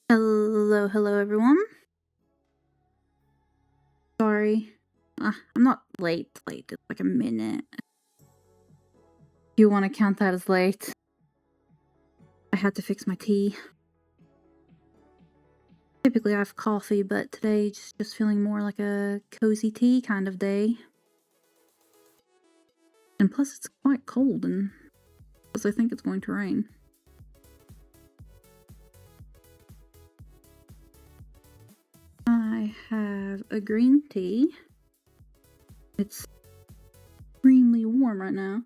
Hello everyone. Sorry. I'm not late. It's like a minute. Do you want to count that as late? I had to fix my tea. Typically I have coffee, but today just feeling more like a cozy tea kind of day. And plus it's quite cold and plus I think it's going to rain. I have a green tea. It's extremely warm right now.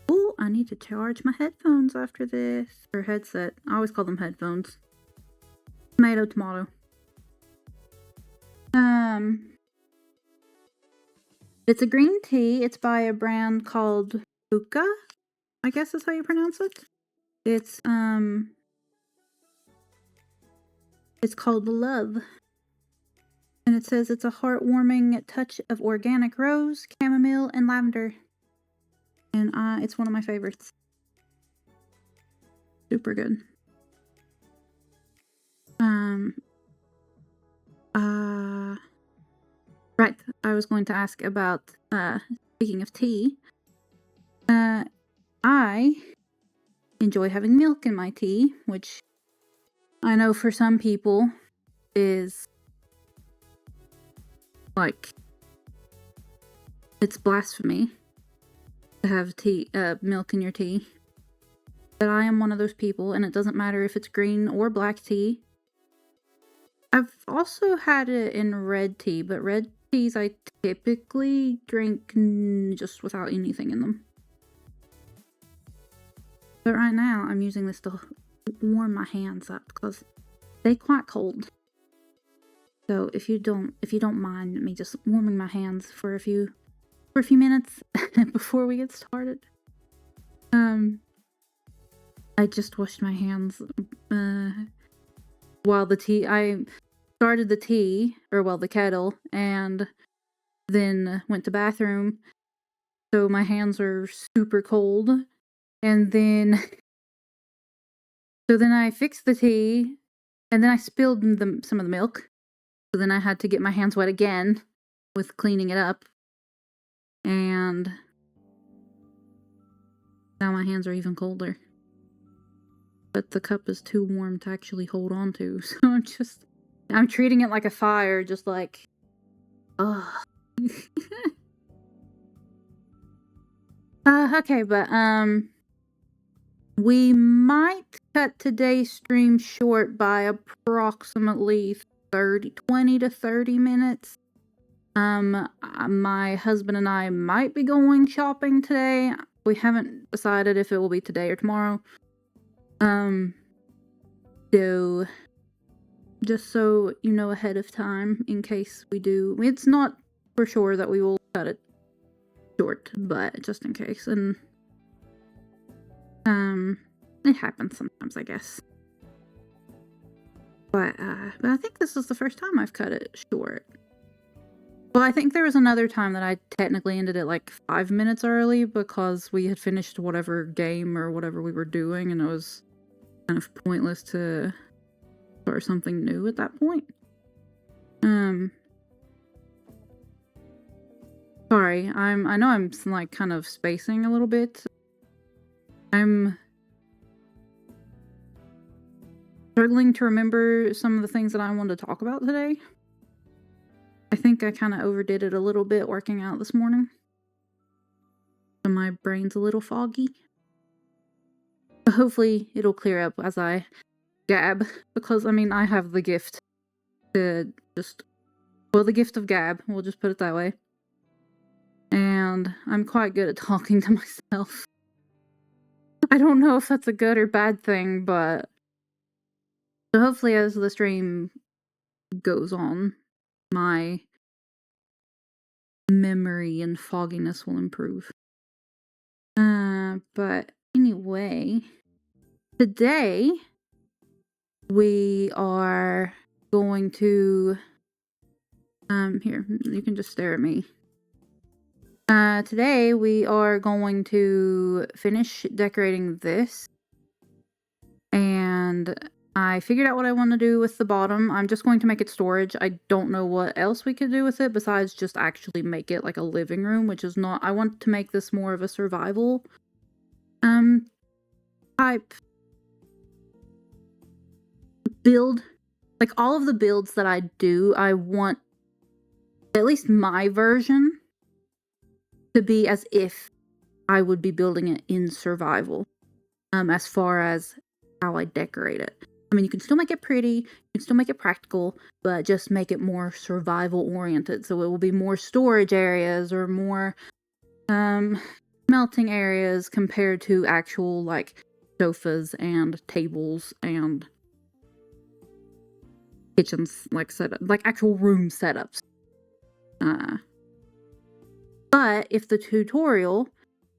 Oh, I need to charge my headphones after this. Or headset. I always call them headphones. Tomato, tomato. It's a green tea. It's by a brand called Hookah, I guess is how you pronounce it. It's called Love. And it says it's a heartwarming touch of organic rose, chamomile, and lavender. And it's one of my favorites. Super good. Right. I was going to ask about, speaking of tea, I enjoy having milk in my tea, which I know for some people is like, it's blasphemy to have milk in your tea. But I am one of those people, and it doesn't matter if it's green or black tea. I've also had it in red tea, but red teas I typically drink just without anything in them. But right now, I'm using this to warm my hands up because they're quite cold. So if you don't mind me just warming my hands for a few minutes before we get started. I just washed my hands while I started the kettle, and then went to bathroom. So my hands are super cold. And then I fixed the tea, and then I spilled some of the milk. So then I had to get my hands wet again with cleaning it up. And now my hands are even colder. But the cup is too warm to actually hold on to. So I'm treating it like a fire, just like, ugh. Okay, but, we might cut today's stream short by approximately 20 to 30 minutes. My husband and I might be going shopping today. We haven't decided if it will be today or tomorrow. So just so you know ahead of time, in case we do, it's not for sure that we will cut it short, but just in case. And it happens sometimes, I guess. But I think this is the first time I've cut it short. Well, I think there was another time that I technically ended it like 5 minutes early because we had finished whatever game or whatever we were doing, and it was kind of pointless to start something new at that point. Sorry, I know I'm like kind of spacing a little bit. I'm struggling to remember some of the things that I wanted to talk about today. I think I kind of overdid it a little bit working out this morning. So my brain's a little foggy. But hopefully it'll clear up as I gab, because I have the gift to the gift of gab, we'll just put it that way. And I'm quite good at talking to myself. I don't know if that's a good or bad thing, but so hopefully as the stream goes on, my memory and fogginess will improve. But anyway, today we are going to here, you can just stare at me. Today we are going to finish decorating this, and I figured out what I want to do with the bottom. I'm just going to make it storage. I don't know what else we could do with it besides just actually make it like a living room, which is not. I want to make this more of a survival type build. Like all of the builds that I do, I want at least my version to be as if I would be building it in survival. As far as how I decorate it. I mean, you can still make it pretty, you can still make it practical, but just make it more survival oriented. So it will be more storage areas or more melting areas compared to actual like sofas and tables and kitchens, like actual room setups. But if the tutorial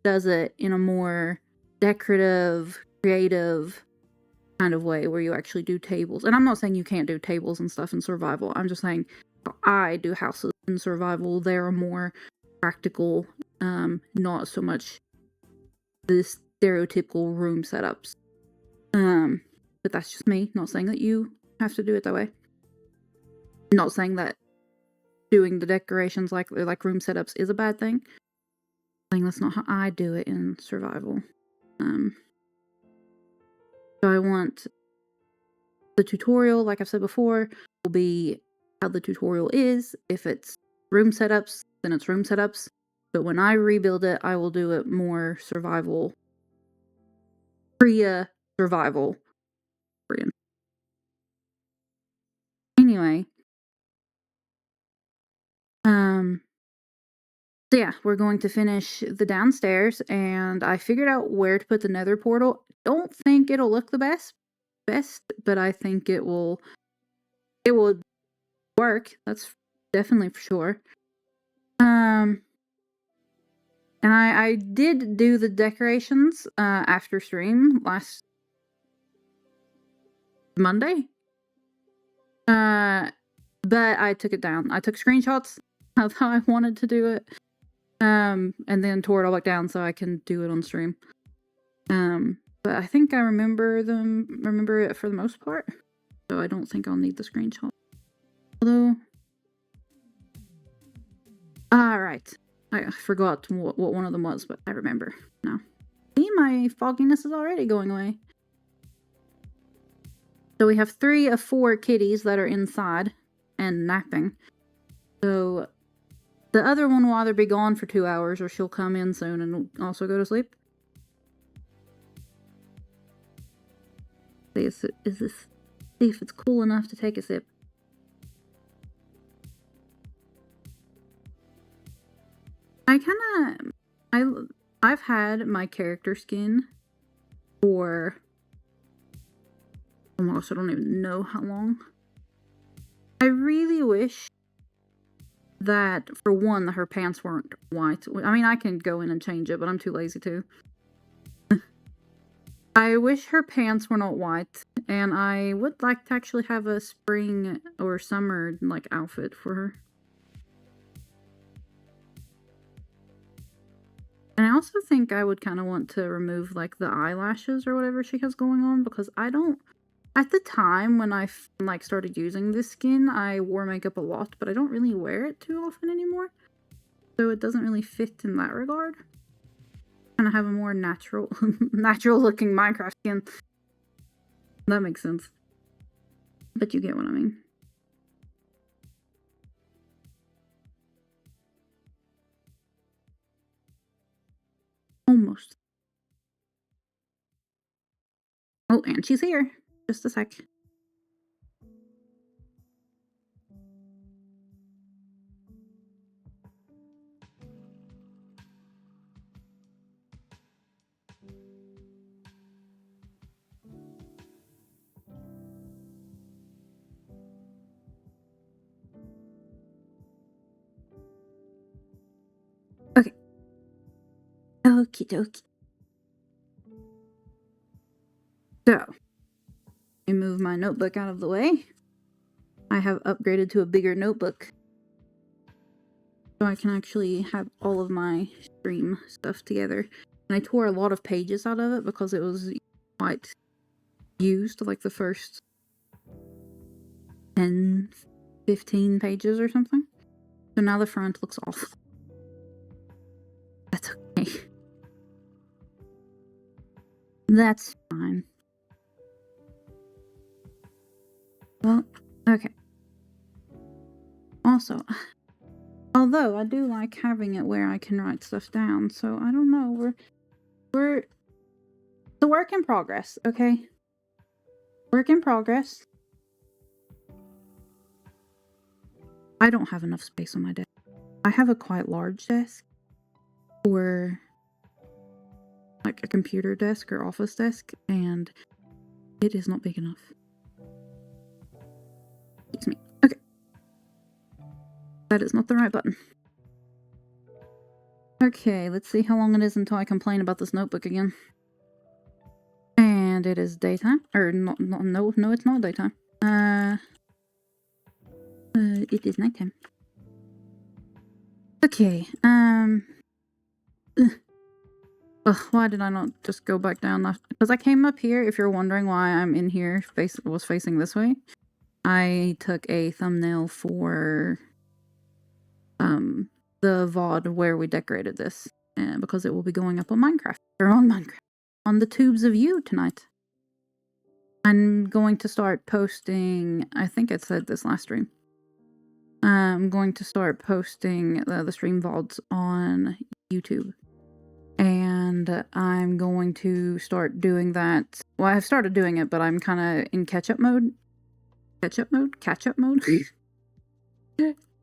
does it in a more decorative, creative kind of way where you actually do tables, and I'm not saying you can't do tables and stuff in survival, I'm just saying I do houses in survival. They're more practical, not so much the stereotypical room setups. But that's just me, not saying that you have to do it that way. Not saying that doing the decorations like room setups is a bad thing. I'm saying that's not how I do it in survival. So I want the tutorial, like I've said before, will be how the tutorial is. If it's room setups, then it's room setups. But when I rebuild it, I will do it more survival. Survival. Anyway. So yeah, we're going to finish the downstairs, and I figured out where to put the nether portal. Don't think it'll look the best, but I think it will work. That's definitely for sure. And I did do the decorations after stream last Monday. But I took it down. I took screenshots of how I wanted to do it. And then tore it all back down so I can do it on stream. But I think I remember it for the most part. So I don't think I'll need the screenshot. Although, alright. I forgot what one of them was, but I remember now. See, my fogginess is already going away. So we have 3 of 4 kitties that are inside and napping. So the other one will either be gone for 2 hours or she'll come in soon and also go to sleep. See if it's cool enough to take a sip. I've had my character skin for almost, I don't even know how long. I really wish that, for one, that her pants weren't white. I mean, I can go in and change it, but I'm too lazy to. I wish her pants were not white, and I would like to actually have a spring or summer, like, outfit for her. And I also think I would kind of want to remove, like, the eyelashes or whatever she has going on, because I don't... At the time when I started using this skin, I wore makeup a lot, but I don't really wear it too often anymore. So it doesn't really fit in that regard. Kind of have a more natural looking Minecraft skin. That makes sense. But you get what I mean. Almost. Oh, and she's here. Just a sec. Okay. Okie dokie. So, let me move my notebook out of the way. I have upgraded to a bigger notebook. so I can actually have all of my stream stuff together. And I tore a lot of pages out of it because it was quite used, like the first 10, 15 pages or something. So now the front looks awful. That's okay. That's fine. Well, okay. Also, although I do like having it where I can write stuff down, so I don't know. We're it's a work in progress, okay? Work in progress. I don't have enough space on my desk. I have a quite large desk for like a computer desk or office desk, and it is not big enough. Excuse me. Okay. That is not the right button. Okay, let's see how long it is until I complain about this notebook again. And it is daytime. Or, no, it's not daytime. It is nighttime. Okay, why did I not just go back down? Because I came up here, if you're wondering why I'm in here, was facing this way. I took a thumbnail for, the VOD where we decorated this. Because it will be going up on Minecraft. Or on Minecraft. On the tubes of you tonight. I'm going to start posting, I think I said this last stream. I'm going to start posting the stream VODs on YouTube. And I'm going to start doing that. Well, I've started doing it, but I'm kind of in catch-up mode. Catch-up mode?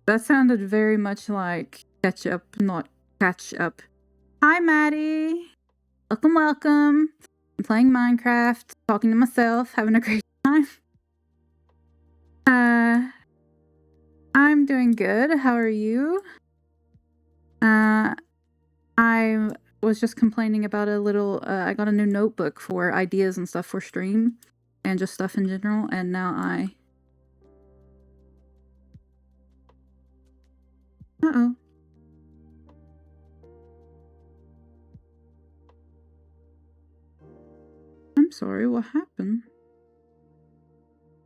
That sounded very much like ketchup, not catch-up. Hi, Maddie! Welcome! I'm playing Minecraft, talking to myself, having a great time. I'm doing good. How are you? I was just complaining about a little, I got a new notebook for ideas and stuff for stream, and just stuff in general, and now Uh-oh. I'm sorry, what happened?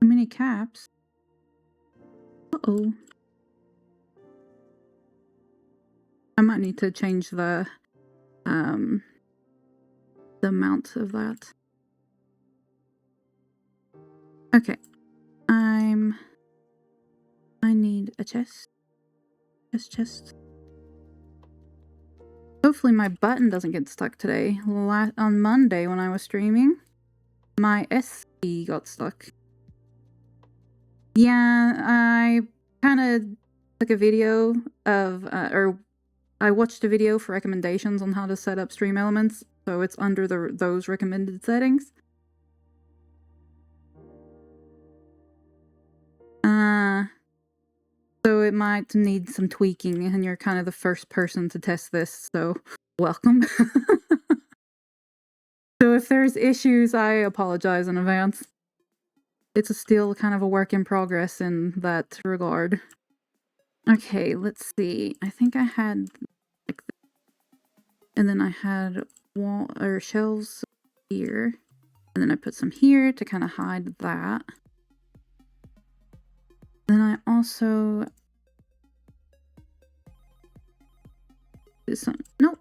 Too many caps? Uh-oh. I might need to change the amount of that. Okay. I need a chest. Chest. Hopefully my button doesn't get stuck today. On Monday when I was streaming, my S key got stuck. Yeah, I kind of took a video of, or I watched a video for recommendations on how to set up stream elements, so it's under those recommended settings. So it might need some tweaking, and you're kind of the first person to test this, so welcome. So if there's issues, I apologize in advance. It's still kind of a work in progress in that regard. Okay, let's see. I think I had like this. And then I had shelves here. And then I put some here to kind of hide that. Then I also did some nope.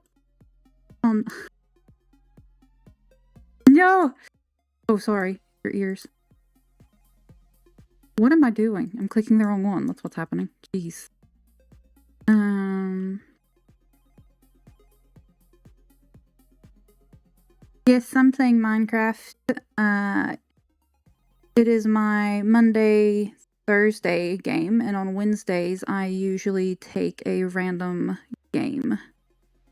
No! Oh, sorry. Your ears. What am I doing? I'm clicking the wrong one. That's what's happening. Jeez. Yes, I'm playing Minecraft. It is my Monday, Thursday game, and on Wednesdays I usually take a random game.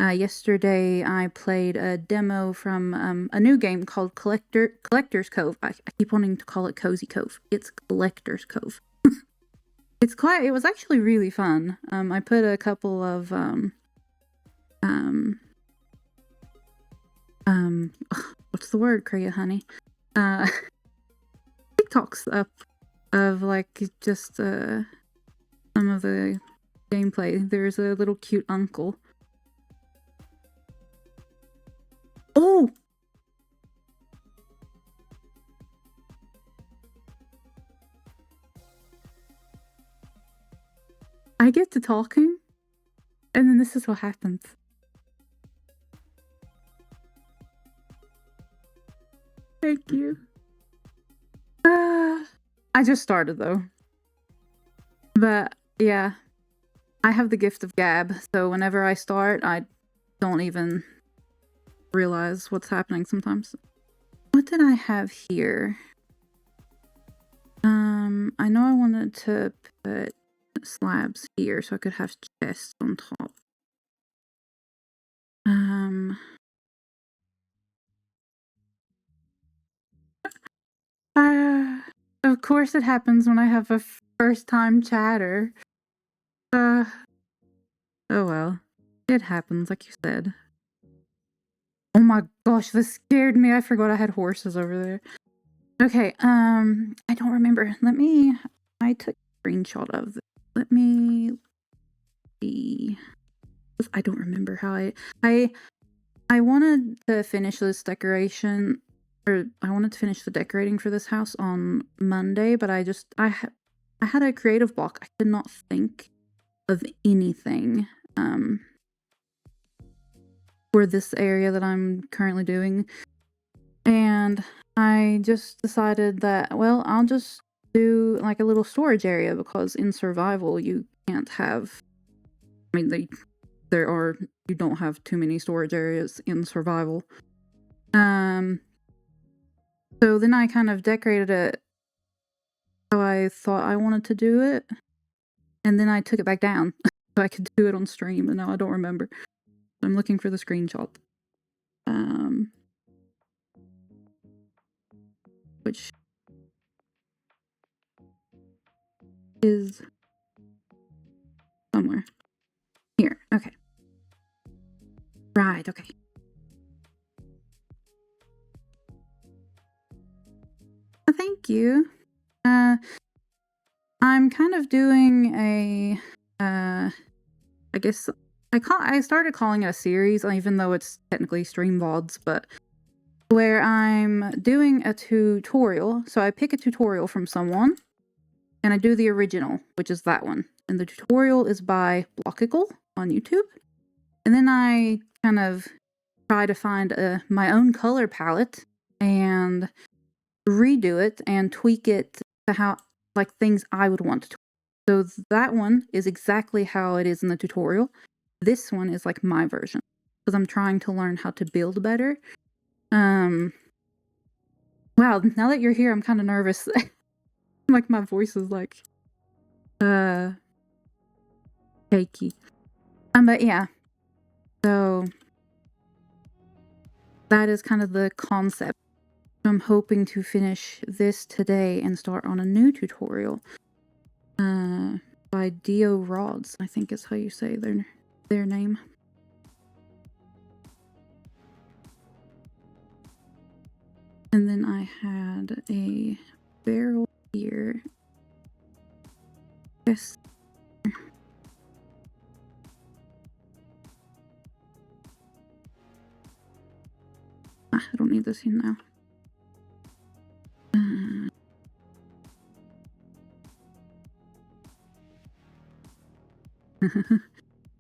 Yesterday I played a demo from a new game called Collector's Cove. I keep wanting to call it Cozy Cove. It's Collector's Cove. It was actually really fun. I put a couple of what's the word, Kriya honey? TikToks up of like just some of the gameplay. There's a little cute uncle. Oh! I get to talking, and then this is what happens. Thank you. I just started though. But yeah, I have the gift of gab, so whenever I start, I don't even realize what's happening sometimes. What did I have here? I know I wanted to put slabs here so I could have chests on top. Of course it happens when I have a first time chatter. Oh well. It happens, like you said. Oh my gosh, this scared me. I forgot I had horses over there. Okay, I don't remember. I took a screenshot of this. Let me see. I don't remember how I wanted to finish this decoration, or I wanted to finish the decorating for this house on Monday, but I had a creative block. I could not think of anything for this area that I'm currently doing. And I just decided that, well, I'll just do like a little storage area, because in survival you can't have, I mean, you don't have too many storage areas in survival. So then I kind of decorated it how I thought I wanted to do it, and then I took it back down so I could do it on stream, and now I don't remember. I'm looking for the screenshot. Which is somewhere here. Okay. Right, okay. Thank you. I'm kind of doing a I guess I started calling it a series, even though it's technically stream VODs, but where I'm doing a tutorial. So I pick a tutorial from someone, and I do the original, which is that one. And the tutorial is by Blockicle on YouTube. And then I kind of try to find my own color palette and redo it and tweak it to how, like, things I would want to. So that one is exactly how it is in the tutorial. This one is like my version, because I'm trying to learn how to build better. Wow, now that you're here, I'm kind of nervous. Like, my voice is like, shaky. But yeah. So that is kind of the concept. I'm hoping to finish this today and start on a new tutorial. By Dio Rods, I think is how you say their name. And then I had a barrel here. Yes. I don't need this here now.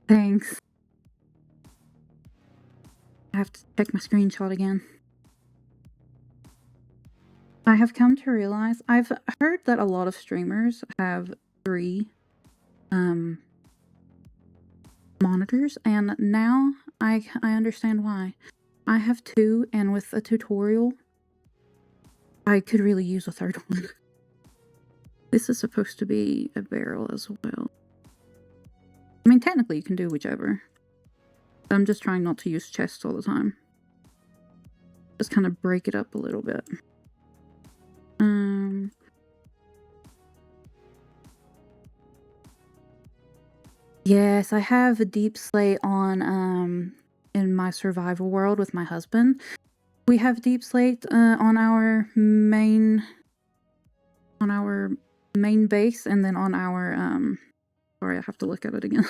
Thanks. I have to check my screenshot again. I have come to realize, I've heard that a lot of streamers have 3 monitors, and now I understand why. I have 2, and with a tutorial, I could really use a 3rd one. This is supposed to be a barrel as well. I mean, technically you can do whichever. But I'm just trying not to use chests all the time. Just kind of break it up a little bit. Yes, I have a deep slate on in my survival world with my husband. We have deep slate on our main base, and then on our Sorry, I have to look at it again.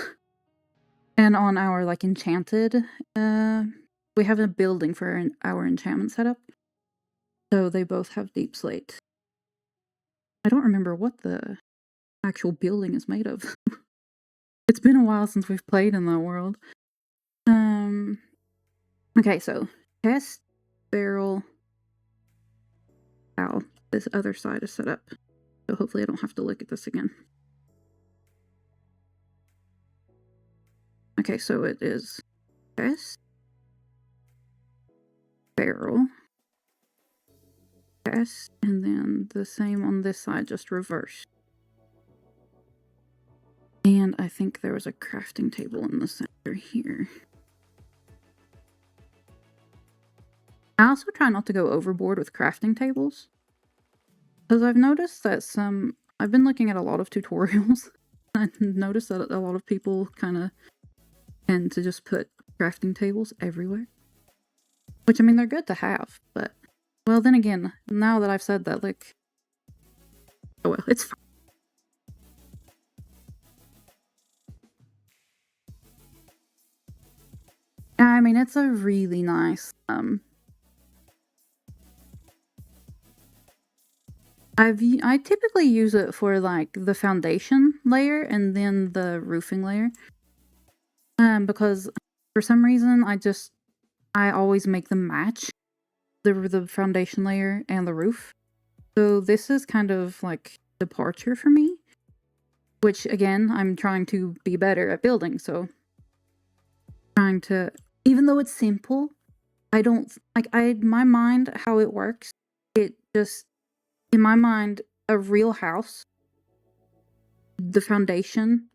And on our, like, enchanted, we have a building for our enchantment setup. So they both have deep slate. I don't remember what the actual building is made of. It's been a while since we've played in that world. Okay, so chest, barrel. How this other side is set up. So hopefully I don't have to look at this again. Okay, so it is chest, barrel, chest, and then the same on this side, just reverse. And I think there was a crafting table in the center here. I also try not to go overboard with crafting tables. Because I've noticed that I've been looking at a lot of tutorials. I've noticed that a lot of people kind of tend to just put crafting tables everywhere. Which, I mean, they're good to have, but... Well, then again, now that I've said that, like... Oh well, it's fine. I mean, it's a really nice, I typically use it for, like, the foundation layer and then the roofing layer. Because for some reason, I always make them match the foundation layer and the roof. So this is kind of, like, departure for me. Which, again, I'm trying to be better at building, so... Trying to... Even though it's simple, I don't... Like, my mind, how it works, it just... In my mind, a real house, the foundation...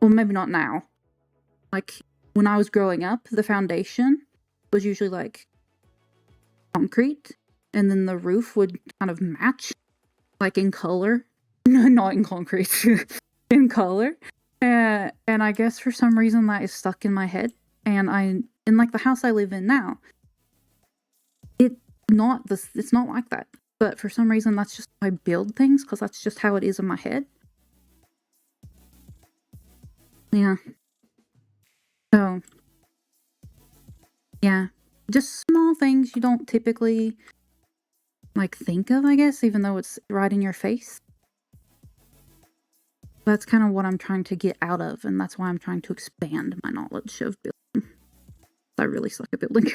Well, maybe not now. Like, when I was growing up, the foundation was usually, like, concrete, and then the roof would kind of match, like, in color. Not in concrete. In color. And I guess for some reason that is stuck in my head. And in, like, the house I live in now, it's not like that. But for some reason, that's just how I build things, because that's just how it is in my head. Yeah. So, yeah. Just small things you don't typically, like, think of, I guess, even though it's right in your face. That's kind of what I'm trying to get out of, and that's why I'm trying to expand my knowledge of building. I really suck at building.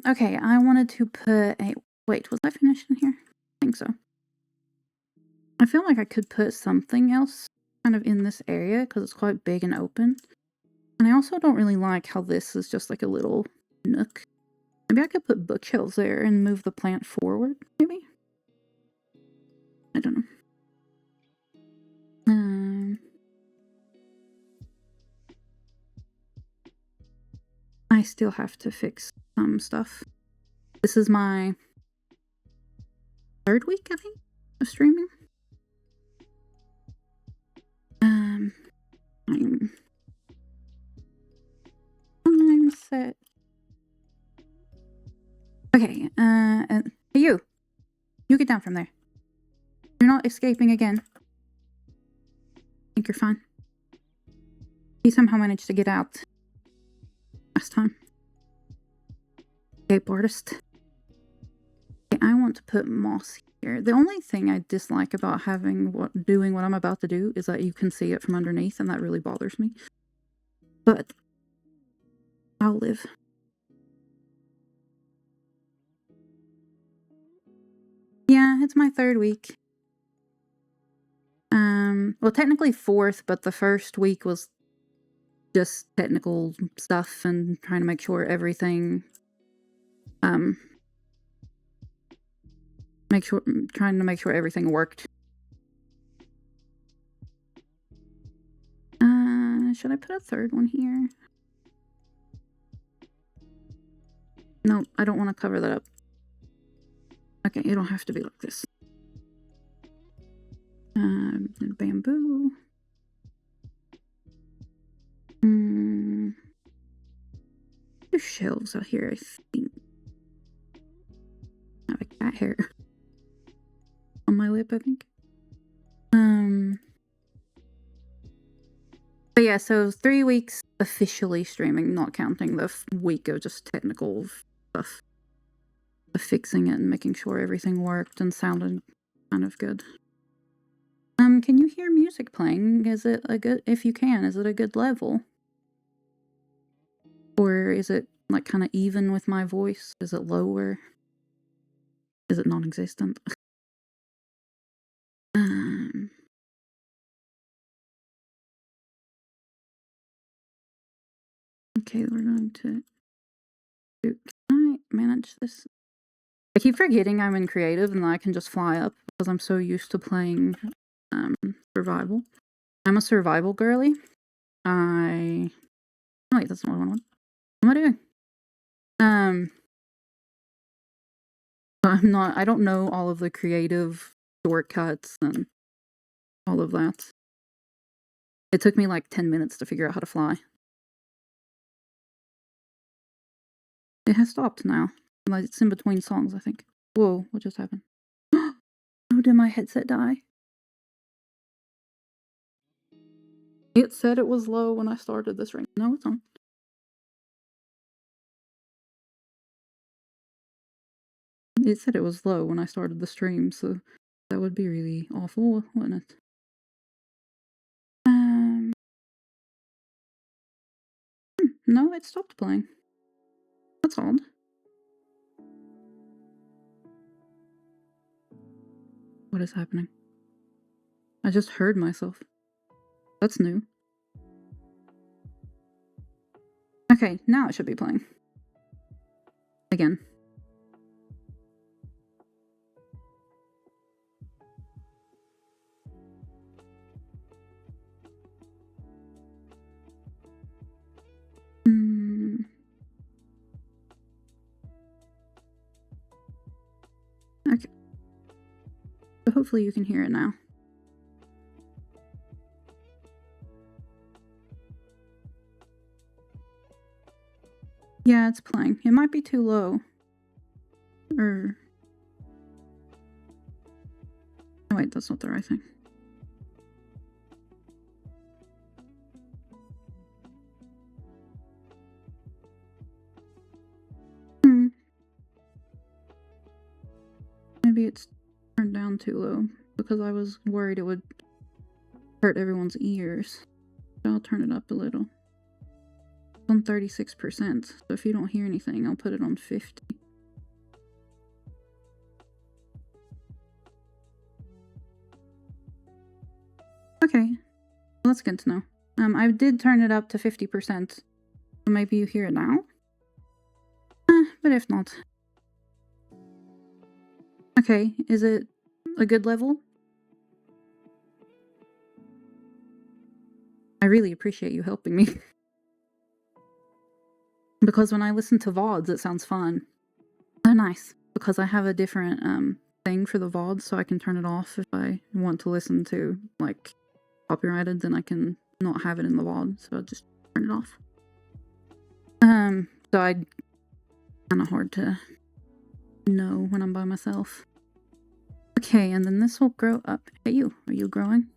Okay, I wanted to put a... Wait, was I finished in here? I think so. I feel like I could put something else kind of in this area, because it's quite big and open. And I also don't really like how this is just like a little nook. Maybe I could put bookshelves there and move the plant forward, maybe? I don't know. I still have to fix some stuff. This is my 3rd week, I think, of streaming. I'm set. Okay, hey you! You get down from there. You're not escaping again. I think you're fine. You somehow managed to get out last time. Escape artist. Okay, I want to put moss here. The only thing I dislike about doing what I'm about to do is that you can see it from underneath, and that really bothers me. But I'll live. Yeah, it's my 3rd week. Well, technically 4th, but the 1st week was just technical stuff and trying to make sure everything, trying to make sure everything worked. Should I put a 3rd one here? No, I don't want to cover that up. Okay, it don't have to be like this. Bamboo. There's shelves out here, I think. I have a cat hair on my lip, I think. But yeah, so 3 weeks officially streaming, not counting the week of just technical stuff. Of fixing it and making sure everything worked and sounded kind of good. Can you hear music playing? Is it a good, if you can, is it a good level? Or is it like kind of even with my voice? Is it lower? Is it non-existent? Okay, we're going to can I manage this? I keep forgetting I'm in creative and that I can just fly up because I'm so used to playing survival. I'm a survival girly. Wait, that's not what I want. What am I doing? I don't know all of the creative shortcuts and all of that. It took me like 10 minutes to figure out how to fly. It has stopped now. Like, it's in between songs, I think. Whoa, what just happened? Oh, did my headset die? It said it was low when I started this ring. No, it's on. It said it was low when I started the stream, so that would be really awful, wouldn't it? No, it stopped playing. That's odd. What is happening? I just heard myself. That's new. Okay, now it should be playing. Again. Okay. So hopefully you can hear it now. Yeah, it's playing. It might be too low. Or... oh wait, that's not the right thing. Maybe it's turned down too low because I was worried it would hurt everyone's ears. So I'll turn it up a little. It's on 36%, so if you don't hear anything, I'll put it on 50. Okay, well, that's good to know. I did turn it up to 50%, so maybe you hear it now? But if not... okay, is it a good level? I really appreciate you helping me. Because when I listen to VODs, it sounds fun. Oh, nice. Because I have a different thing for the VOD, so I can turn it off if I want to listen to, like, copyrighted, then I can not have it in the VOD, so I'll just turn it off. So I... kind of hard to know when I'm by myself. Okay, and then this will grow up. Hey, you. Are you growing?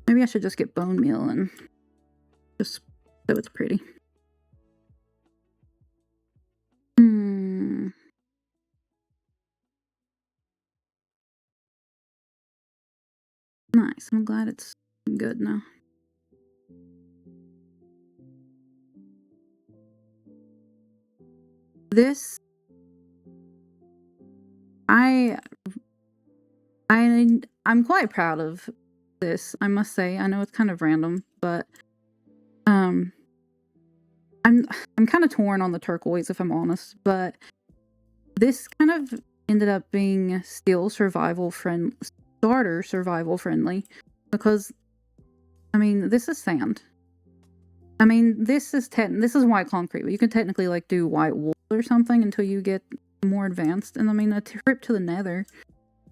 Maybe I should just get bone meal and just so it's pretty. Nice. I'm glad it's good now. This... I'm quite proud of this, I must say. I know it's kind of random, but I'm kind of torn on the turquoise, if I'm honest, but this kind of ended up being still starter survival friendly, because I mean, this is sand. I mean, this is white concrete, but you can technically like do white wool or something until you get more advanced. And I mean, a trip to the nether,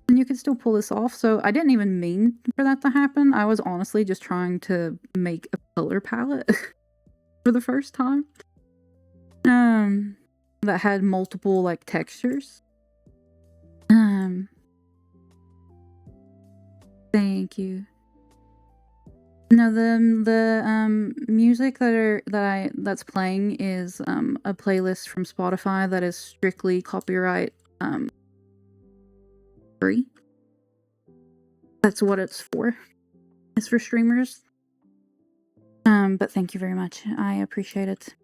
and you can still pull this off. So I didn't even mean for that to happen. I was honestly just trying to make a color palette for the first time. That had multiple like textures. Thank you. No, the music that's playing is, a playlist from Spotify that is strictly copyright, free. That's what it's for. It's for streamers. But thank you very much. I appreciate it.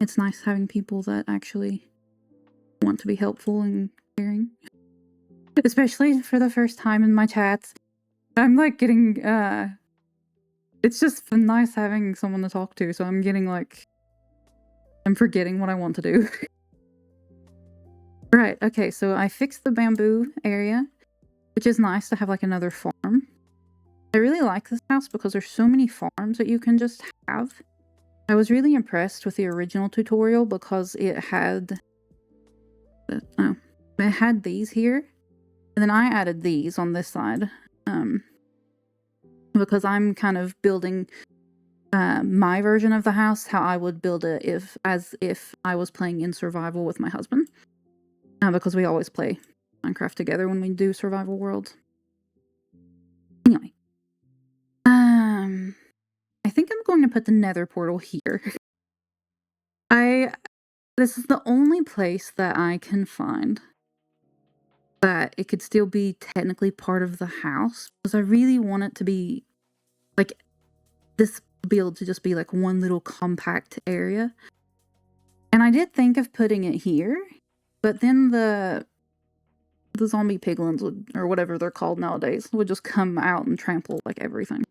It's nice having people that actually want to be helpful and caring. Especially for the first time in my chats. I'm, like, getting, it's just nice having someone to talk to, so I'm getting, like, I'm forgetting what I want to do. Right, okay, so I fixed the bamboo area, which is nice to have, like, another farm. I really like this house because there's so many farms that you can just have. I was really impressed with the original tutorial because it had these here, and then I added these on this side, because I'm kind of building my version of the house how I would build it if I was playing in survival with my husband, because we always play Minecraft together when we do survival worlds. Anyway, I think I'm going to put the nether portal here. This is the only place that I can find that it could still be technically part of the house, because I really want it to be, like, this build to just be, like, one little compact area. And I did think of putting it here, but then the zombie piglins would, or whatever they're called nowadays, would just come out and trample, like, everything.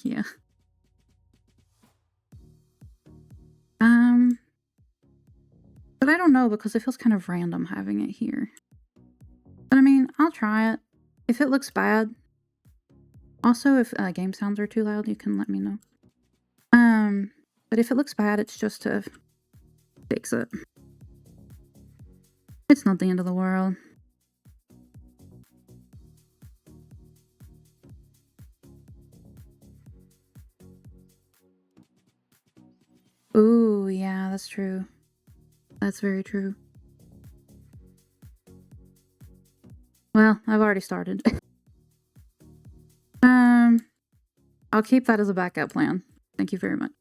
Yeah. But I don't know, because it feels kind of random having it here. But I mean, I'll try it. If it looks bad. Also, if game sounds are too loud, you can let me know. But if it looks bad, it's just to fix it. It's not the end of the world. Ooh, yeah, that's true. That's very true. Well, I've already started. I'll keep that as a backup plan. Thank you very much.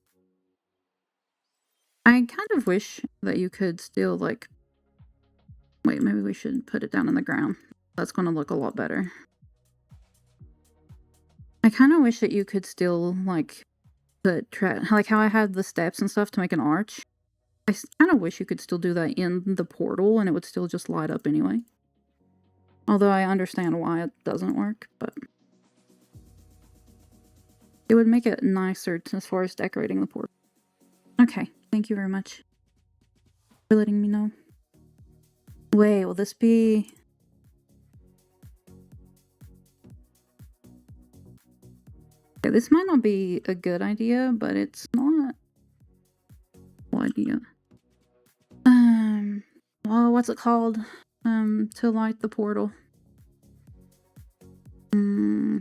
I kind of wish that you could still, like... Wait, maybe we should put it down in the ground. That's going to look a lot better. I kind of wish that you could still, like, like how I had the steps and stuff to make an arch. I kind of wish you could still do that in the portal and it would still just light up anyway. Although I understand why it doesn't work, but... It would make it nicer as far as decorating the portal. Okay, thank you very much for letting me know. Wait, will this be... Okay, this might not be a good idea, but it's not... No idea. Well, what's it called? To light the portal.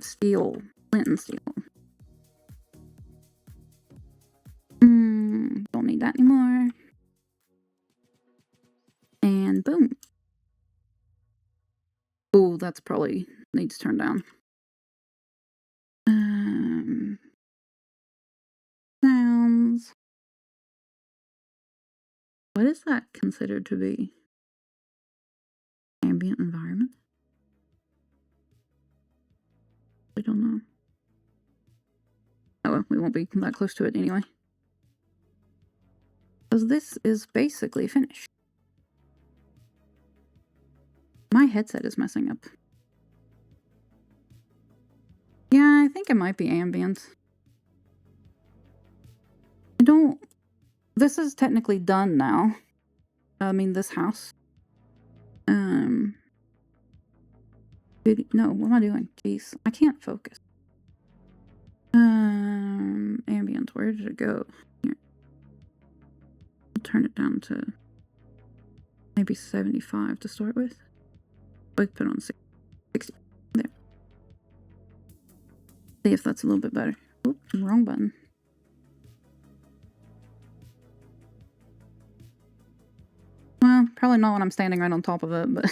Steel. Flint and steel. Don't need that anymore. And boom. Oh, that's probably needs turned down. Sounds. What is that considered to be? Ambient environment? We don't know. Oh well, we won't be that close to it anyway. Because this is basically finished. My headset is messing up. Yeah, I think it might be ambient. I don't... This is technically done now. I mean, this house. No, what am I doing? Jeez, I can't focus. Ambient, where did it go? Here. I'll turn it down to maybe 75 to start with. Let's put it on 60. There. See if that's a little bit better. Oh, wrong button. Well, probably Probably not when I'm standing right on top of it, but...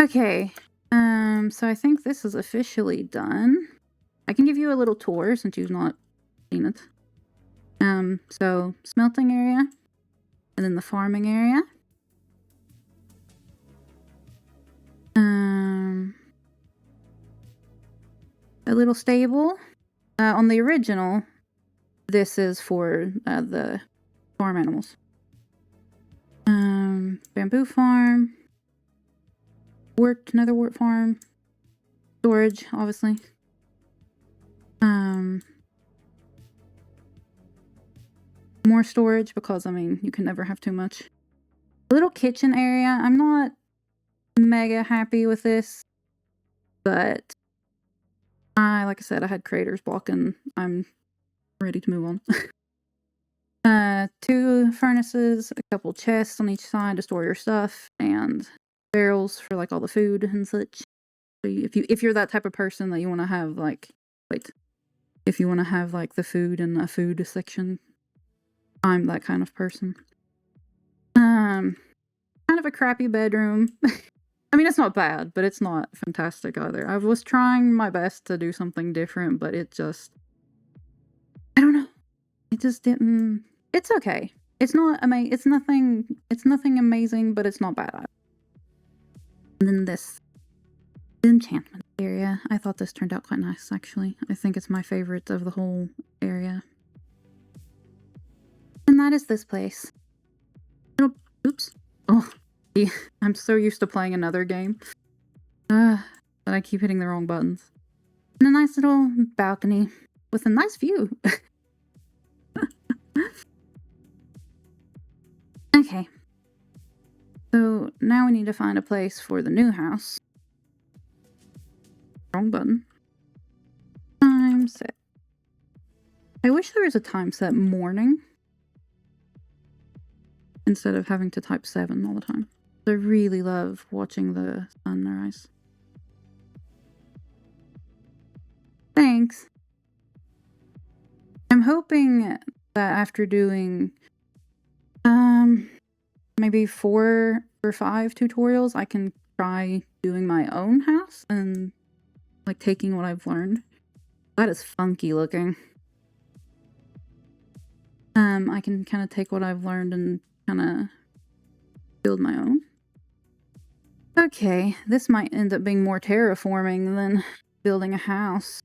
Okay. So I think this is officially done. I can give you a little tour since you've not seen it. So smelting area, and then the farming area. A little stable. On the original, this is for the farm animals. Bamboo farm. Another wort farm. Storage, obviously. More storage because, I mean, you can never have too much. A little kitchen area. I'm not mega happy with this, but like I said, I had creators block and I'm ready to move on. 2 furnaces, a couple chests on each side to store your stuff, and barrels for like all the food and such. So if you're that type of person that you want to have like, if you want to have like the food and a food section, I'm that kind of person. Kind of a crappy bedroom. I mean, it's not bad, but it's not fantastic either. I was trying my best to do something different, but it just... I don't know. It just didn't... It's okay. It's not amazing. It's nothing amazing, but it's not bad either. And then this enchantment area. I thought this turned out quite nice, actually. I think it's my favorite of the whole area. And that is this place. Oops. Oh, I'm so used to playing another game. That I keep hitting the wrong buttons. And a nice little balcony with a nice view. Okay. So now we need to find a place for the new house. Wrong button. Time set. I wish there was a time set morning instead of having to type 7 all the time. I really love watching the sunrise. Thanks. I'm hoping that after doing maybe 4 or 5 tutorials, I can try doing my own house and like taking what I've learned. That is funky looking. I can kind of take what I've learned and kind of build my own. Okay, this might end up being more terraforming than building a house.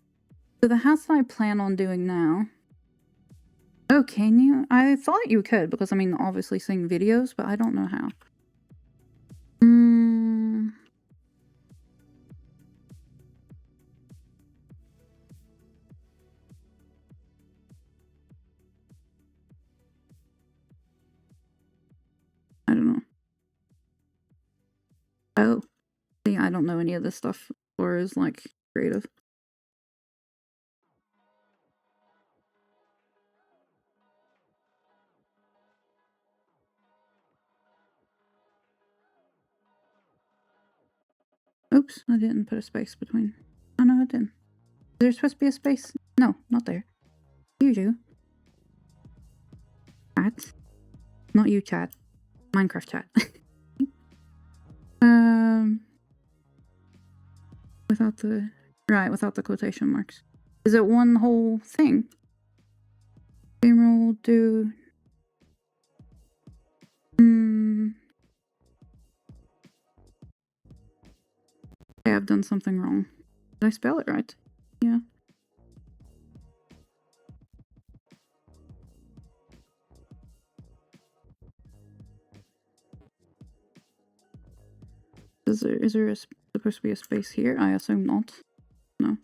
So the house that I plan on doing now... Oh, can you? I thought you could, because I mean, obviously seeing videos, but I don't know how. I don't know. Oh, see, I don't know any of this stuff, or is like creative. Oops, I didn't put a space between. Oh no, I didn't. Is there supposed to be a space? No, not there. You do. Chat. Not you, chat. Minecraft chat. Without the quotation marks. Is it one whole thing? Emerald do... Okay, I've done something wrong. Did I spell it right? Yeah. Is there supposed to be a space here? I assume not. No.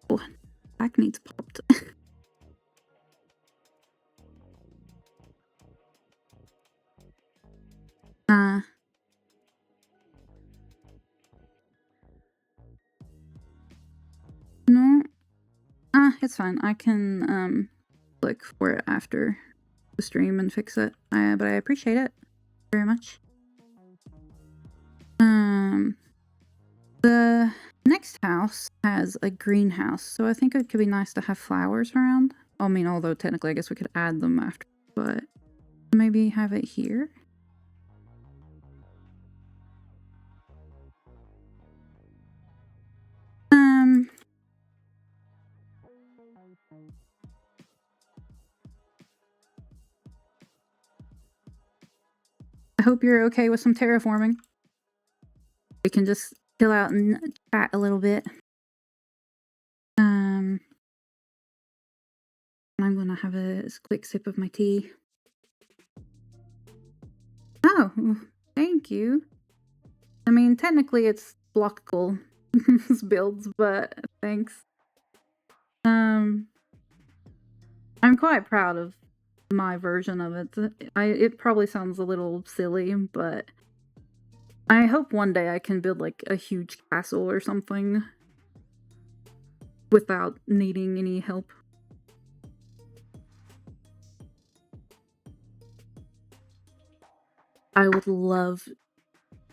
Oh, back needs popped. No. It's fine. I can, look for it after the stream and fix it. But I appreciate it very much. The Next house has a greenhouse, so I think it could be nice to have flowers around. I mean, although technically I guess we could add them after, but maybe have it here. I hope you're okay with some terraforming. We can just chill out and chat a little bit. I'm gonna have a quick sip of my tea. Oh, thank you. I mean, technically it's blockable builds, but thanks. I'm quite proud of my version of it. It probably sounds a little silly, but I hope one day I can build like a huge castle or something without needing any help. I would love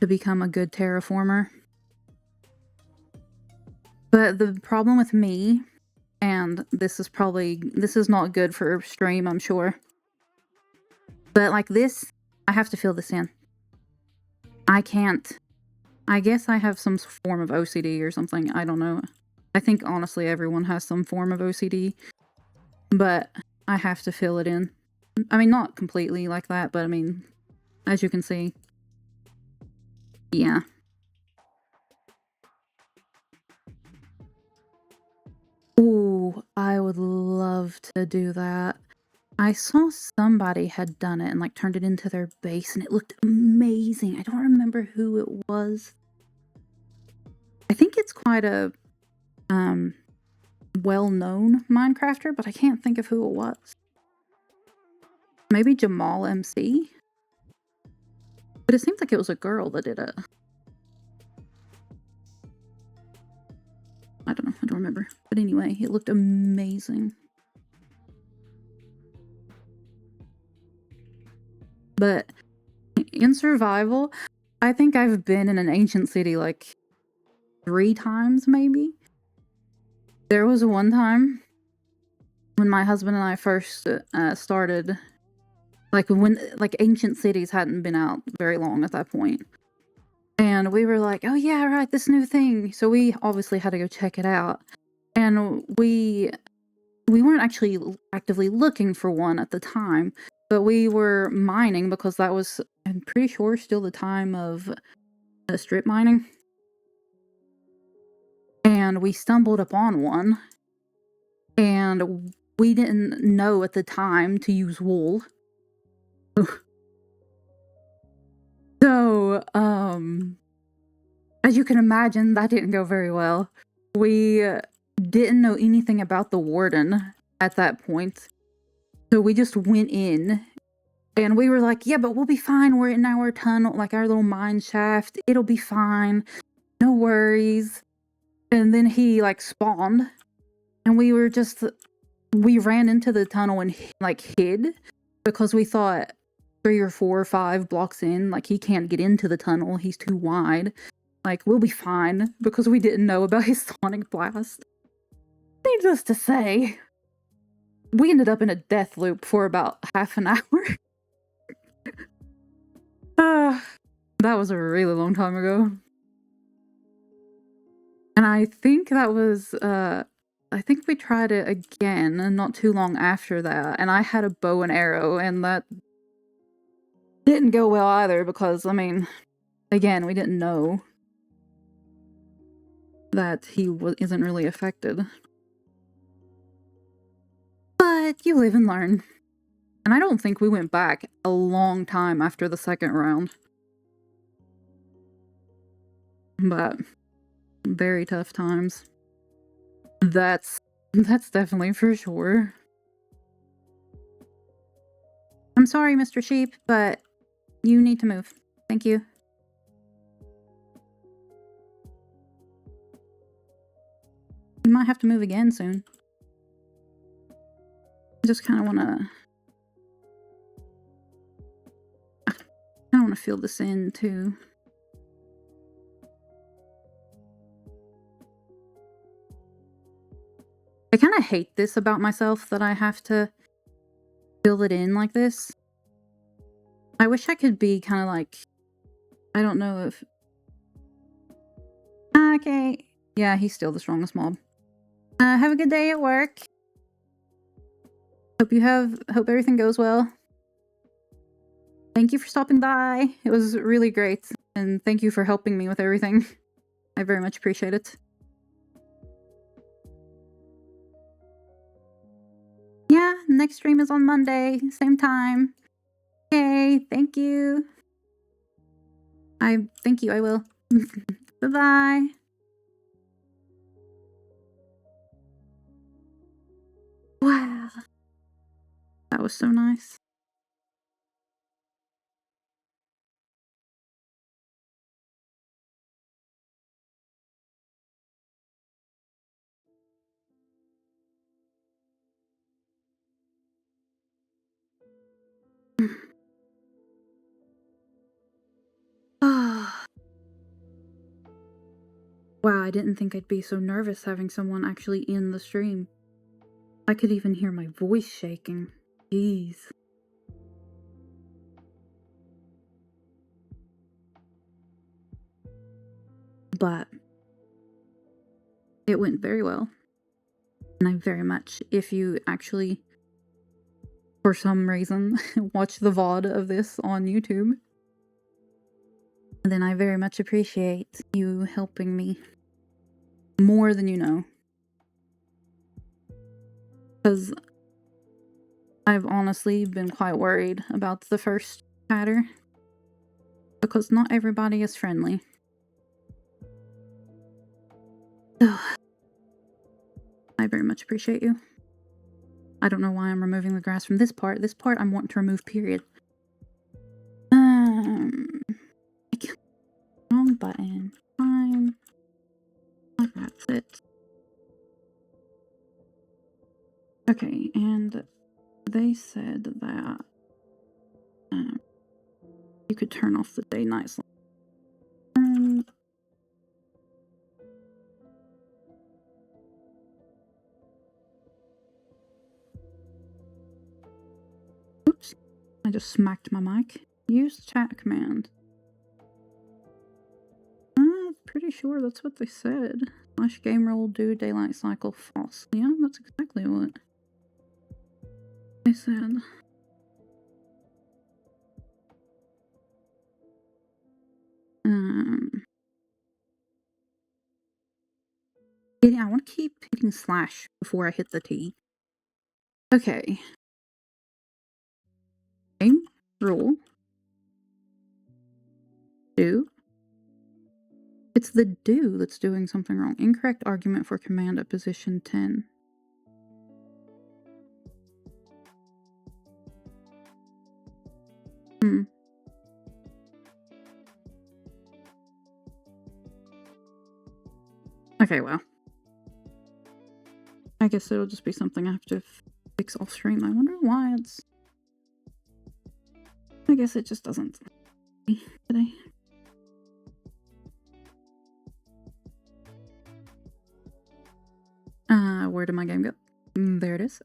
to become a good terraformer. But the problem with me, and this is not good for stream, I'm sure. But like this, I have to fill this in. I can't. I guess I have some form of OCD or something. I don't know. I think honestly everyone has some form of OCD. But I have to fill it in. I mean, not completely like that, but I mean, as you can see. Yeah. Ooh, I would love to do that. I saw somebody had done it and like turned it into their base and it looked amazing. I don't remember who it was. I think it's quite a well-known Minecrafter, but I can't think of who it was. Maybe Jamal MC? But it seems like it was a girl that did it. I don't know, I don't remember. But anyway, it looked amazing. But in survival, I think I've been in an ancient city like 3 times maybe. There was one time when my husband and I first started, like when ancient cities hadn't been out very long at that point. And we were like, oh yeah, right, this new thing. So we obviously had to go check it out. And we weren't actually actively looking for one at the time, but we were mining because that was, I'm pretty sure, still the time of strip mining. And we stumbled upon one. And we didn't know at the time to use wool. So, as you can imagine, that didn't go very well. We didn't know anything about the warden at that point. So we just went in and we were like, yeah, but we'll be fine. We're in our tunnel, like our little mine shaft. It'll be fine. No worries. And then he like spawned and we ran into the tunnel and like hid because we thought 3 or 4 or 5 blocks in, like he can't get into the tunnel. He's too wide. Like, we'll be fine because we didn't know about his sonic blast. Needless to say, we ended up in a death loop for about half an hour. That was a really long time ago. And I think that was, I think we tried it again and not too long after that. And I had a bow and arrow and that didn't go well either because, I mean, again, we didn't know that he isn't really affected. But you live and learn. And I don't think we went back a long time after the second round. But very tough times. That's definitely for sure. I'm sorry, Mr. Sheep, but you need to move. Thank you. You might have to move again soon. I just kind of want to fill this in too. kind of hate this about myself, that I have to fill it in like this. I wish I could be kind of like, I don't know if... Okay. Yeah, he's still the strongest mob. Have a good day at work. Hope everything goes well. Thank you for stopping by. It was really great. And thank you for helping me with everything. I very much appreciate it. Yeah, next stream is on Monday, same time. Okay, thank you. Thank you, I will. Bye-bye. Wow. That was so nice. Wow, I didn't think I'd be so nervous having someone actually in the stream. I could even hear my voice shaking. Jeez. But it went very well. And I very much, if you actually, for some reason, watch the VOD of this on YouTube, then I very much appreciate you helping me more than you know. Because I've honestly been quite worried about the first chatter. Because not everybody is friendly. Ugh. I very much appreciate you. I don't know why I'm removing the grass from this part. This part I'm wanting to remove, period. Wrong button. Fine. That's it. Okay, and they said that you could turn off the day-night slide. Oops. I just smacked my mic. Use the chat command. Pretty sure that's what they said. Slash game roll do daylight cycle false. Yeah, that's exactly what they said. I want to keep hitting slash before I hit the T. Okay. Game roll do. It's the do that's doing something wrong. Incorrect argument for command at position 10. Okay, well. I guess it'll just be something I have to fix off stream. I wonder why it's... I guess it just doesn't today. Where did my game go? There it is.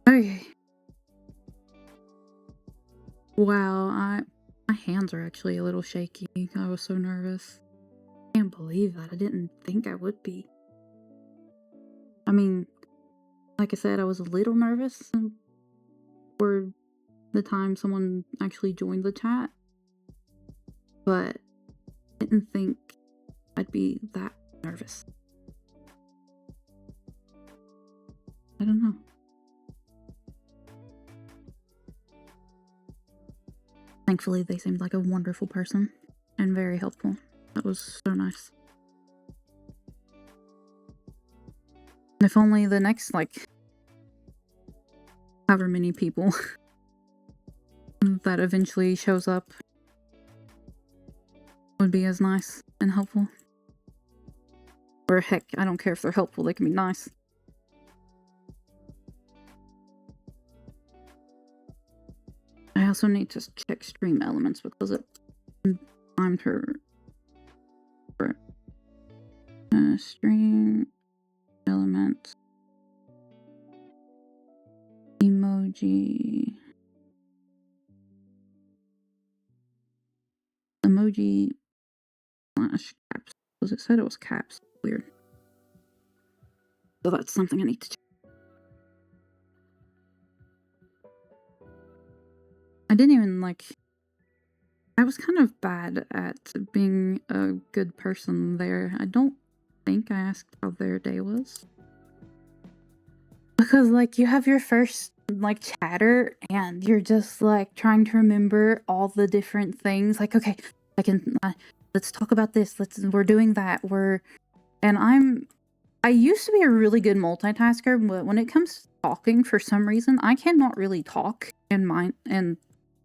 Okay. Wow, my hands are actually a little shaky. I was so nervous. I can't believe that. I didn't think I would be. I mean, like I said, I was a little nervous for the time someone actually joined the chat, but I didn't think I'd be that nervous. I don't know. Thankfully, they seemed like a wonderful person and very helpful. That was so nice. If only the next, like, however many people that eventually shows up would be as nice and helpful. Or heck, I don't care if they're helpful, they can be nice. I also need to check stream elements because it's time to... String element emoji slash caps. Because it said it was caps. Weird. So that's something I need to check. I didn't even I was kind of bad at being a good person there. I don't think I asked how their day was. Because, you have your first, chatter, and you're just, trying to remember all the different things. Okay, I can, let's talk about this. We're doing that. I used to be a really good multitasker, but when it comes to talking, for some reason, I cannot really talk and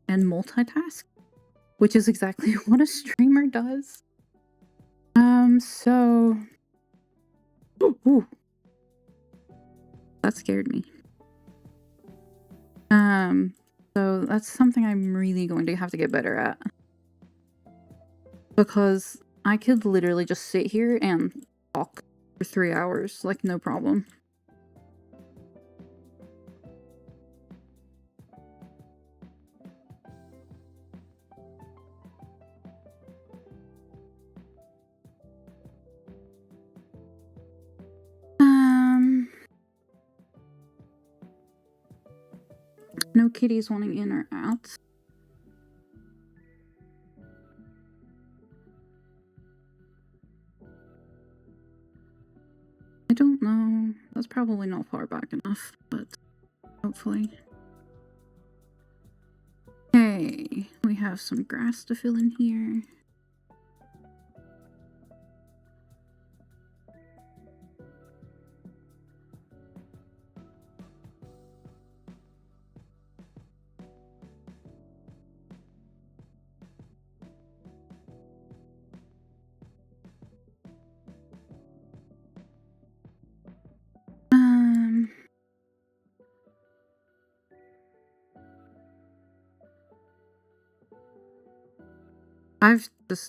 multitask, which is exactly what a streamer does. So... Ooh. That scared me. So that's something I'm really going to have to get better at. Because I could literally just sit here and talk for 3 hours, no problem. No kitties wanting in or out. I don't know. That's probably not far back enough, but hopefully. Okay, we have some grass to fill in here.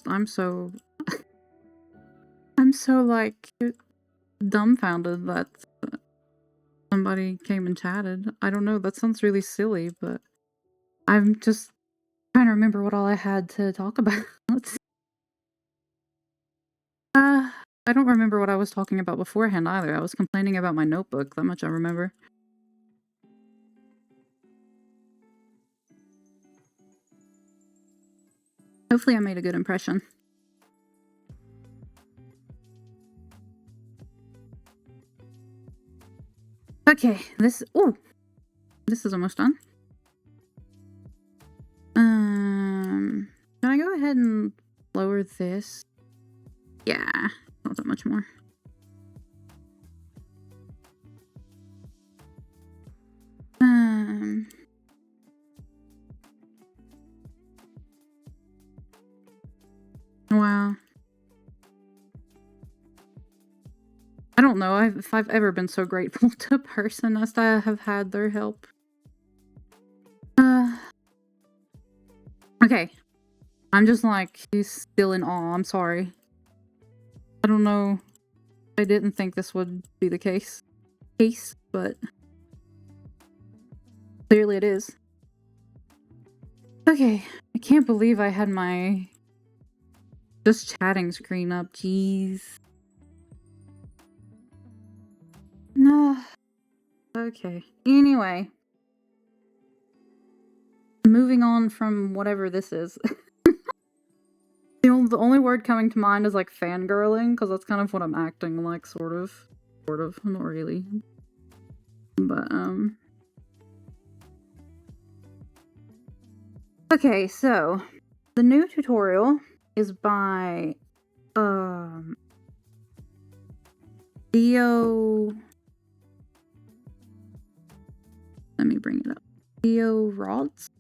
I'm so dumbfounded that somebody came and chatted. I don't know, that sounds really silly, but I'm just trying to remember what all I had to talk about. I don't remember what I was talking about beforehand either. I was complaining about my notebook, that much I remember. Hopefully I made a good impression. Okay, this is almost done. Can I go ahead and lower this? Yeah, not that much more. Wow. I don't know if I've ever been so grateful to a person as I have had their help. Okay. I'm just he's still in awe. I'm sorry. I don't know. I didn't think this would be the case, but clearly it is. Okay. I can't believe I had my just chatting screen up. Jeez. No. Okay. Anyway. Moving on from whatever this is. The only word coming to mind is fangirling, because that's kind of what I'm acting like, sort of, not really. But, okay, so, the new tutorial is by, Theo... Let me bring it up. Theo Rods?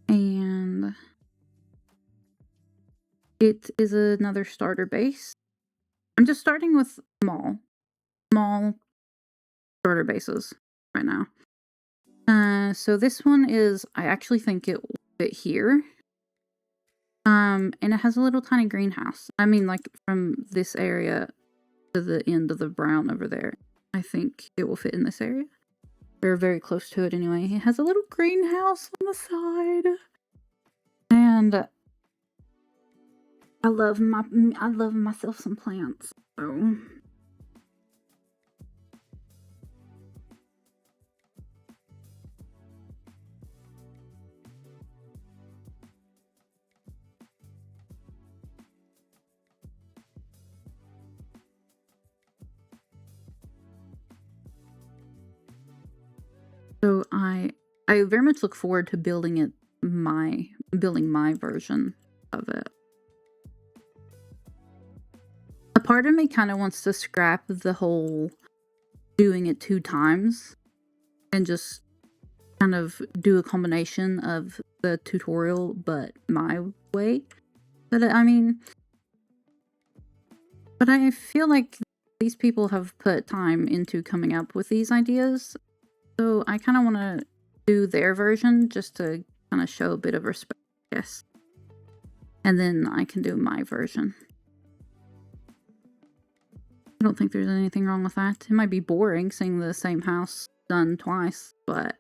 And it is another starter base. I'm just starting with small starter bases right now. So this one is, I actually think it will fit here. And it has a little tiny greenhouse. I mean, like, from this area to the end of the brown over there. I think it will fit in this area. We're very close to it anyway. It has a little greenhouse on the side. And I love myself some plants. So So I very much look forward to building my version of it. A part of me kind of wants to scrap the whole doing it 2 times and just kind of do a combination of the tutorial, but my way. But I feel like these people have put time into coming up with these ideas. So I kind of want to do their version just to kind of show a bit of respect, I guess. And then I can do my version. I don't think there's anything wrong with that. It might be boring seeing the same house done twice, but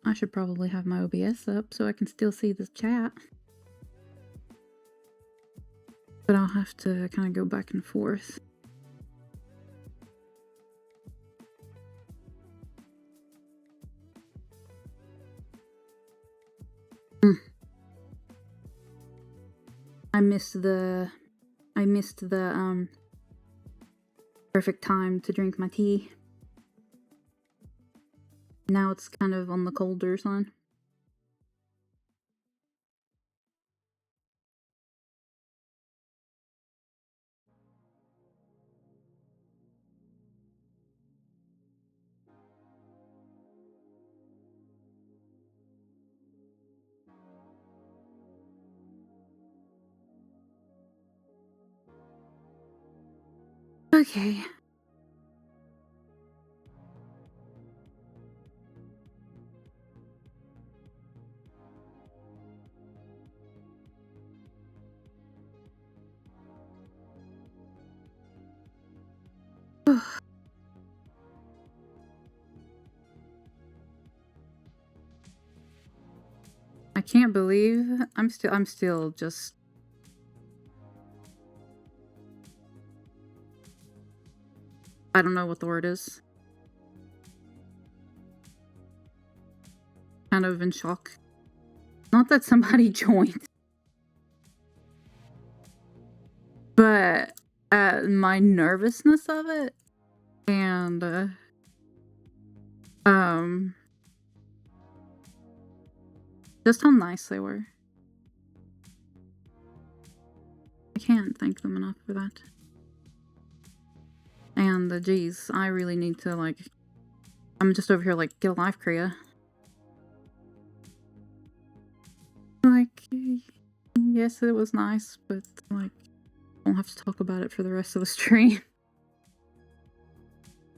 I should probably have my OBS up so I can still see the chat. But I'll have to kind of go back and forth. I missed the perfect time to drink my tea. Now it's kind of on the colder side. Okay. I can't believe I'm still just I don't know what the word is. Kind of in shock. Not that somebody joined, but my nervousness of it and just how nice they were. I can't thank them enough for that. And geez, I really need to I'm just over here get a life, Kriya. Yes, it was nice, but I won't have to talk about it for the rest of the stream.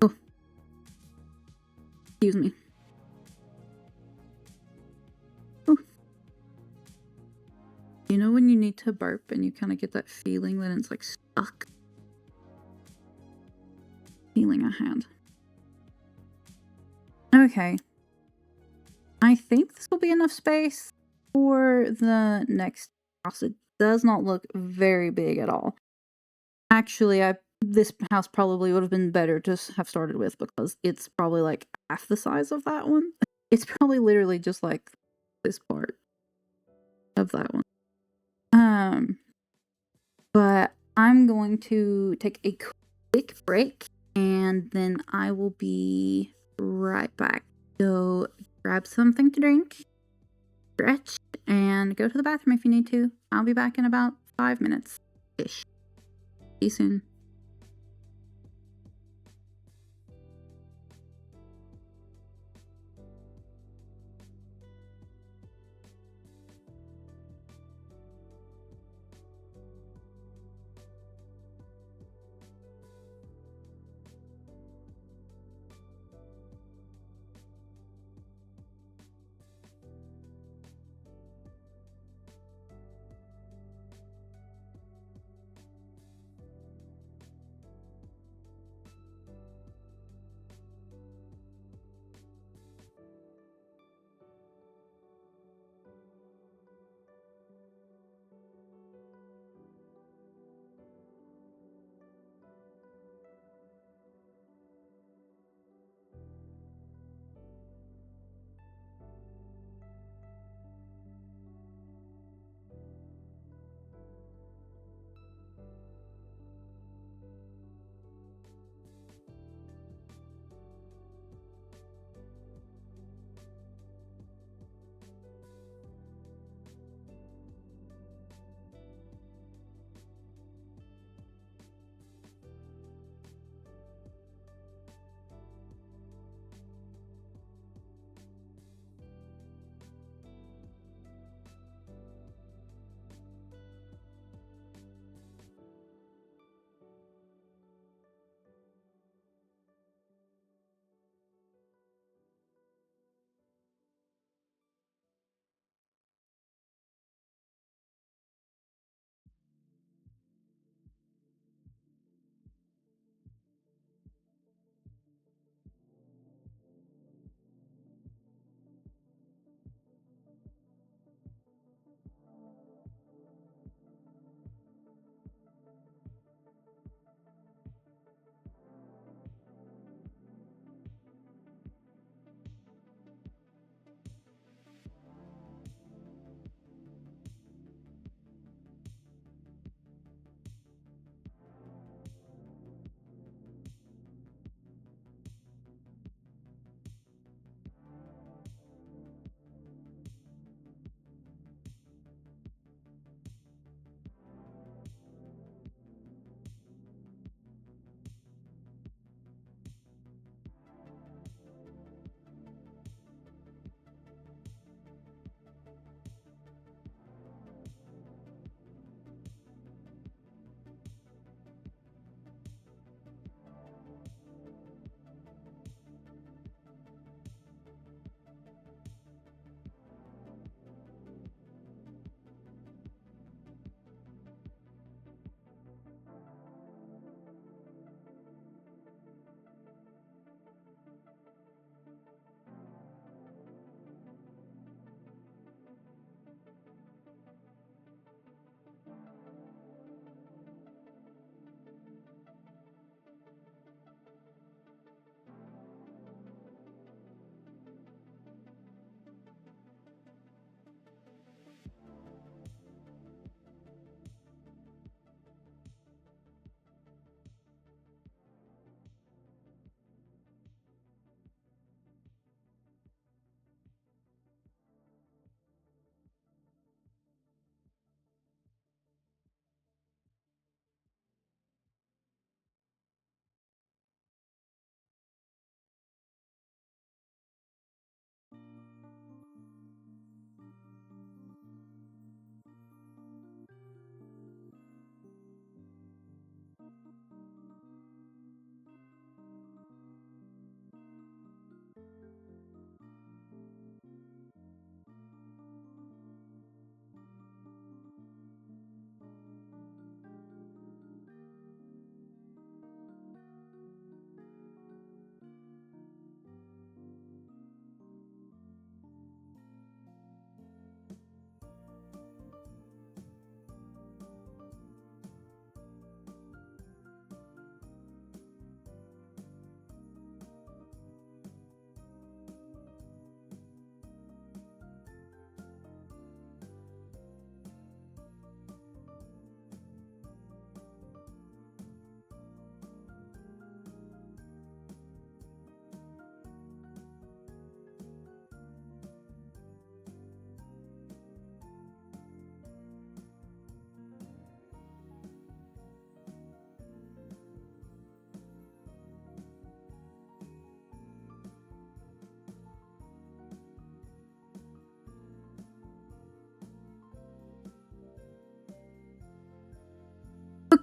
Oh. Excuse me. Oh. You know when you need to burp and you kind of get that feeling that it's stuck? Feeling I had. Okay. I think this will be enough space for the next house. It does not look very big at all. Actually, this house probably would have been better to have started with because it's probably half the size of that one. It's probably literally just this part of that one. But I'm going to take a quick break and then I will be right back. So grab something to drink, stretch, and go to the bathroom if you need to. I'll be back in about 5 minutes-ish. See you soon.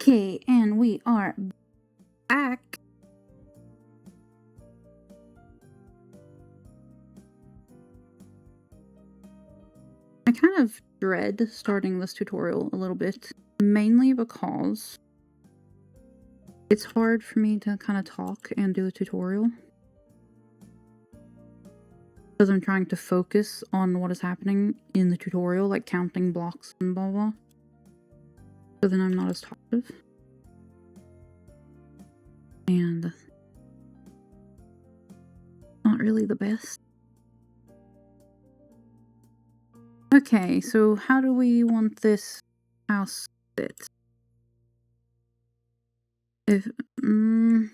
Okay, and we are back. I kind of dread starting this tutorial a little bit, mainly because it's hard for me to kind of talk and do a tutorial. Because I'm trying to focus on what is happening in the tutorial, like counting blocks and blah blah. So then I'm not as talkative. And not really the best. Okay, so how do we want this house fit? If well,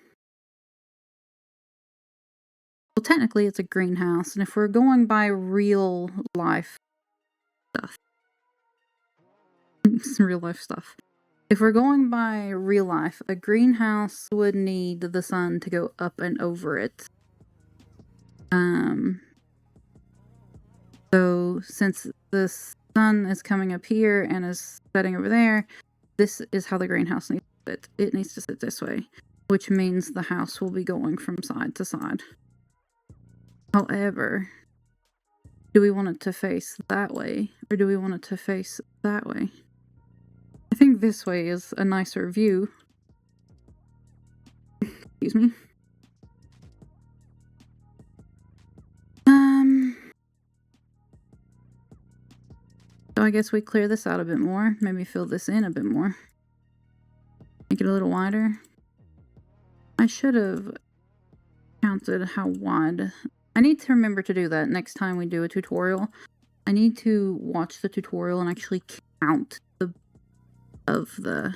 technically it's a greenhouse, and if we're going by real life stuff, real life stuff. If we're going by real life, a greenhouse would need the sun to go up and over it. So since the sun is coming up here and is setting over there, this is how the greenhouse needs to sit. It needs to sit this way, which means the house will be going from side to side. However, do we want it to face that way, or do we want it to face that way? I think this way is a nicer view. Excuse me. So I guess we clear this out a bit more. Maybe fill this in a bit more. Make it a little wider. I should have counted how wide. I need to remember to do that next time we do a tutorial. I need to watch the tutorial and actually count the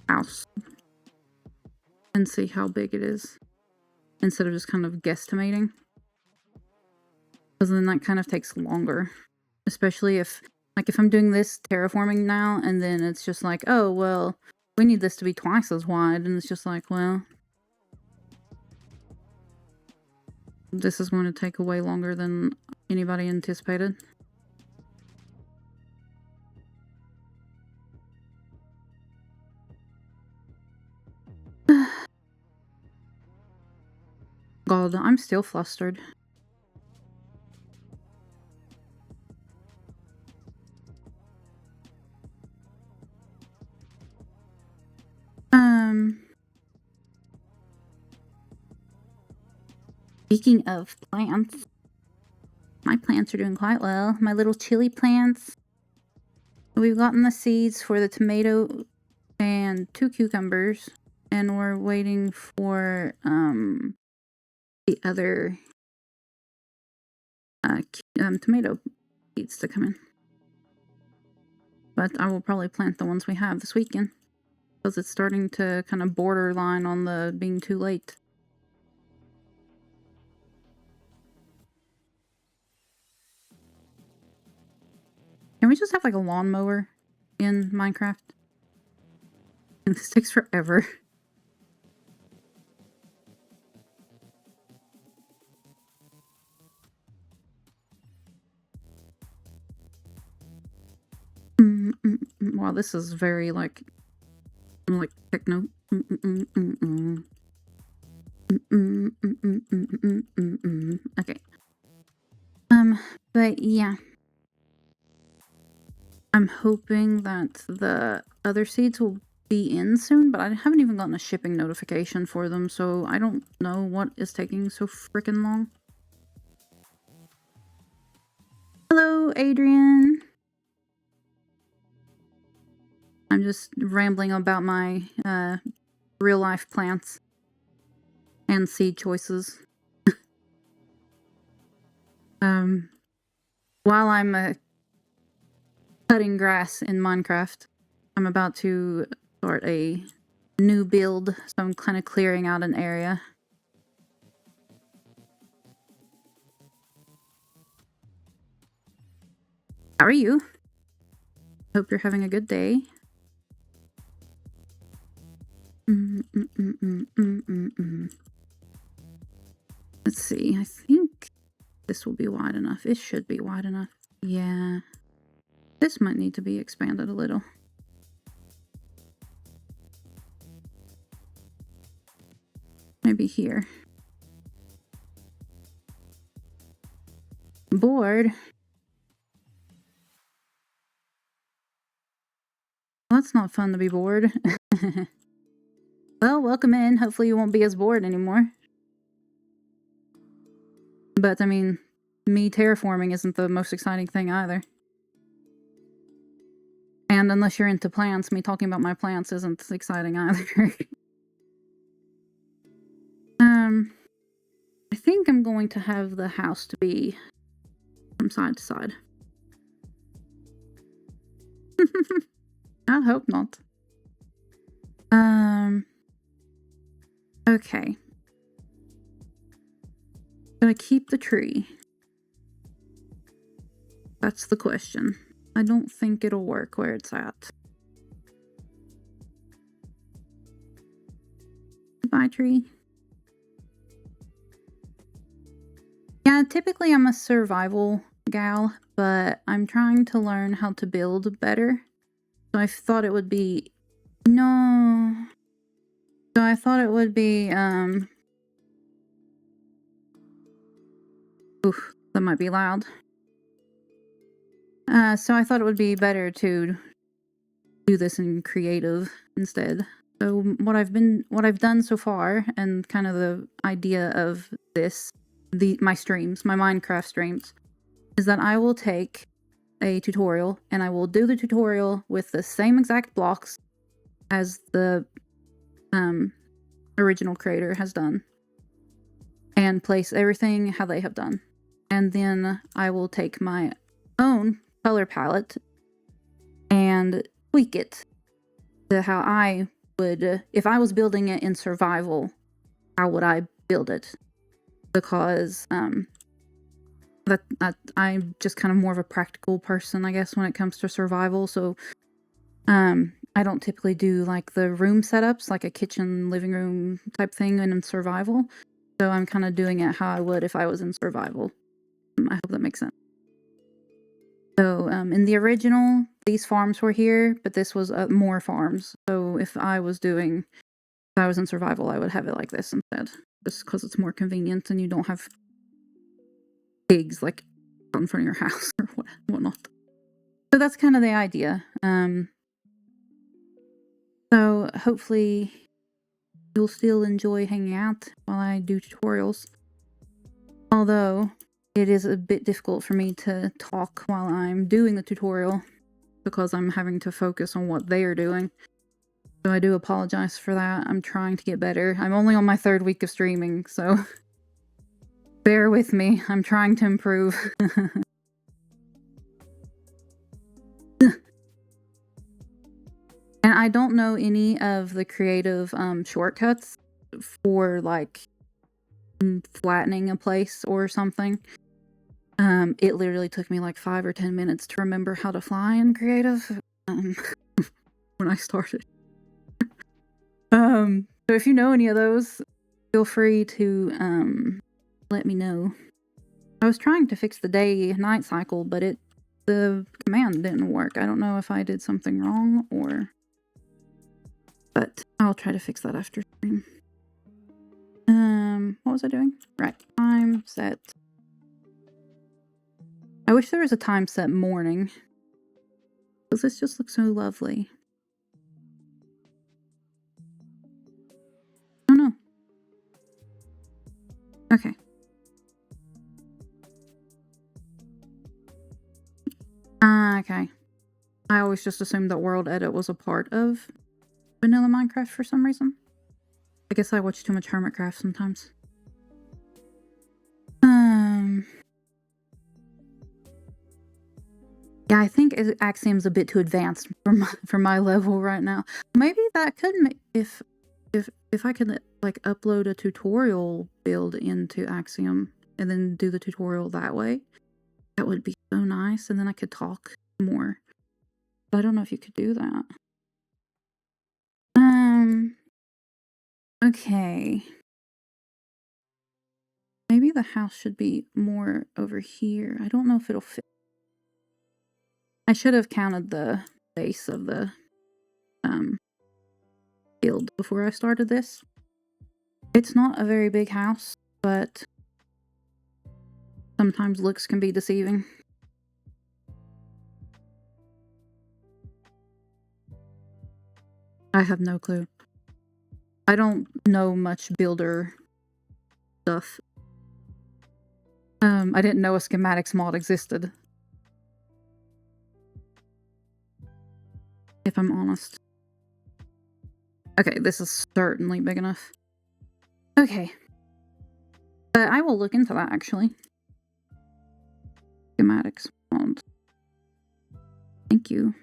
house and see how big it is, instead of just kind of guesstimating, because then that kind of takes longer, especially if I'm doing this terraforming now and then it's just like, oh well, we need this to be twice as wide, and it's just like, well, this is going to take way longer than anybody anticipated. God, I'm still flustered. Speaking of plants, my plants are doing quite well. My little chili plants. We've gotten the seeds for the tomato and 2 cucumbers, and we're waiting for the other tomato seeds to come in. But I will probably plant the ones we have this weekend, because it's starting to kind of borderline on the being too late. Can we just have like a lawnmower in Minecraft? And this takes forever. Wow, this is very like techno. Okay. But yeah. I'm hoping that the other seeds will be in soon, but I haven't even gotten a shipping notification for them, so I don't know what is taking so freaking long. Hello, Adrian. I'm just rambling about my real life plants and seed choices. While I'm cutting grass in Minecraft, I'm about to start a new build, so I'm kind of clearing out an area. How are you? Hope you're having a good day. Let's see, I think this will be wide enough. It should be wide enough. Yeah. This might need to be expanded a little. Maybe here. Bored? Well, that's not fun to be bored. Well, welcome in. Hopefully you won't be as bored anymore. But, I mean, me terraforming isn't the most exciting thing either. And unless you're into plants, me talking about my plants isn't exciting either. I think I'm going to have the house to be from side to side. I hope not. Okay. Should I keep the tree? That's the question. I don't think it'll work where it's at. Goodbye, tree. Yeah, typically I'm a survival gal, but I'm trying to learn how to build better. So I thought it would be... No. So I thought it would be, Oof, that might be loud. So I thought it would be better to do this in creative instead. So what I've done so far, and kind of the idea of this, my streams, my Minecraft streams, is that I will take a tutorial and I will do the tutorial with the same exact blocks as the original creator has done, and place everything how they have done. And then I will take my own color palette and tweak it to how I would, if I was building it in survival, how would I build it? Because I'm just kind of more of a practical person, I guess, when it comes to survival. So I don't typically do like the room setups, like a kitchen, living room type thing in survival. So I'm kind of doing it how I would if I was in survival. I hope that makes sense. So in the original, these farms were here, but this was more farms. So if I was in survival, I would have it like this instead, just because it's more convenient and you don't have pigs like out in front of your house or whatnot. So that's kind of the idea. So hopefully you'll still enjoy hanging out while I do tutorials. Although it is a bit difficult for me to talk while I'm doing the tutorial because I'm having to focus on what they are doing. So I do apologize for that. I'm trying to get better. I'm only on my 3rd week of streaming, so bear with me. I'm trying to improve. And I don't know any of the creative shortcuts for like flattening a place or something. It literally took me like 5 or 10 minutes to remember how to fly in creative when I started. So if you know any of those, feel free to let me know. I was trying to fix the day-night cycle, but the command didn't work. I don't know if I did something wrong or... But I'll try to fix that after stream. What was I doing? Right, time set. I wish there was a time set morning, because this just looks so lovely. Oh no. Okay. Okay. I always just assumed that World Edit was a part of vanilla Minecraft for some reason. I guess I watch too much Hermitcraft sometimes. Yeah, I think Axiom's a bit too advanced for my level right now. Maybe that could make if I could like upload a tutorial build into Axiom and then do the tutorial that way. That would be so nice, and then I could talk more. But I don't know if you could do that. Okay. Maybe the house should be more over here. I don't know if it'll fit. I should have counted the base of the build before I started this. It's not a very big house, but sometimes looks can be deceiving. I have no clue. I don't know much builder stuff. I didn't know a schematics mod existed, if I'm honest. Okay, this is certainly big enough. Okay. But I will look into that, actually. Schematics mod. Thank you.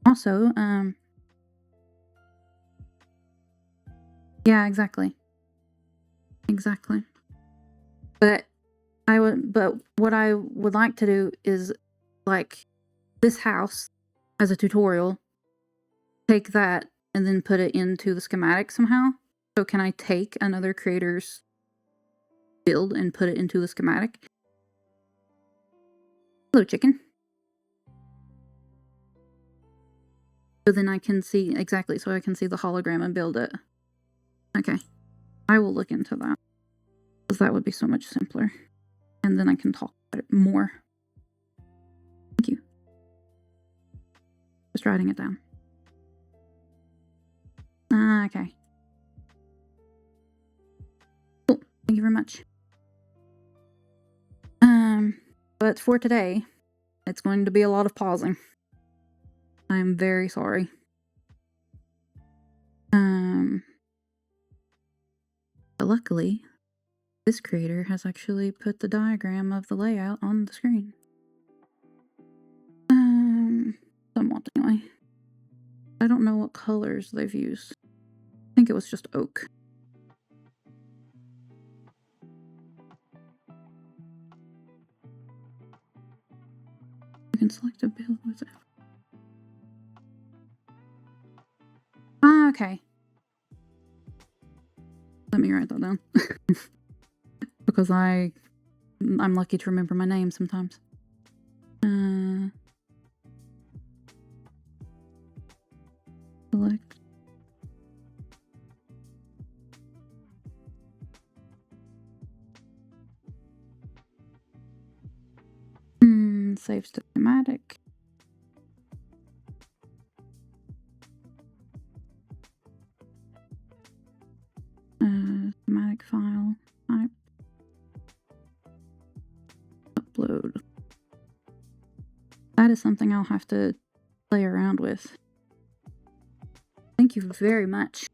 Also, yeah, exactly. Exactly. But what I would like to do is, like, this house as a tutorial, take that and then put it into the schematic somehow. So can I take another creator's build and put it into the schematic? Hello, chicken. So then I can see, exactly, so I can see the hologram and build it. Okay. I will look into that, because that would be so much simpler. And then I can talk about it more. Thank you. Just writing it down. Okay. Cool. Thank you very much. But for today, it's going to be a lot of pausing. I'm very sorry. But luckily, this creator has actually put the diagram of the layout on the screen. Somewhat anyway. I don't know what colors they've used. I think it was just oak. You can select a build with it. Okay. Let me write that down. Because I'm lucky to remember my name sometimes. Select. Save to schematic. Schematic file type. Upload. That is something I'll have to play around with. Thank you very much.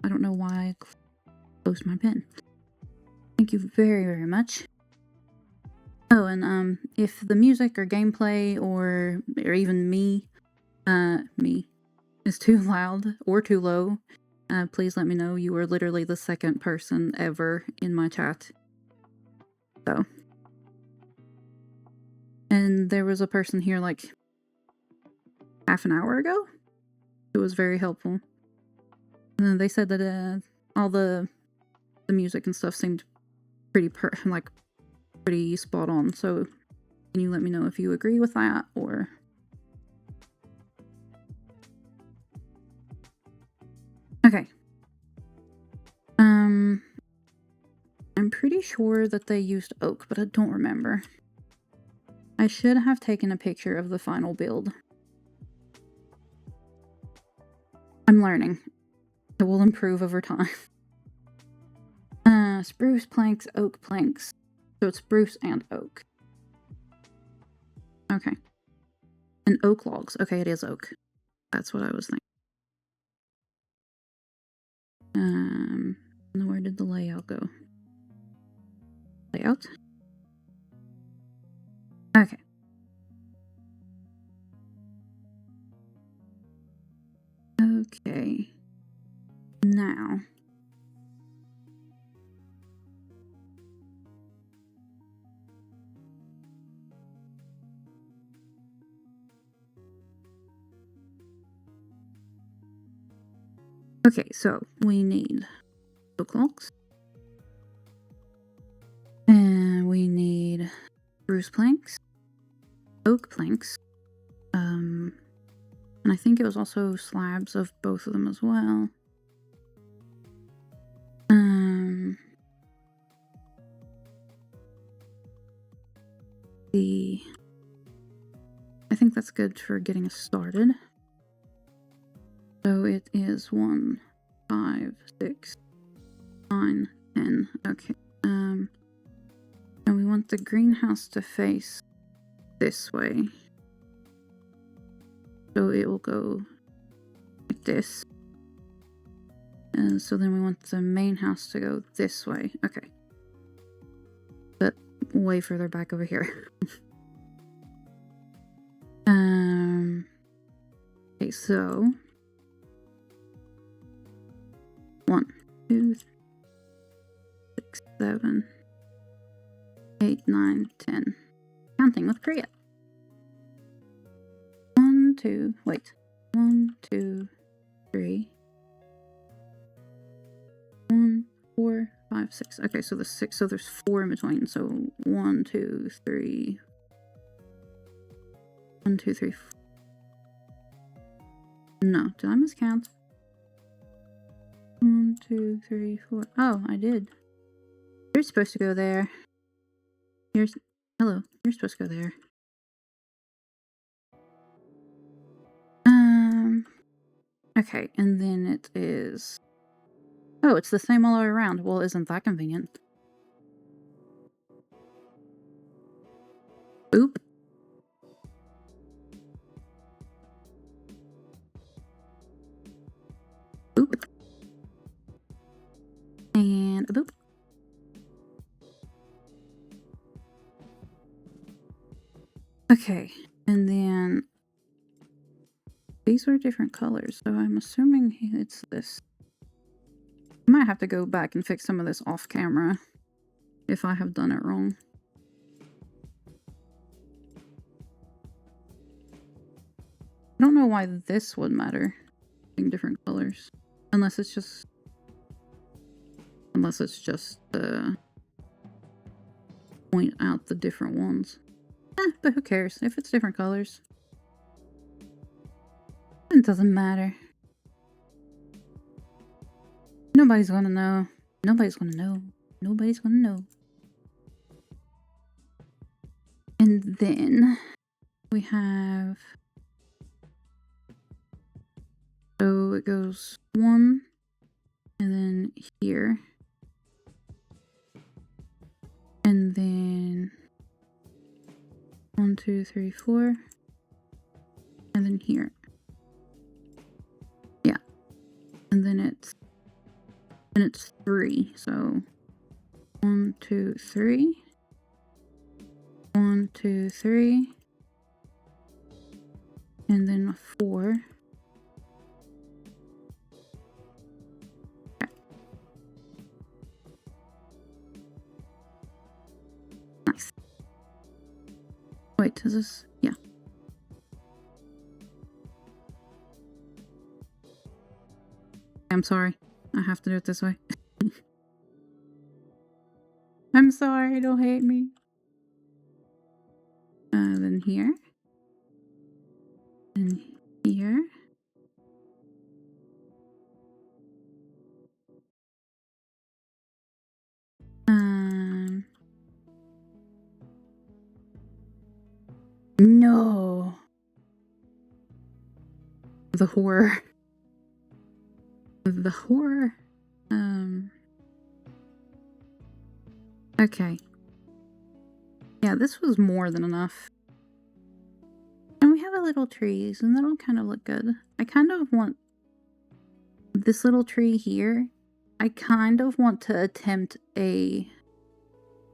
I don't know why I closed my pen. Thank you very, very much. Oh, and if the music or gameplay or even me is too loud or too low, please let me know. You are literally the second person ever in my chat. So. And there was a person here like half an hour ago. It was very helpful. They said that all the music and stuff seemed pretty pretty spot on. So can you let me know if you agree with that or? Okay. I'm pretty sure that they used oak, but I don't remember. I should have taken a picture of the final build. I'm learning. It will improve over time. Spruce planks, oak planks. So it's spruce and oak. Okay. And oak logs. Okay, it is oak. That's what I was thinking. Where did the layout go? Layout? Okay. Okay. Now. Okay, so we need oak logs. And we need spruce planks. oak planks. And I think it was also slabs of both of them as well. I think that's good for getting us started. So it is 1, 5, 6, 9, 10. Okay. And we want the greenhouse to face this way. So it will go like this. And so then we want the main house to go this way. Okay. But way further back over here. Okay, so 1, 2, 3, 6, 7, 8, 9, 10. Counting with Priya. 1, 2, wait. 1, 2, 3. 1, 4, 5, 6. Okay, so there's 6. So there's 4 in between. So 1, 2, 3. 1, 2, 3. No, did I miscount? 1, 2, 3, 4. Oh, I did. You're supposed to go there. Hello. You're supposed to go there. Okay, and then it is. Oh, it's the same all the way around. Well, isn't that convenient? Oop. Boop. And a boop. Okay, and then these were different colors, so I'm assuming it's this. I might have to go back and fix some of this off camera if I have done it wrong. I don't know why this would matter being different colors, unless it's just point out the different ones. But who cares if it's different colors? It doesn't matter. Nobody's gonna know. Nobody's gonna know. Nobody's gonna know. And then we have. So it goes 1, and then here. And then 1, 2, 3, 4. And then here. Yeah. And then it's 3. So 1, 2, 3. 1, 2, 3. And then 4. Okay. Nice. Wait, is this? Yeah. I'm sorry. I have to do it this way. I'm sorry, don't hate me. Then here. And here. No. The horror. The horror. Okay. Yeah, this was more than enough. And we have a little trees, and that'll kind of look good. I kind of want this little tree here. I kind of want to attempt a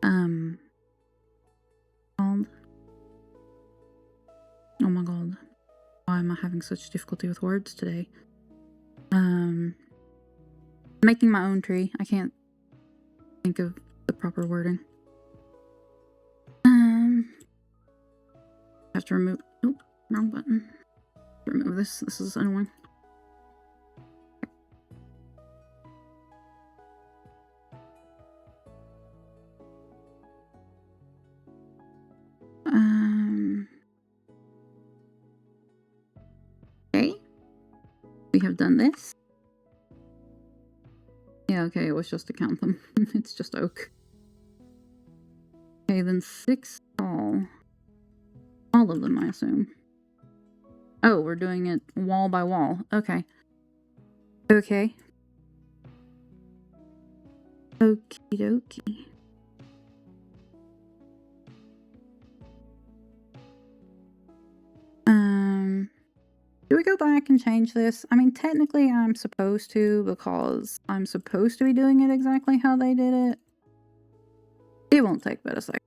oh my god. Why am I having such difficulty with words today? Making my own tree. I can't think of the proper wording. Have to remove. Nope, wrong button. Remove this. This is annoying. have done this. Yeah, okay, it was just to count them. It's just oak. Okay, then 6 tall. All of them, I assume. Oh, we're doing it wall by wall. Okay. Okay. Okie dokie. Do we go back and change this? I mean, technically I'm supposed to, because I'm supposed to be doing it exactly how they did it. It won't take but a second.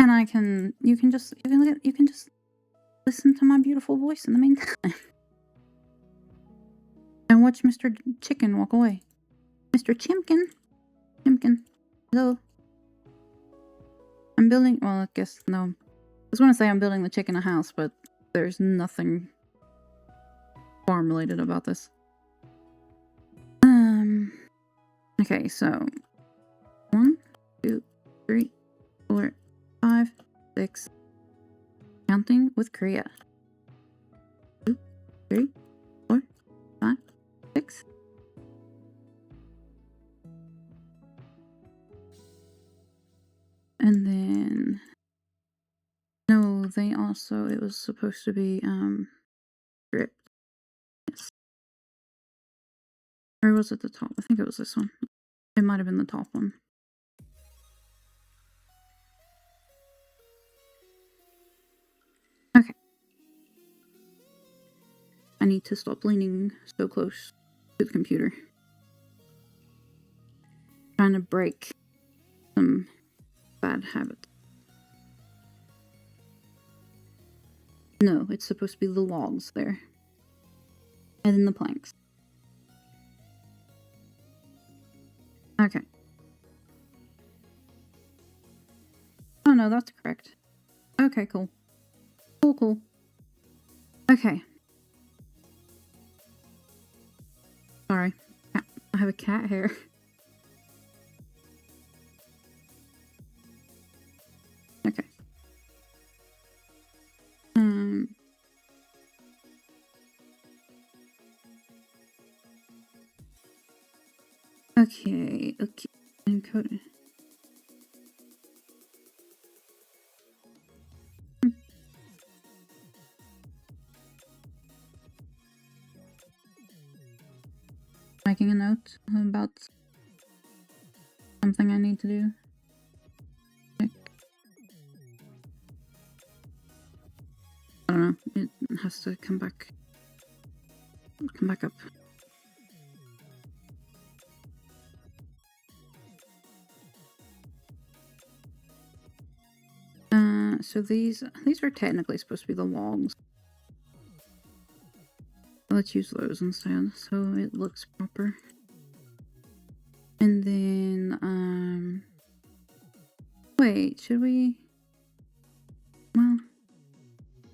And you can just listen to my beautiful voice in the meantime. And watch Mr. Chicken walk away. Mr. Chimkin. Hello. I'm building, well, I guess, no. I was going to say I'm building the chicken a house, but there's nothing farm related about this. Okay, so 1, 2, 3, 4, 5, 6. Counting with Korea. 2, 3, 4, 5, 6. And then no, they also, it was supposed to be stripped. Yes. Or was it the top? I think it was this one. It might have been the top one. Okay. I need to stop leaning so close to the computer. Trying to break some bad habits. No, it's supposed to be the logs there. And then the planks. Okay. Oh no, that's correct. Okay, cool. Cool. Okay. Sorry. I have a cat hair. Okay. Okay. Encoding. Making a note about something I need to do. I don't know. It has to come back. Come back up. So these are technically supposed to be the logs. Let's use those instead, so it looks proper. And then, wait, should we? Well,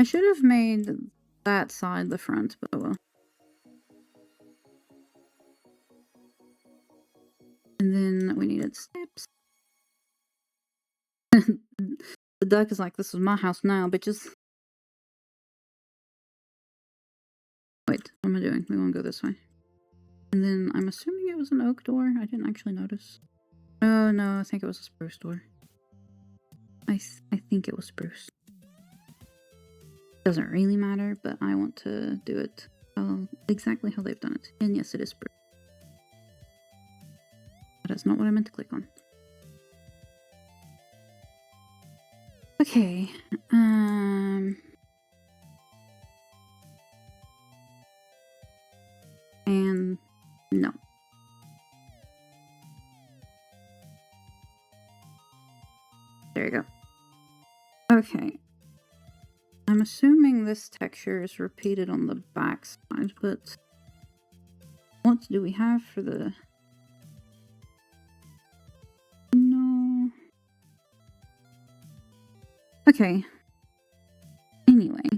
I should have made that side the front, but oh well. And then we needed steps. The duck is like, this is my house now, bitches. Wait, what am I doing? We want to go this way. And then I'm assuming it was an oak door. I didn't actually notice. Oh no, I think it was a spruce door. I think it was spruce. Doesn't really matter, but I want to do it exactly how they've done it. And yes, it is spruce. But that's not what I meant to click on. Okay, and no. There you go. Okay. I'm assuming this texture is repeated on the back side, but what do we have for the... No. Okay. Anyway.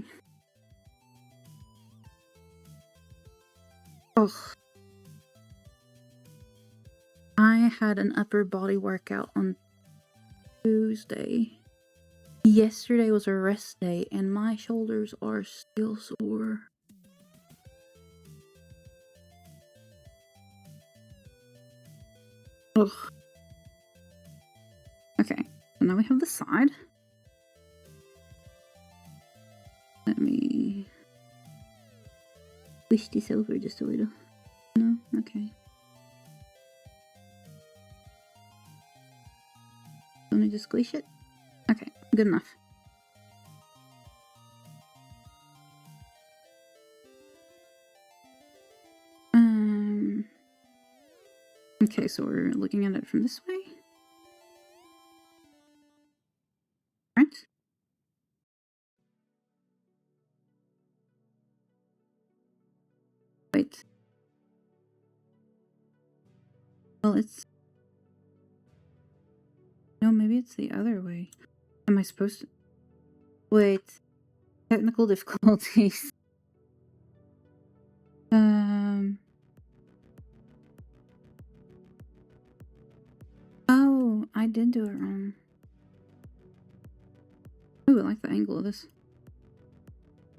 Ugh. I had an upper body workout on Tuesday. Yesterday was a rest day, and my shoulders are still sore. Ugh. Okay, so now we have the side. Let me squish this over just a little. No? Okay. Want me to squish it? Okay, good enough. Okay, so we're looking at it from this way. Right? Wait. Well, it's... No, maybe it's the other way. Am I supposed to... Wait. Technical difficulties. Oh, I did do it wrong. Ooh, I like the angle of this.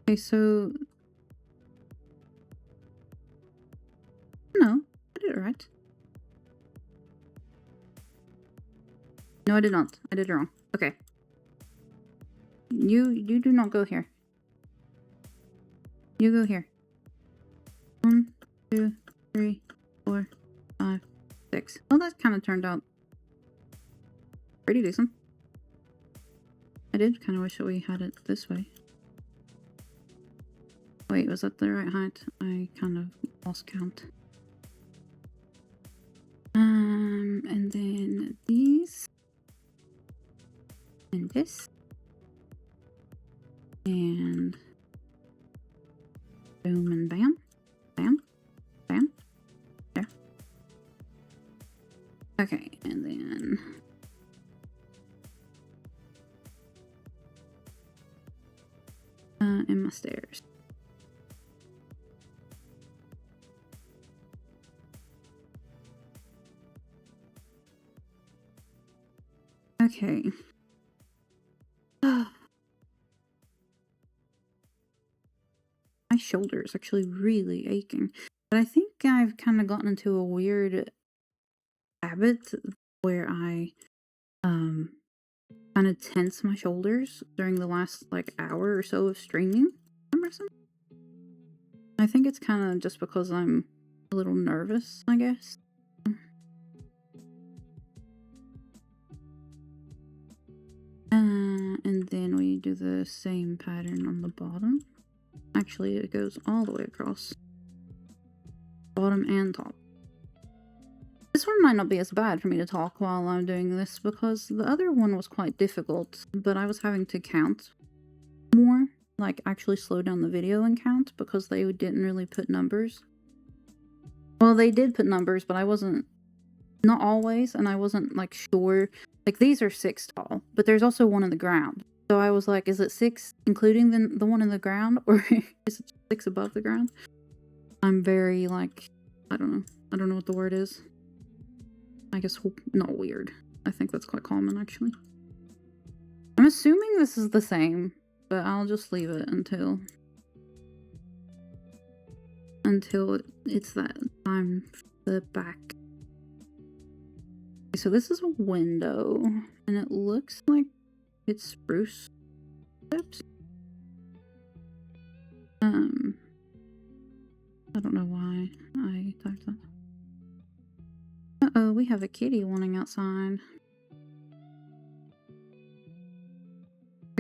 Okay, so... No, I did it right. No, I did not. I did it wrong. Okay. You do not go here. You go here. 1, 2, 3, 4, 5, 6. Well, that kind of turned out pretty decent. I did kind of wish that we had it this way. Wait, was that the right height? I kind of lost count. And then these. And this. And boom and bam. Bam. Bam. There. Okay, and then... and my stairs. Okay. My shoulder is actually really aching. But I think I've kind of gotten into a weird habit where I kind of tense my shoulders during the last like hour or so of streaming. I think it's kind of just because I'm a little nervous, I guess. And then we do the same pattern on the bottom. Actually, it goes all the way across. Bottom and top. This one might not be as bad for me to talk while I'm doing this because the other one was quite difficult, but I was having to count more, like actually slow down the video and count because they didn't really put numbers. Well, they did put numbers, but I wasn't, not always, and I wasn't like sure. Like these are 6 tall, but there's also one in the ground. So I was like, is it 6 including the one in the ground or is it 6 above the ground? I'm very like, I don't know what the word is. I guess not weird. I think that's quite common actually. I'm assuming this is the same, but I'll just leave it until it's that time for the back. Okay, so this is a window and it looks like it's spruce steps. I don't know why I typed that. Uh-oh, we have a kitty wanting outside.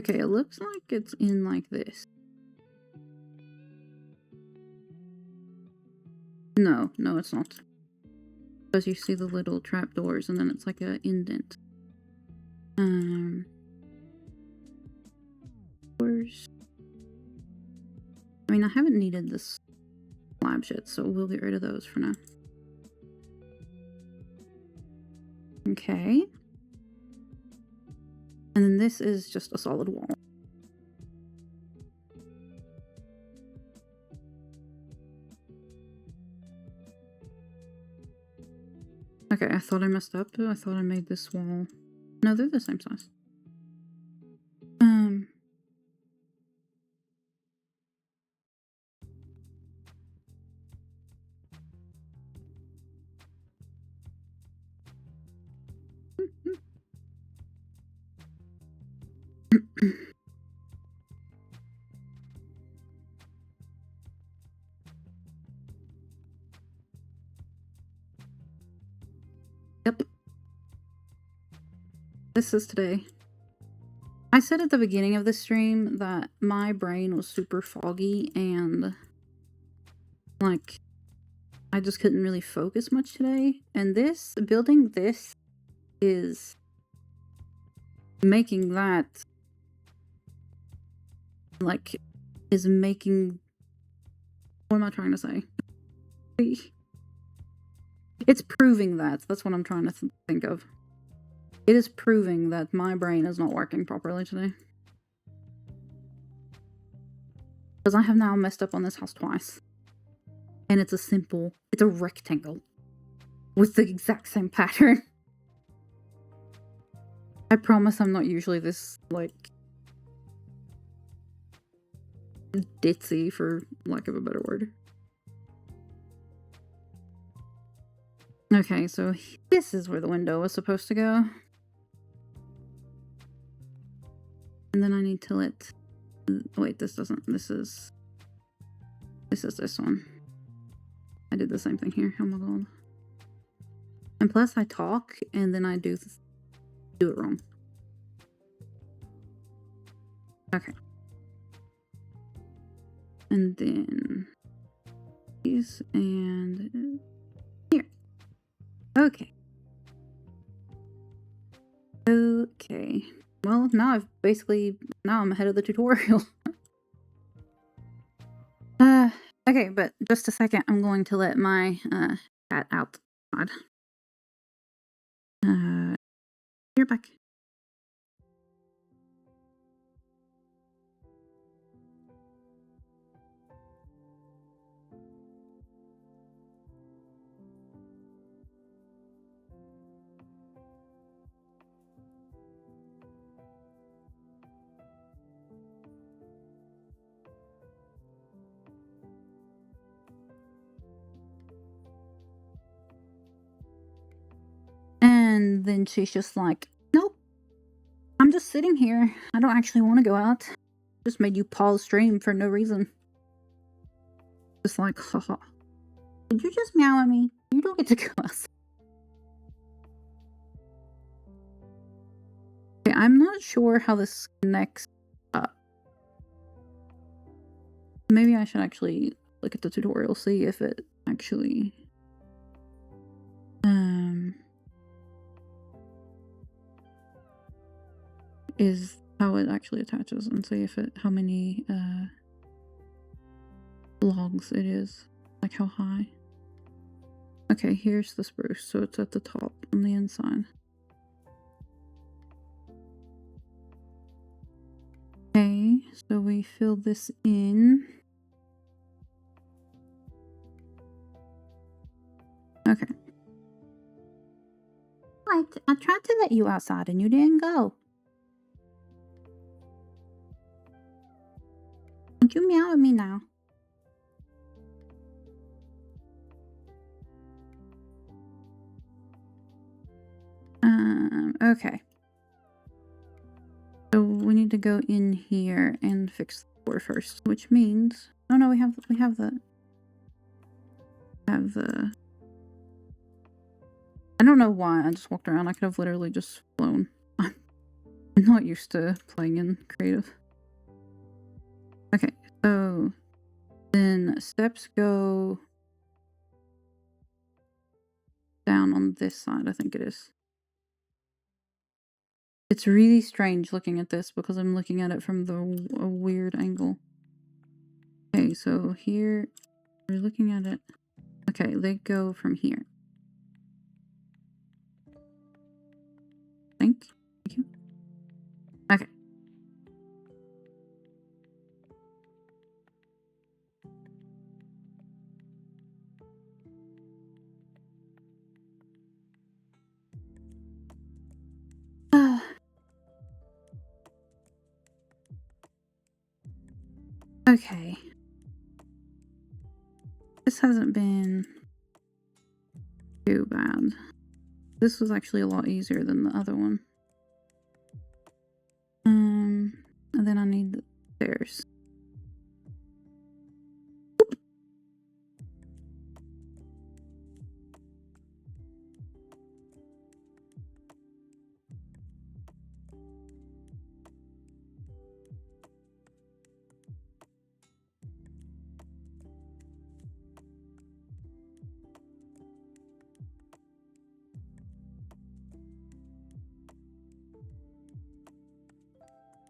Okay, it looks like it's in like this. No, it's not. Because you see the little trapdoors and then it's like an indent. Doors. I mean, I haven't needed this slab yet, so we'll get rid of those for now. Okay. And then this is just a solid wall. Okay, I thought I messed up. I thought I made this wall. No, they're the same size. Yep. This is today. I said at the beginning of the stream that my brain was super foggy and, like, I just couldn't really focus much today. And building this is making that, like, is making, what am I trying to say? It's proving that. That's what I'm trying to think of. It is proving that my brain is not working properly today. Because I have now messed up on this house twice. And it's a rectangle. With the exact same pattern. I promise I'm not usually this, like, ditzy, for lack of a better word. Okay, so this is where the window was supposed to go. And then I need to let... Wait, this doesn't... This is this one. I did the same thing here. Oh my god. And plus I talk, and then I do it wrong. Okay. And then... these, and... here. Okay. Okay. Well, now I'm ahead of the tutorial. Okay, but just a second, I'm going to let my, cat outside. You're back. And then she's just like, nope, I'm just sitting here. I don't actually want to go out. Just made you pause stream for no reason. Just like, haha. Did you just meow at me? You don't get to go outside. Okay, I'm not sure how this connects up. Maybe I should actually look at the tutorial, see if it actually... is how it actually attaches, and see if how many logs it is, like how high. Okay, here's the spruce, so it's at the top on the inside. Okay, so we fill this in. Okay. Right, I tried to let you outside and you didn't go. Don't you meow at me now. Okay. So we need to go in here and fix the floor first, which means... Oh no, we have the... I don't know why I just walked around. I could have literally just flown. I'm not used to playing in creative. Okay, so then steps go down on this side, I think it is. It's really strange looking at this because I'm looking at it from a weird angle. Okay, so here, we're looking at it. Okay, they go from here. Thank you. Okay. Okay. This hasn't been too bad. This was actually a lot easier than the other one. And then I need the stairs.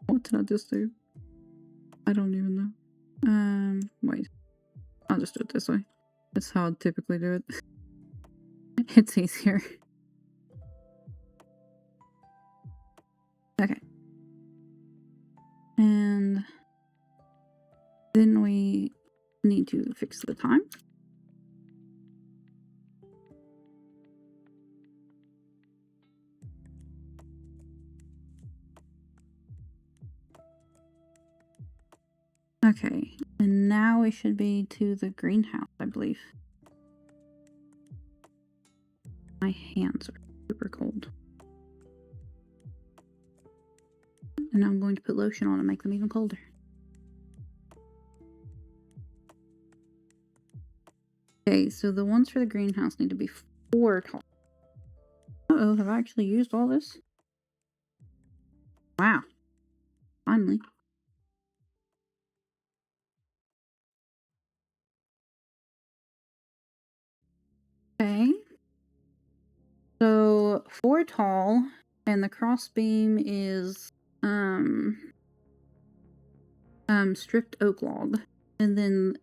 What did I just do? I don't even know. Wait. I'll just do it this way. That's how I typically do it. It's easier. Okay. And then we need to fix the time. Okay, and now we should be to the greenhouse, I believe. My hands are super cold. And now I'm going to put lotion on and make them even colder. Okay, so the ones for the greenhouse need to be 4 tall. Uh-oh, have I actually used all this? Wow. Finally. Okay. So 4 tall, and the cross beam is stripped oak log, and then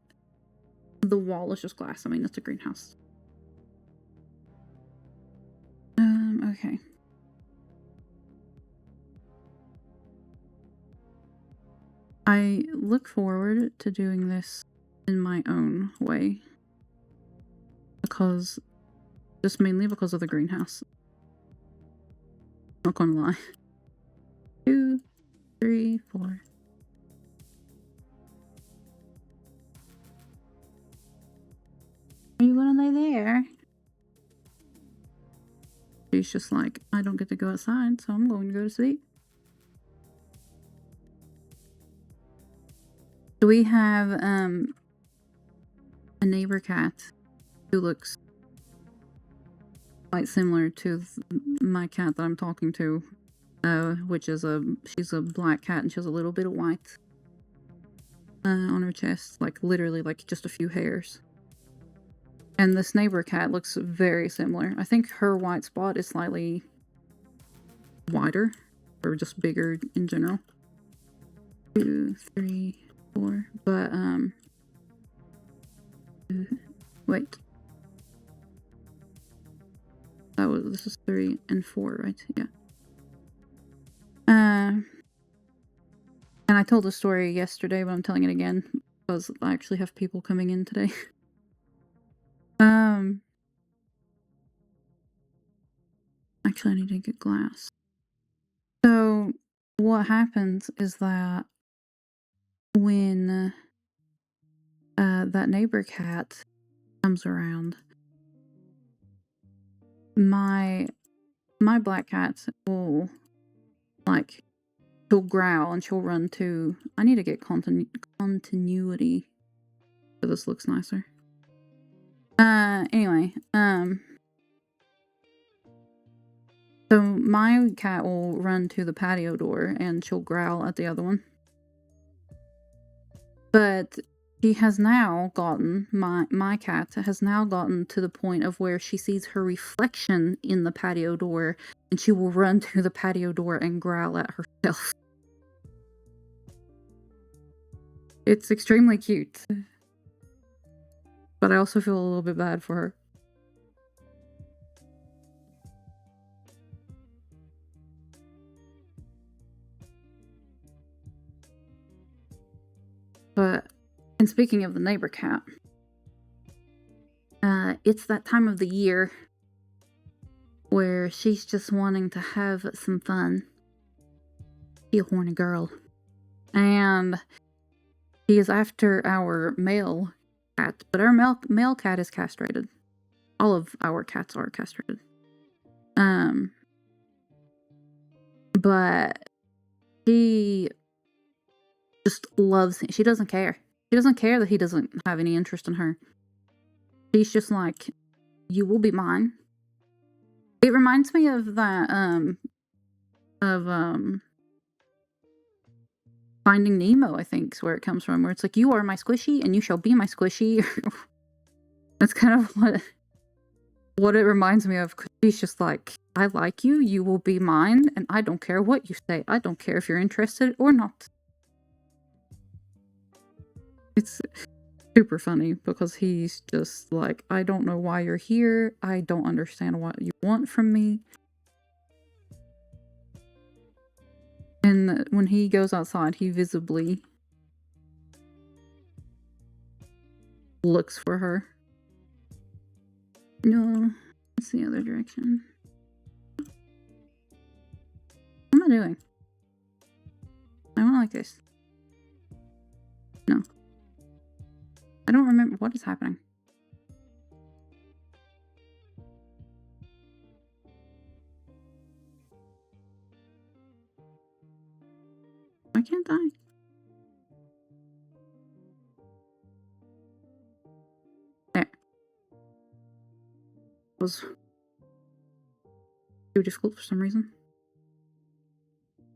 the wall is just glass. I mean, it's a greenhouse. Okay. I look forward to doing this in my own way. Just mainly because of the greenhouse. Not gonna lie. 2, 3, 4. Are you gonna lay there? She's just like, I don't get to go outside, so I'm going to go to sleep. So we have a neighbor cat who looks quite similar to my cat that I'm talking to, which is she's a black cat and she has a little bit of white on her chest, like literally like just a few hairs. And this neighbor cat looks very similar. I think her white spot is slightly wider or just bigger in general. 2, 3, 4. But wait. This is 3 and 4, right? Yeah. And I told the story yesterday, but I'm telling it again because I actually have people coming in today. Actually, I need to get glass. So what happens is that when that neighbor cat comes around, my black cat will she'll growl and she'll run to. I need to get continuity so this looks nicer. Anyway, so my cat will run to the patio door and she'll growl at the other one. But she has now gotten, my cat has now gotten to the point of where she sees her reflection in the patio door and she will run to the patio door and growl at herself. It's extremely cute. But I also feel a little bit bad for her. But, and speaking of the neighbor cat, it's that time of the year where she's just wanting to have some fun. Be a horny girl. And she is after our male cat, but our male cat is castrated. All of our cats are castrated. Um, but she just loves him. She doesn't care. She doesn't care that he doesn't have any interest in her. She's just like, "You will be mine." It reminds me of that, of, Finding Nemo, I think is where it comes from, where it's like, "You are my squishy, and you shall be my squishy." That's kind of what it reminds me of, 'cause she's just like, "I like you, you will be mine, and I don't care what you say. I don't care if you're interested or not." It's super funny because he's just like, "I don't know why you're here. I don't understand what you want from me." And when he goes outside, he visibly looks for her. No, it's the other direction. What am I doing? I went like this. No. I don't remember what is happening. Why can't I? There. It was too difficult for some reason.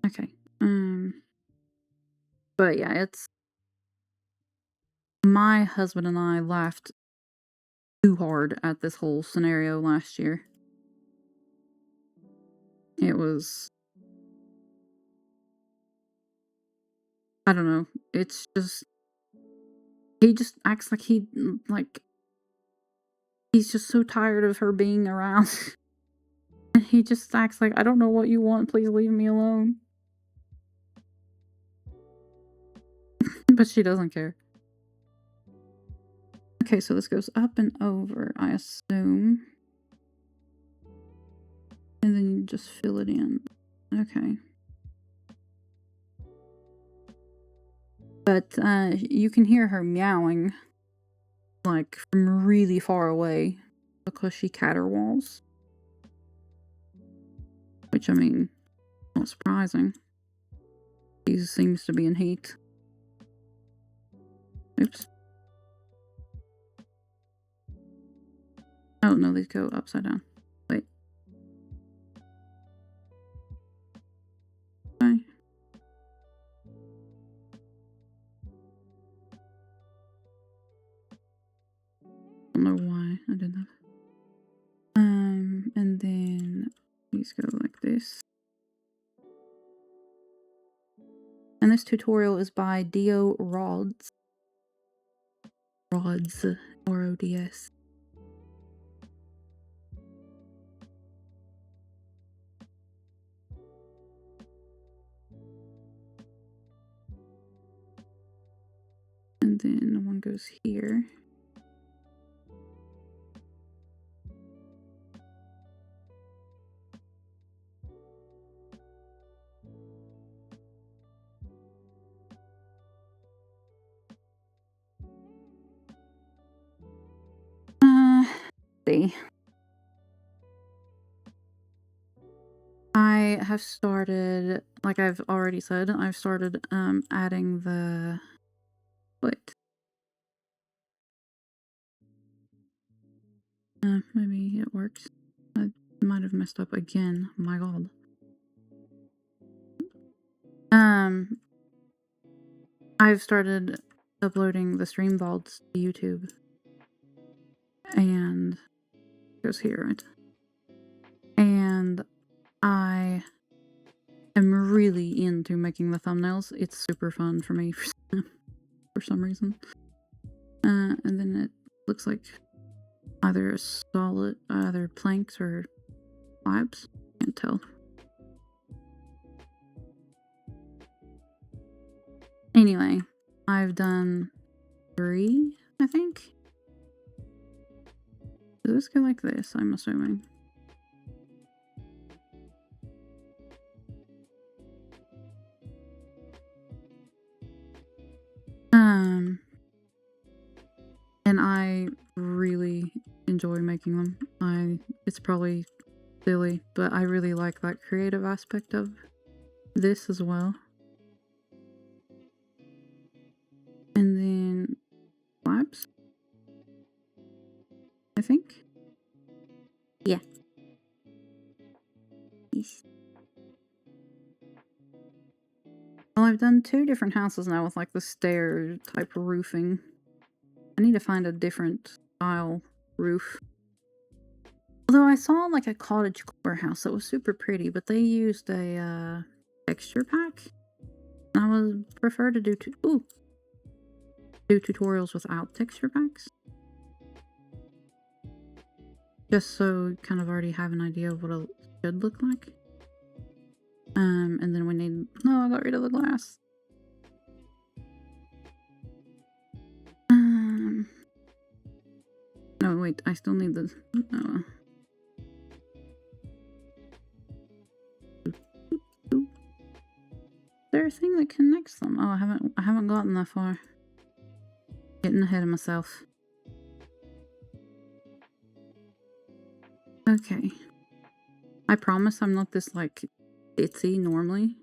Okay. But yeah, it's my husband and I laughed too hard at this whole scenario last year. It was, I don't know. It's just he just acts like he's just so tired of her being around. And he just acts like, "I don't know what you want. Please leave me alone." But she doesn't care. Okay, so this goes up and over, I assume. And then you just fill it in. Okay. But you can hear her meowing, like, from really far away because she caterwauls. Which, I mean, not surprising. He seems to be in heat. Oops. Oh, no, these go upside down. Wait. Okay. I don't know why I did that. And then these go like this. And this tutorial is by Dio Rods. Rods. R-O-D-S. And then one goes here. See. I have started, like I've already said, I've started adding the, wait. Maybe it works. I might have messed up again. My god. I've started uploading the stream vaults to YouTube. And it goes here, right? And I am really into making the thumbnails. It's super fun for me for some reason. And then it looks like either either planks or slabs. Can't tell. Anyway, I've done 3, I think. Does this go like this? I'm assuming. And I really enjoy making them. It's probably silly, but I really like that creative aspect of this as well. And then slabs, I think. Yeah. Yes. Well, I've done 2 different houses now with like the stair type of roofing. I need to find a different style roof. Although I saw like a cottagecore house that was super pretty, but they used a texture pack. I would prefer to do tutorials without texture packs. Just so you kind of already have an idea of what it should look like. And then we need... No, I got rid of the glass. No, wait, I still need the... Is there a thing that connects them? Oh, I haven't gotten that far. Getting ahead of myself. Okay. I promise I'm not this, like, ditzy normally.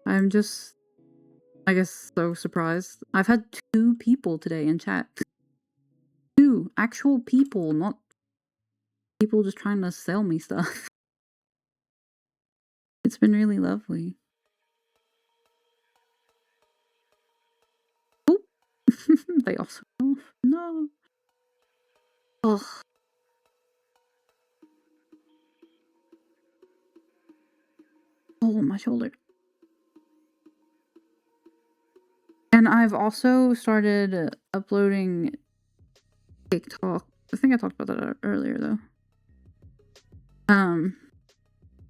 I'm just, I guess, so surprised. I've had 2 people today in chat. 2 actual people, not people just trying to sell me stuff. It's been really lovely. Oh! They also... No! Ugh. Oh, my shoulder. And I've also started uploading TikTok. I think I talked about that earlier, though.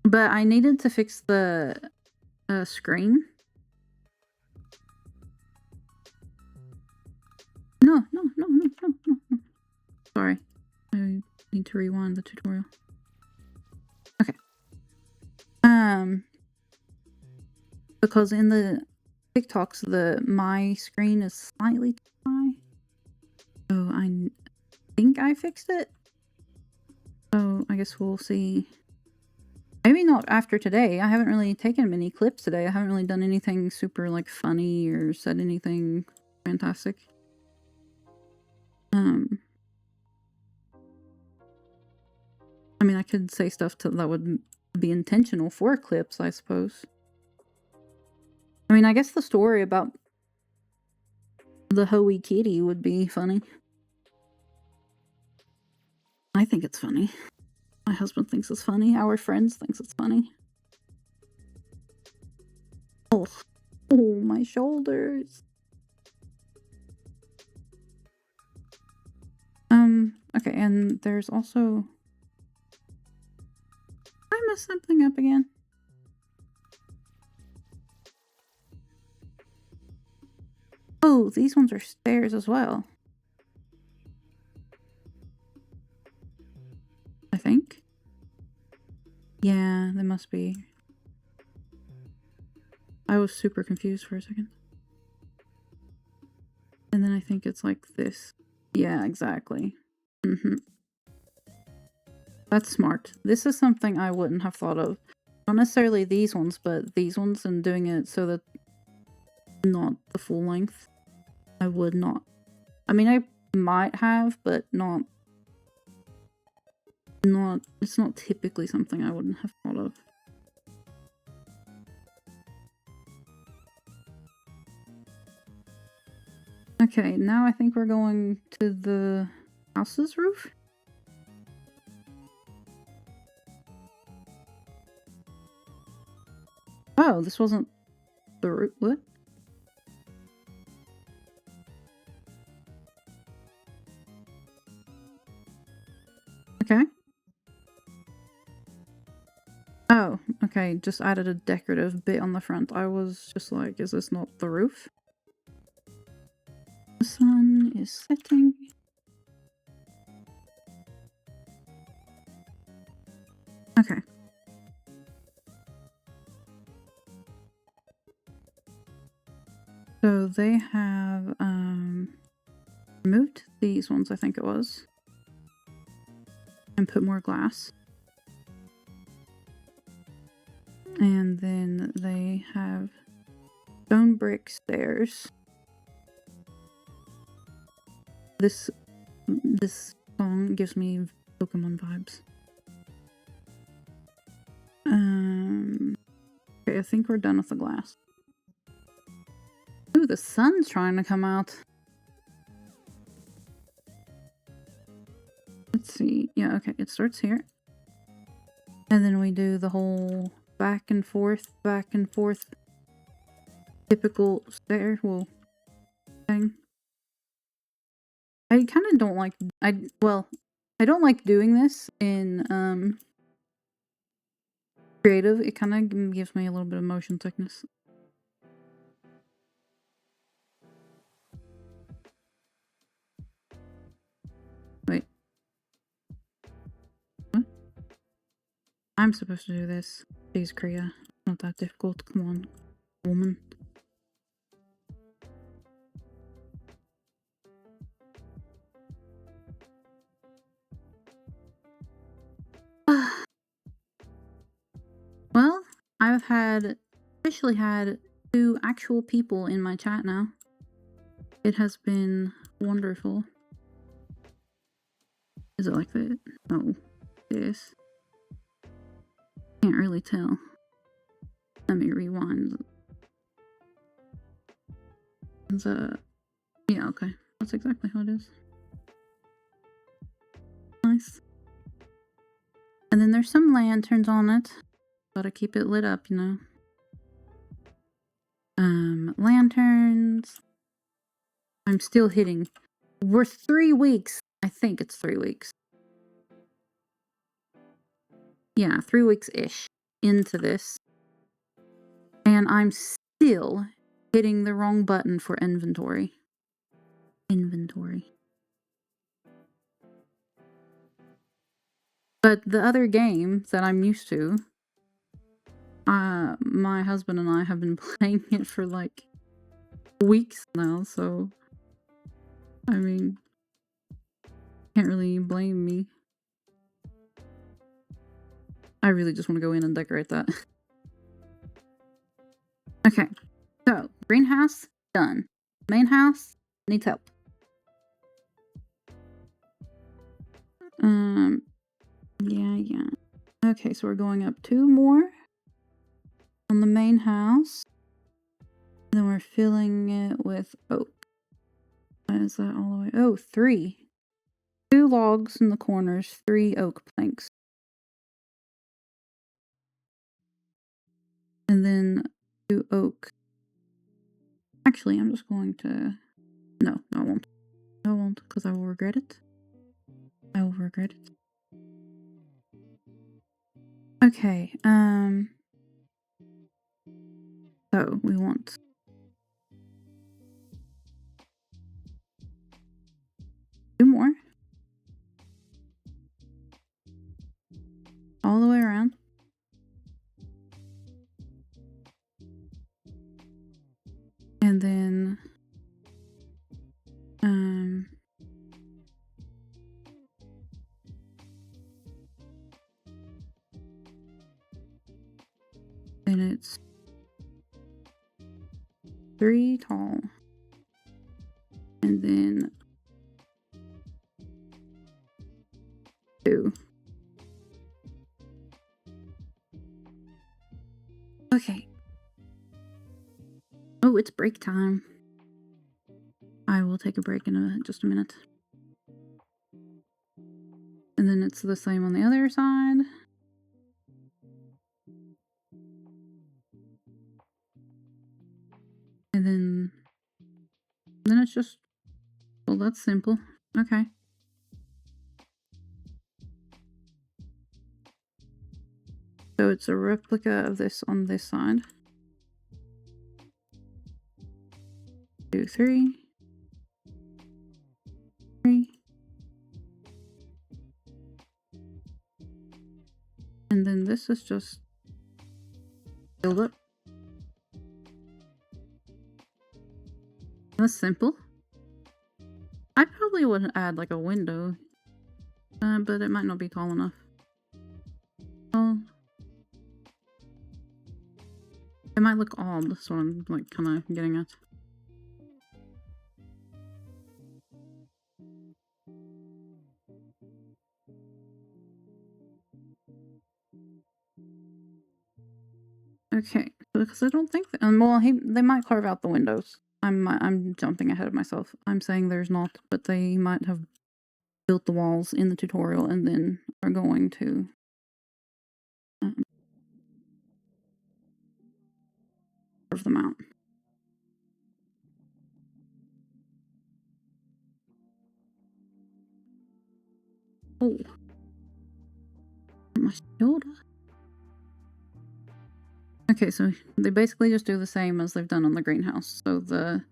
But I needed to fix the screen. No. Sorry. I need to rewind the tutorial. Okay. Because in the TikToks, my screen is slightly too high. So I think I fixed it. So I guess we'll see. Maybe not after today. I haven't really taken many clips today. I haven't really done anything super, like, funny or said anything fantastic. I mean, I could say stuff that would be intentional for clips, I suppose. I mean, I guess the story about the Hoey kitty would be funny. I think it's funny. My husband thinks it's funny. Our friends thinks it's funny. Oh, my shoulders. Okay, and there's also... I messed something up again. Oh, these ones are stairs as well. I think. Yeah, they must be. I was super confused for a second. And then I think it's like this. Yeah, exactly. That's smart. This is something I wouldn't have thought of. Not necessarily these ones, but these ones, and doing it so that not the full length. I would not. I mean, I might have, but not. It's not typically something I wouldn't have thought of. Okay, now I think we're going to the house's roof. Oh, this wasn't the roof. What? Okay. Oh, okay. Just added a decorative bit on the front. I was just like, is this not the roof? The sun is setting. Okay. So they have removed these ones, I think it was. and put more glass. And then they have stone brick stairs. This song gives me Pokemon vibes. Okay, I think we're done with the glass. Ooh, the sun's trying to come out. Let's see. Yeah, okay, it starts here. And then we do the whole back and forth, typical stair, thing. I kind of don't like, I don't like doing this in, creative. It kind of gives me a little bit of motion sickness. Wait. What? I'm supposed to do this. Please, Kriya. Not that difficult. Come on, woman. Well, I've officially had 2 actual people in my chat now. It has been wonderful. Is it like that? Oh, yes. Can't really tell. Let me rewind. Yeah, okay. That's exactly how it is. Nice. And then there's some lanterns on it. Gotta keep it lit up, you know. Lanterns. I'm still hitting. We're 3 weeks. I think it's 3 weeks. Yeah, 3 weeks-ish into this. And I'm still hitting the wrong button for inventory. But the other game that I'm used to, my husband and I have been playing it for like weeks now, so I mean, can't really blame me. I really just want to go in and decorate that. Okay, so greenhouse done. Main house needs help. Yeah. Okay, so we're going up 2 more on the main house. And then we're filling it with oak. Why is that all the way? Oh, 3. 2 logs in the corners, 3 oak planks. And then 2 oak. Actually, I'm just going to... No, I won't. I won't, because I will regret it. Okay, so we want 2 more. All the way around. And then, then it's 3 tall. And then 2. Okay. Oh, it's break time. I will take a break in just a minute. And then it's the same on the other side. And then it's just, well, that's simple. Okay. So it's a replica of this on this side. 2, 3. 3. And then this is just filled up. That's simple. I probably would add like a window. but it might not be tall enough. Oh, it might look odd. That's what I'm like kind of getting at. Okay, because I don't think well, they might carve out the windows. I'm jumping ahead of myself. I'm saying there's not, but they might have built the walls in the tutorial and then are going to carve them out. Oh, my shoulder. Okay, so they basically just do the same as they've done on the greenhouse. So the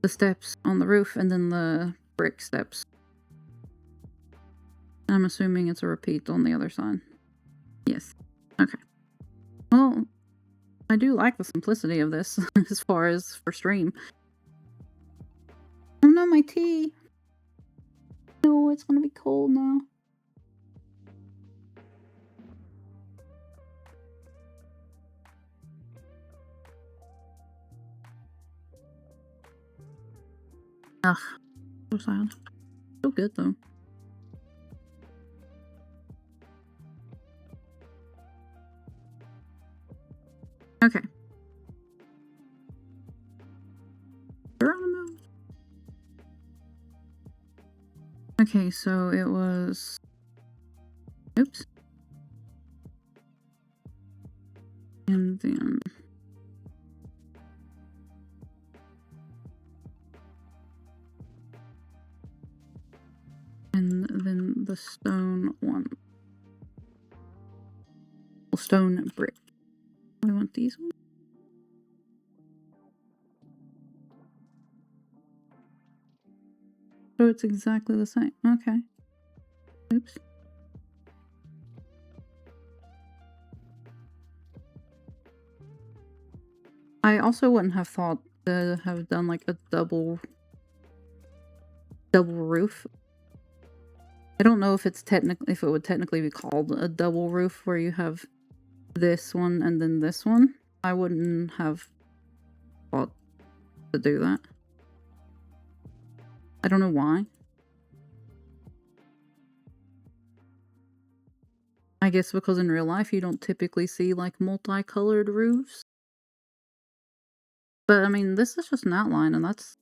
steps on the roof and then the brick steps. I'm assuming it's a repeat on the other side. Yes. Okay. Well, I do like the simplicity of this as far as for stream. Oh no, my tea! No, it's gonna be cold now. Ugh, so sad. So good though. Okay. Okay, so it was... Oops. And then... And then the stone one. Stone brick. We want these ones. So it's exactly the same. Okay. Oops. I also wouldn't have thought to have done like a double roof. I don't know if it's if it would technically be called a double roof where you have this one and then this one. I wouldn't have thought to do that. I don't know why. I guess because in real life you don't typically see like multicolored roofs. But I mean, this is just an outline and that's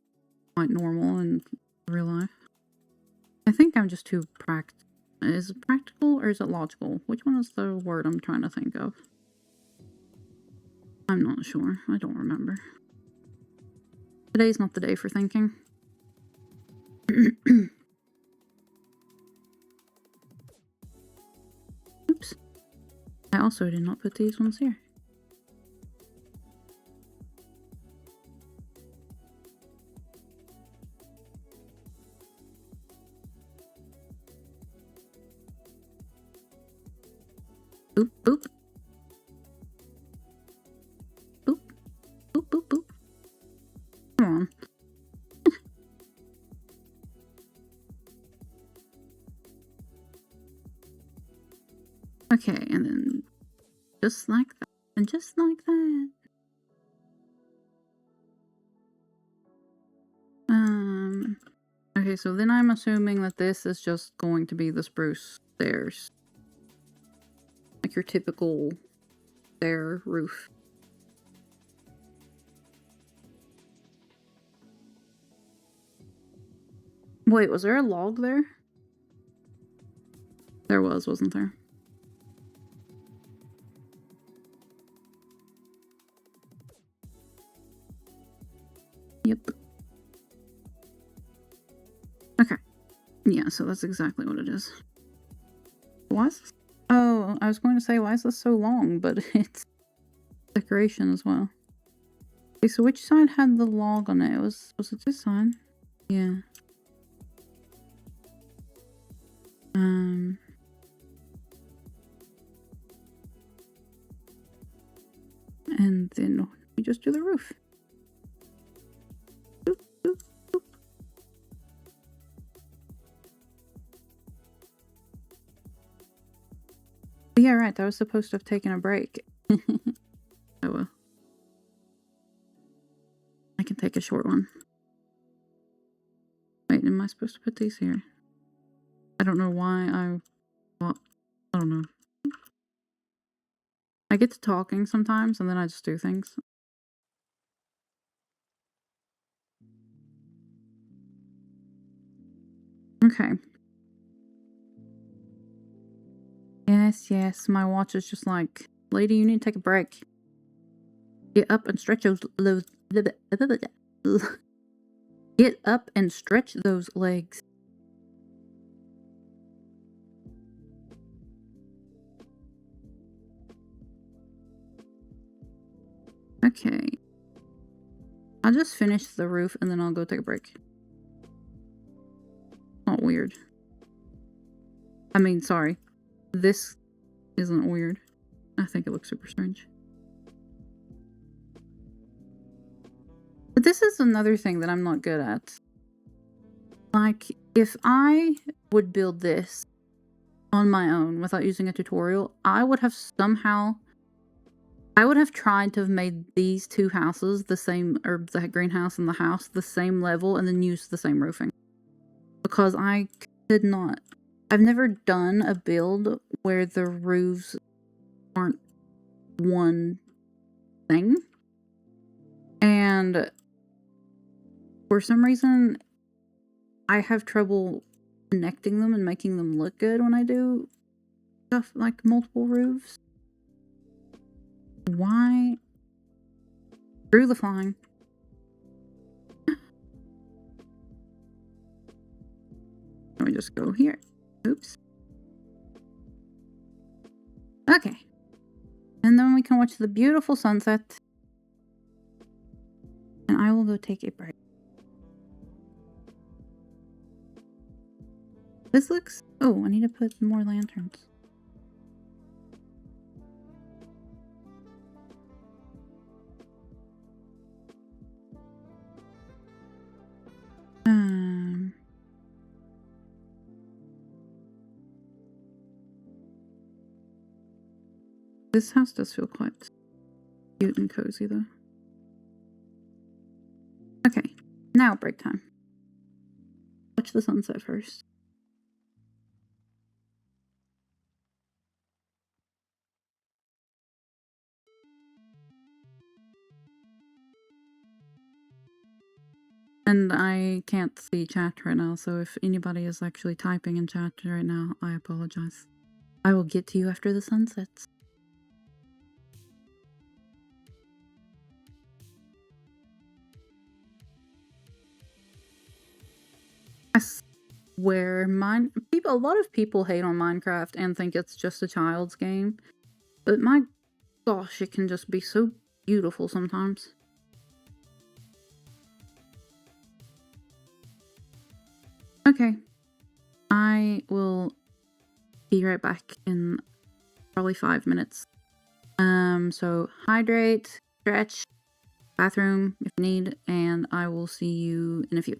quite normal in real life. I think I'm just too Is it practical or is it logical? Which one is the word I'm trying to think of? I'm not sure. I don't remember. Today's not the day for thinking. Oops. I also did not put these ones here. Boop, boop. Boop. Boop, boop, boop. Come on. Okay, and then just like that. And just like that. Okay, so then I'm assuming that this is just going to be the spruce stairs. Like your typical stair roof. Wait, was there a log there? There was, wasn't there? Yep. Okay. Yeah, so that's exactly what it is. Why is this? Oh, I was going to say, why is this so long? But it's decoration as well. Okay, so which side had the log on it? Was it this side? Yeah. And then we just do the roof. Boop, boop, boop. Yeah, right. That was supposed to have taken a break. Oh well. I can take a short one. Wait, am I supposed to put these here? I don't know why well, I don't know. I get to talking sometimes and then I just do things. Okay. Yes, my watch is just like, lady, you need to take a break. Get up and stretch those Get up and stretch those legs. Okay. I'll just finish the roof and then I'll go take a break. Not weird. I mean, sorry. This isn't weird. I think it looks super strange. But this is another thing that I'm not good at. Like, if I would build this on my own without using a tutorial, I would have tried to have made these two houses the same, or the greenhouse and the house the same level, and then use the same roofing. Because I could not. I've never done a build where the roofs aren't one thing. And for some reason, I have trouble connecting them and making them look good when I do stuff like multiple roofs. Why? Screw the flying. Let me just go here. Oops. Okay. And then we can watch the beautiful sunset. And I will go take a break. This looks... Oh, I need to put more lanterns. This house does feel quite cute and cozy, though. Okay, now break time. Watch the sunset first. And I can't see chat right now, so if anybody is actually typing in chat right now, I apologize. I will get to you after the sun sets. I swear, a lot of people hate on Minecraft and think it's just a child's game, but my gosh, it can just be so beautiful sometimes. Okay, I will be right back in probably 5 minutes. So hydrate, stretch, bathroom if need, and I will see you in a few.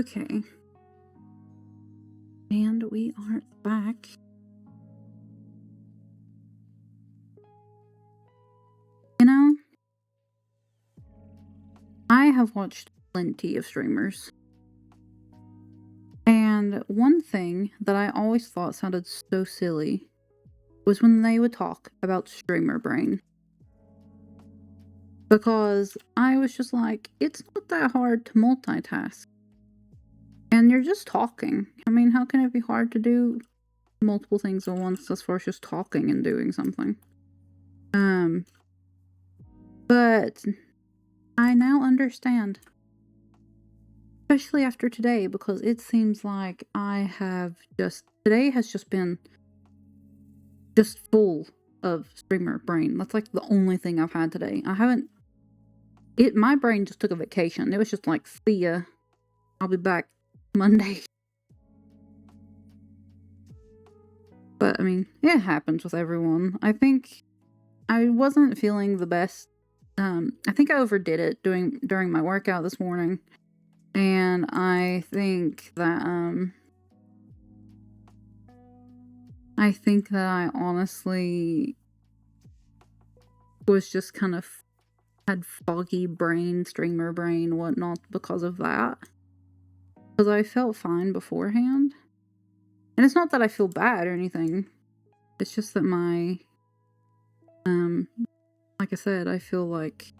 Okay. And we are back. You know, I have watched plenty of streamers. And one thing that I always thought sounded so silly was when they would talk about streamer brain. Because I was just like, it's not that hard to multitask. And you're just talking. I mean, how can it be hard to do multiple things at once as far as just talking and doing something? But I now understand. Especially after today, because it seems like today has just been just full of streamer brain. That's like the only thing I've had today. My brain just took a vacation. It was just like, see ya. I'll be back Monday. But I mean, it happens with everyone. I think I wasn't feeling the best. I think I overdid it during my workout this morning. And I think that I honestly was just kind of had foggy brain, streamer brain, whatnot because of that. Because I felt fine beforehand. And it's not that I feel bad or anything. It's just that like I said, I feel like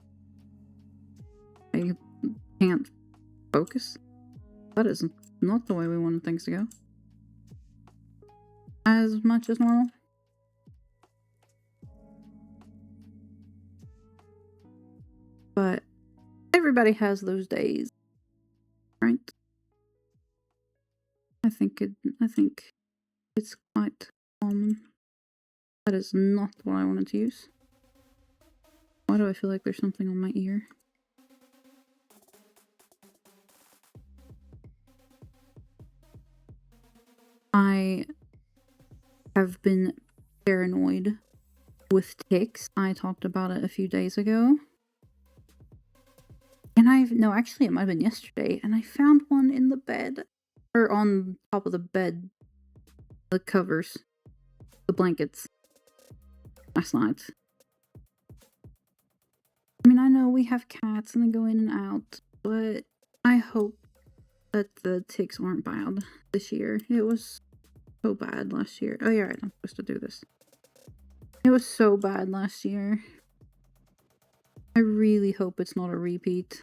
I can't focus. That is not the way we wanted things to go. As much as normal. But everybody has those days, right? I think it's quite common. That is not what I wanted to use. Why do I feel like there's something on my ear? I have been paranoid with ticks. I talked about it a few days ago. And actually it might have been yesterday, and I found one in the bed. Or on top of the bed. The covers. The blankets. Last night. I mean, I know we have cats and they go in and out, but I hope that the ticks aren't bad this year. It was so bad last year. Oh yeah, right, I'm supposed to do this. It was so bad last year. I really hope it's not a repeat.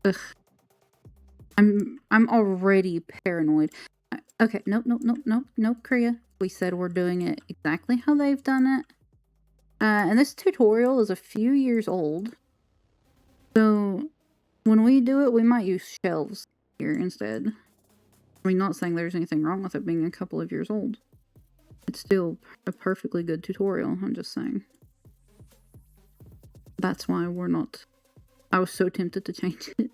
Ugh. I'm already paranoid. Okay, nope, Kriya. We said we're doing it exactly how they've done it. And this tutorial is a few years old. So, when we do it, we might use shelves here instead. I mean, not saying there's anything wrong with it being a couple of years old. It's still a perfectly good tutorial, I'm just saying. That's why we're not... I was so tempted to change it.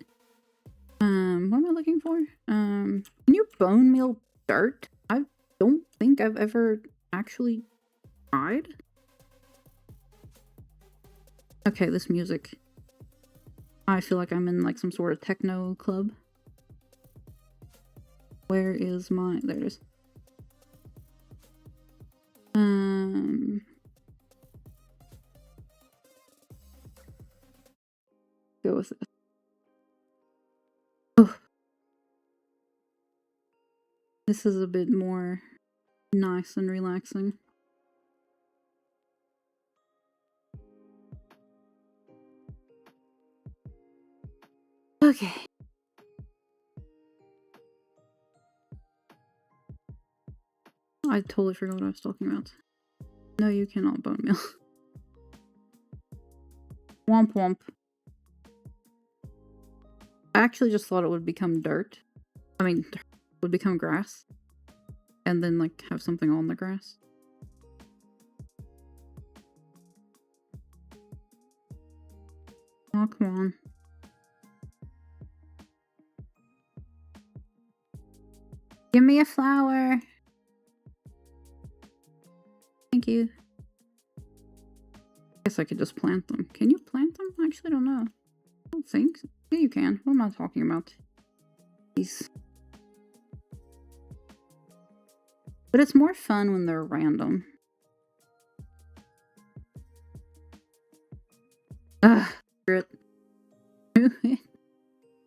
What am I looking for? Can you bone meal dirt? I don't think I've ever actually tried. Okay, this music. I feel like I'm in like some sort of techno club. Where is my... There it is. Go with this. Oh. This is a bit more nice and relaxing. Okay. I totally forgot what I was talking about. No, you cannot bone meal. Womp womp. I actually just thought it would become dirt. I mean, would become grass. And then, like, have something on the grass. Oh, come on. Give me a flower. Thank you. I guess I could just plant them. Can you plant them? I actually don't know. don't think. Yeah, you can. What am I talking about? These. But it's more fun when they're random. Ugh, screw it.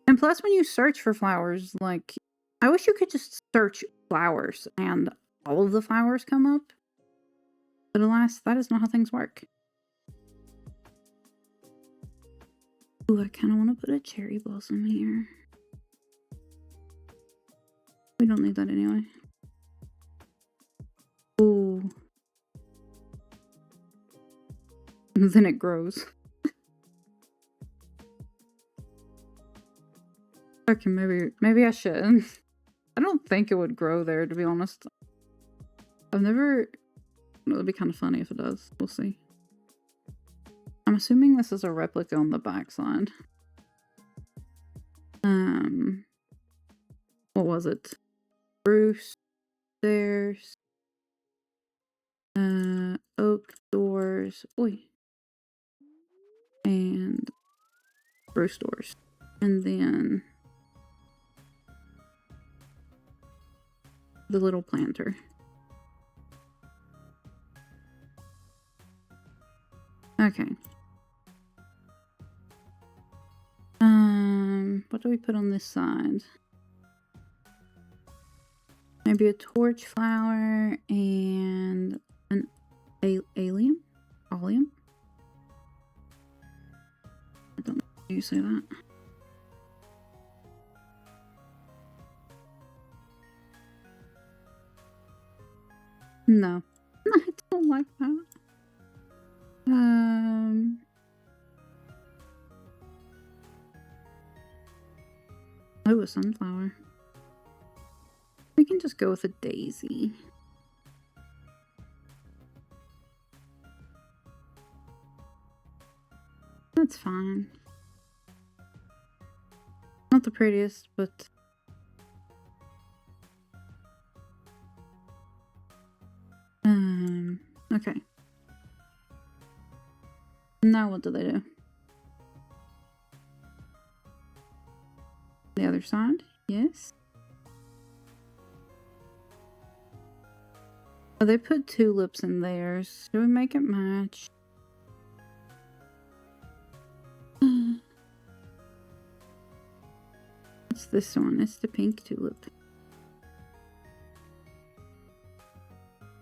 And plus, when you search for flowers, like, I wish you could just search flowers and all of the flowers come up. But alas, that is not how things work. Ooh, I kind of want to put a cherry blossom here. We don't need that anyway. Ooh. And then it grows. Okay, maybe I should. I don't think it would grow there, to be honest. I've never... It would be kind of funny if it does. We'll see. I'm assuming this is a replica on the backside. What was it? Spruce, stairs, oak doors, and spruce doors. And then the little planter. Okay. What do we put on this side? Maybe a torch flower and an allium? Allium? I don't know how you say that. No. I don't like that. Oh, a sunflower. We can just go with a daisy. That's fine. Not the prettiest, but... Okay. Now what do they do? The other side? Yes. Oh, they put tulips in theirs. Should we make it match? What's this one? It's the pink tulip.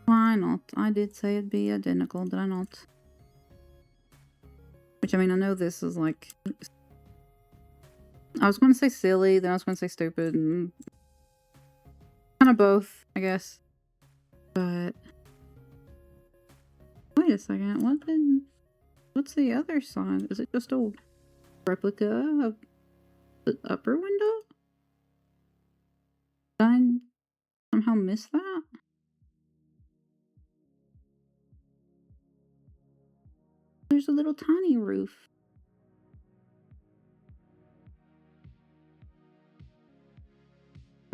Why not? I did say it'd be identical, did I not? Which, I mean, I know this is like... I was going to say silly, then I was going to say stupid, and... kind of both, I guess. But... Wait a second, what's the other side? Is it just a replica of the upper window? Did I somehow miss that? There's a little tiny roof.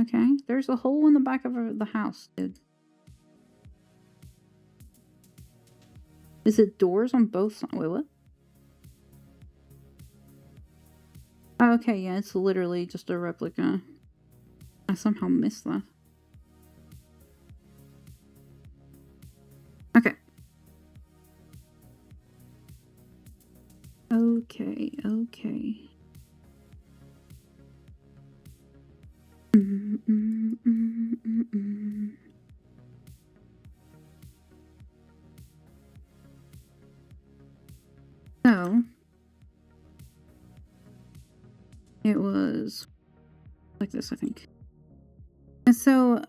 Okay, there's a hole in the back of the house, dude. Is it doors on both sides? Wait, what? Oh, okay, yeah, it's literally just a replica. I somehow missed that. Okay. Okay. So, it was like this, I think. And so,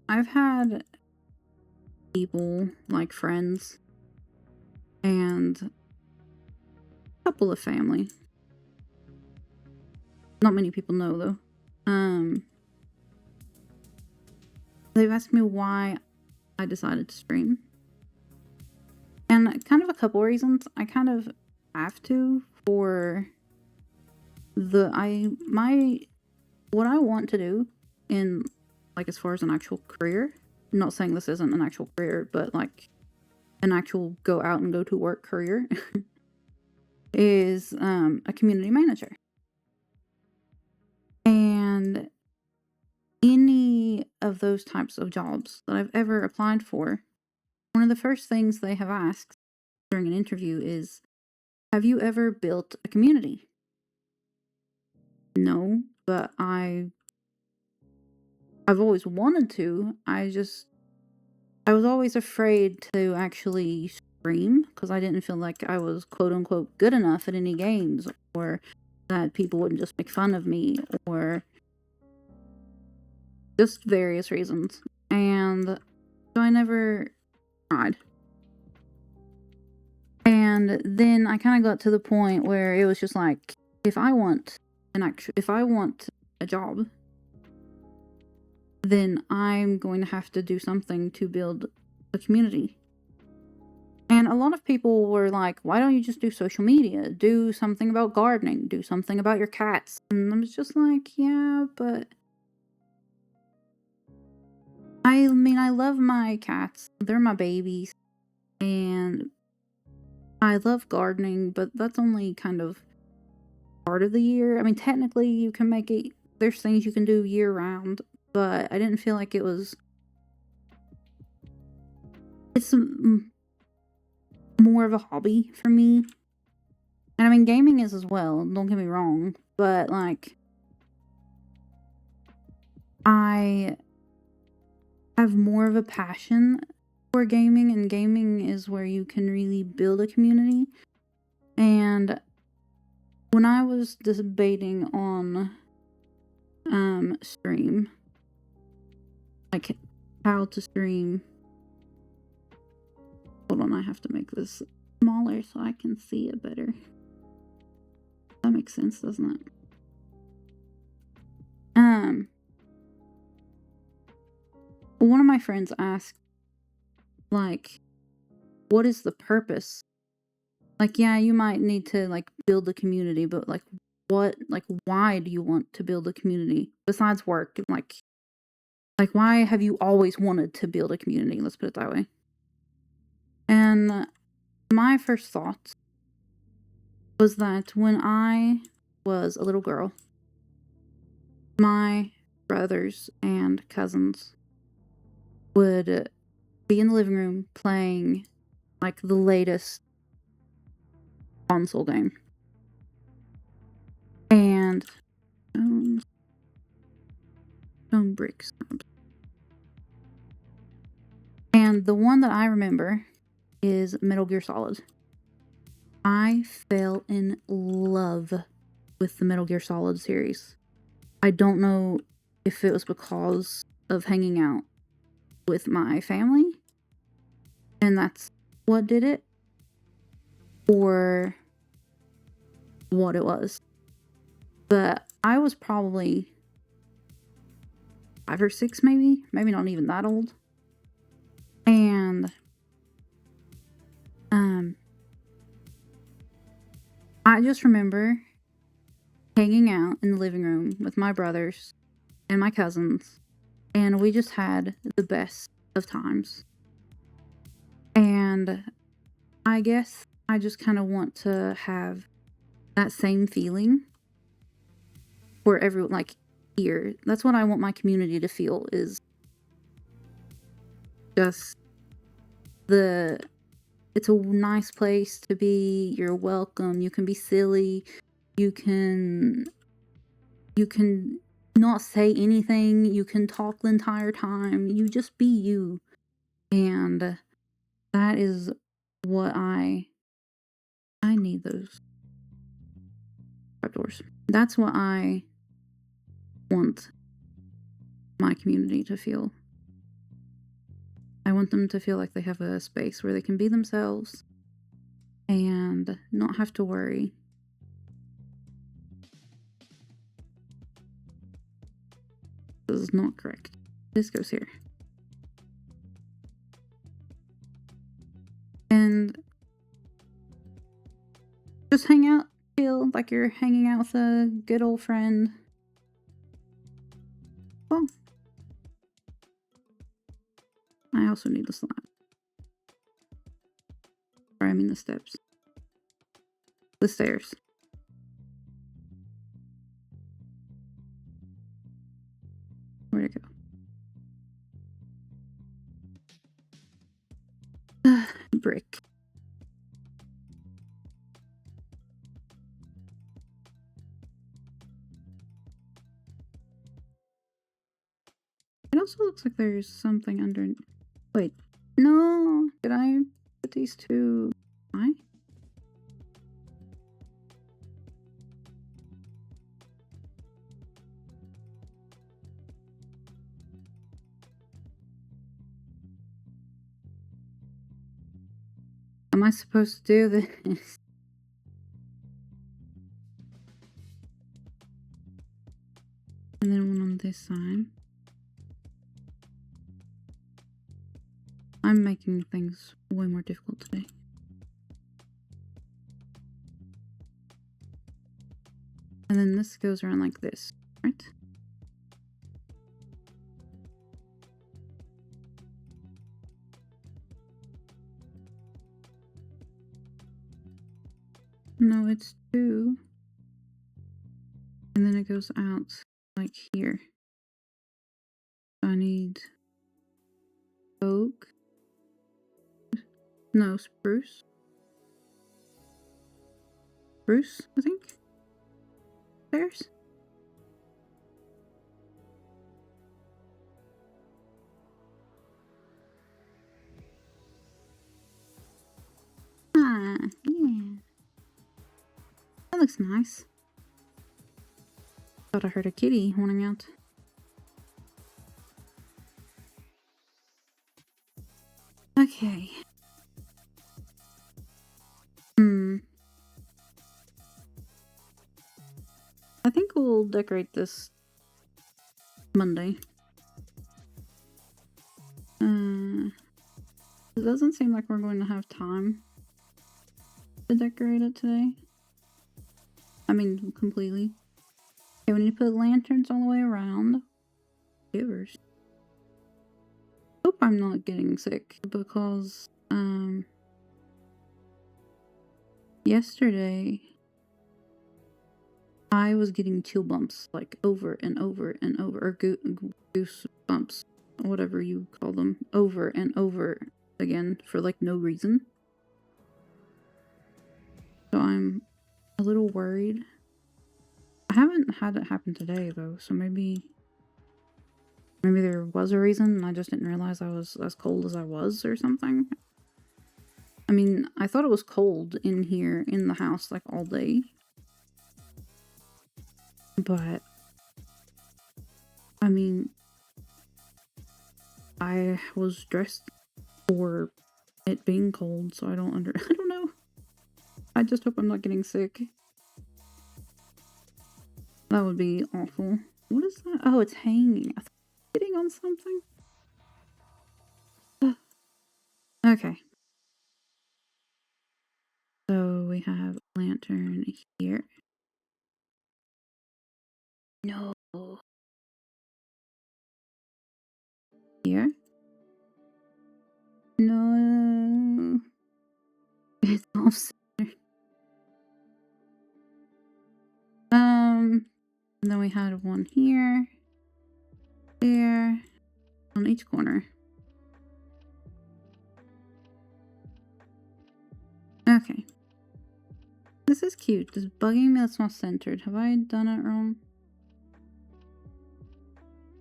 I've had people, like friends, and a couple of family. Not many people know, though. They've asked me why I decided to stream. And kind of a couple reasons. I kind of have to for what I want to do in, like, as far as an actual career. I'm not saying this isn't an actual career, but like an actual go out and go to work career is a community manager. And any of those types of jobs that I've ever applied for, one of the first things they have asked during an interview is, have you ever built a community? No, but I've always wanted to. I was always afraid to actually stream because I didn't feel like I was quote unquote good enough at any games, or that people wouldn't just make fun of me, or just various reasons. And so I never tried. And then I kind of got to the point where it was just like, if I want a job, then I'm going to have to do something to build a community. And a lot of people were like, why don't you just do social media? Do something about gardening, do something about your cats. And I was just like, yeah, but I mean, I love my cats. They're my babies. And I love gardening, but that's only kind of part of the year. I mean, technically, you can make it, there's things you can do year round, but I didn't feel like it's more of a hobby for me. And I mean, gaming is as well, don't get me wrong, but like, I have more of a passion for gaming, and gaming is where you can really build a community. And when I was debating on stream, like how to stream, hold on, I have to make this smaller so I can see it better. That makes sense, doesn't it? One of my friends asked, like, what is the purpose? Like, yeah, you might need to, like, build a community, but, like, why do you want to build a community besides work? Like, why have you always wanted to build a community? Let's put it that way. And my first thought was that when I was a little girl, my brothers and cousins would be in the living room playing, like, the latest console game. And stone bricks. And the one that I remember is Metal Gear Solid. I fell in love with the Metal Gear Solid series. I don't know if it was because of hanging out with my family, and that's what did it, or what it was. But I was probably 5 or 6, maybe not even that old. And I just remember hanging out in the living room with my brothers and my cousins, and we just had the best of times. And I guess I just kind of want to have that same feeling for everyone, like, here. That's what I want my community to feel, is just it's a nice place to be. You're welcome. You can be silly. You can not say anything. You can talk the entire time. You just be you. And that is what I need those trapdoors. That's what I want my community to feel. I want them to feel like they have a space where they can be themselves and not have to worry. This is not correct. This goes here. And just hang out, feel like you're hanging out with a good old friend. Well, I also need the slab. Or I mean the steps. The stairs. Where'd it go? Brick. It also looks like there's something under. Wait. No! Did I put these two? Why? Am I supposed to do this? And then one on this side. I'm making things way more difficult today. And then this goes around like this, right? No, it's two. And then it goes out like here. So I need oak. No, spruce. Spruce, I think. Stairs. Ah, yeah. That looks nice. Thought I heard a kitty wanting out. Okay. I think we'll decorate this Monday. It doesn't seem like we're going to have time to decorate it today. I mean, completely. Okay, we need to put lanterns all the way around. Givers. Hope I'm not getting sick because, yesterday I was getting chill bumps like over and over and over, or goose bumps, whatever you call them, over and over again for like no reason. So I'm a little worried. I haven't had it happen today though, so maybe there was a reason and I just didn't realize I was as cold as I was or something. I mean, I thought it was cold in here in the house like all day. But I mean, I was dressed for it being cold, so I don't know. I just hope I'm not getting sick. That would be awful. What is that? Oh, it's hanging. I thought it was sitting on something. Okay. So we have a lantern here. No. Here. No. It's off center. And then we had one here. There. On each corner. Okay. This is cute. It's bugging me that's not centered. Have I done it wrong?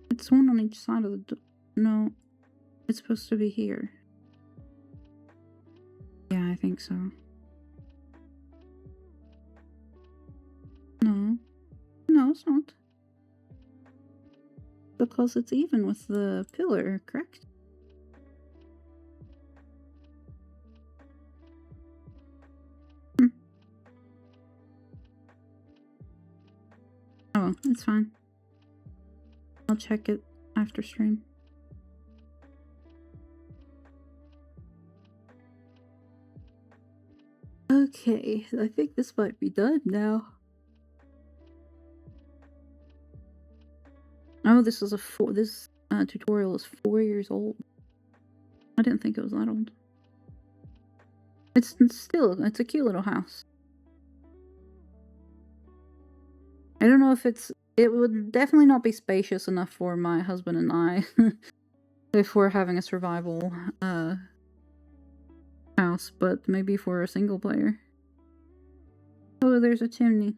It's one on each side of the door. No. It's supposed to be here. Yeah, I think so. No. No, it's not. Because it's even with the pillar, correct? Oh, it's fine. I'll check it after stream. Okay, I think this might be done now. Oh, this is this tutorial is 4 years old. I didn't think it was that old. It's a cute little house. I don't know if it would definitely not be spacious enough for my husband and I if we're having a survival, house, but maybe for a single player. Oh, there's a chimney.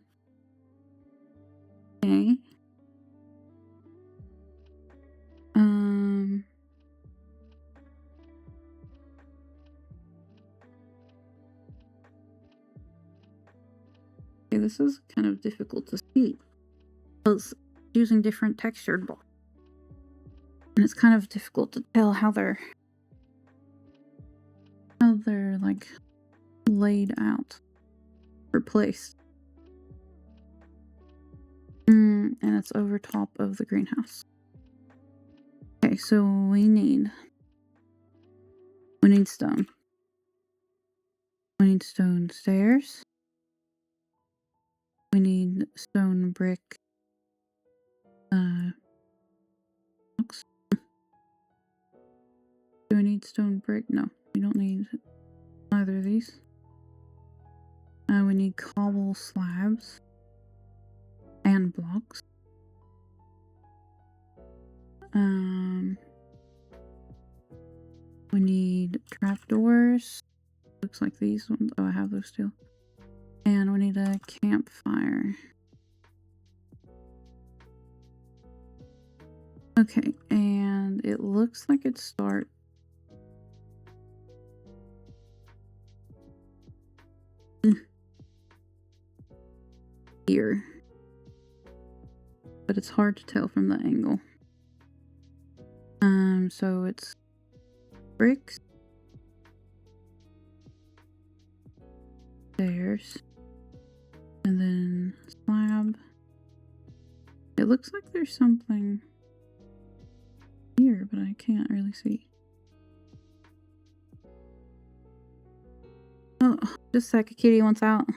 Okay. Um. Okay, this is kind of difficult to see. Because using different textured blocks. And it's kind of difficult to tell how they're like laid out or placed. And it's over top of the greenhouse. Okay, so we need stone. We need stone stairs. We need stone brick blocks. Do I need stone brick? No, we don't need either of these. We need cobble slabs and blocks. We need trapdoors. Looks like these ones. Oh, I have those too. And we need a campfire. Okay, and it looks like it starts here. But it's hard to tell from the angle. So it's bricks, stairs, and then slab. It looks like there's something here, but I can't really see. Oh, just a sec, a kitty wants out.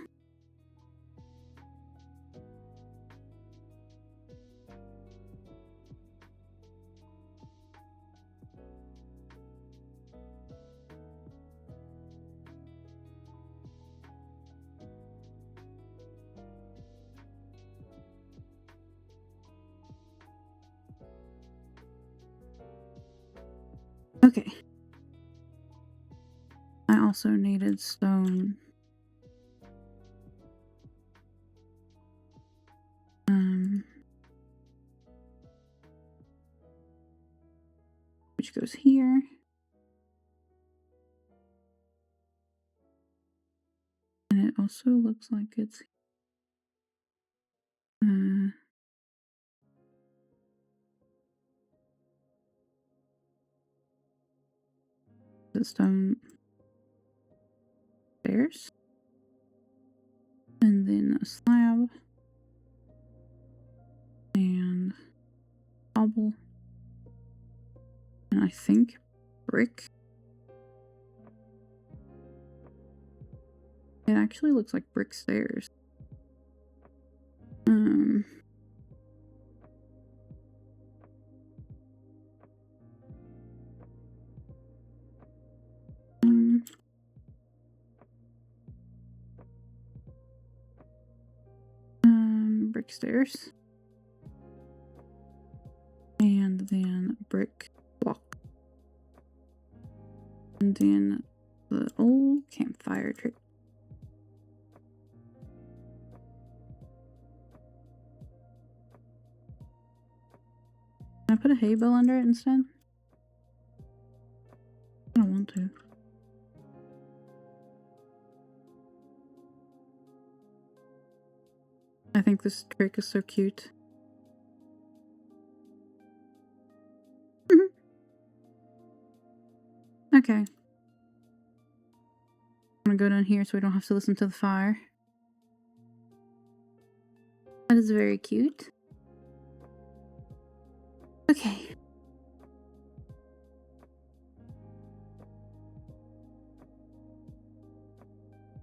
Okay. I also needed stone. Which goes here. And it also looks like it's the stone stairs. And then a slab. And cobble. And I think brick. It actually looks like brick stairs. Brick stairs. And then brick block. And then the old campfire trick. Can I put a hay bale under it instead? I don't want to. I think this trick is so cute. Okay. I'm gonna go down here so we don't have to listen to the fire. That is very cute. Okay.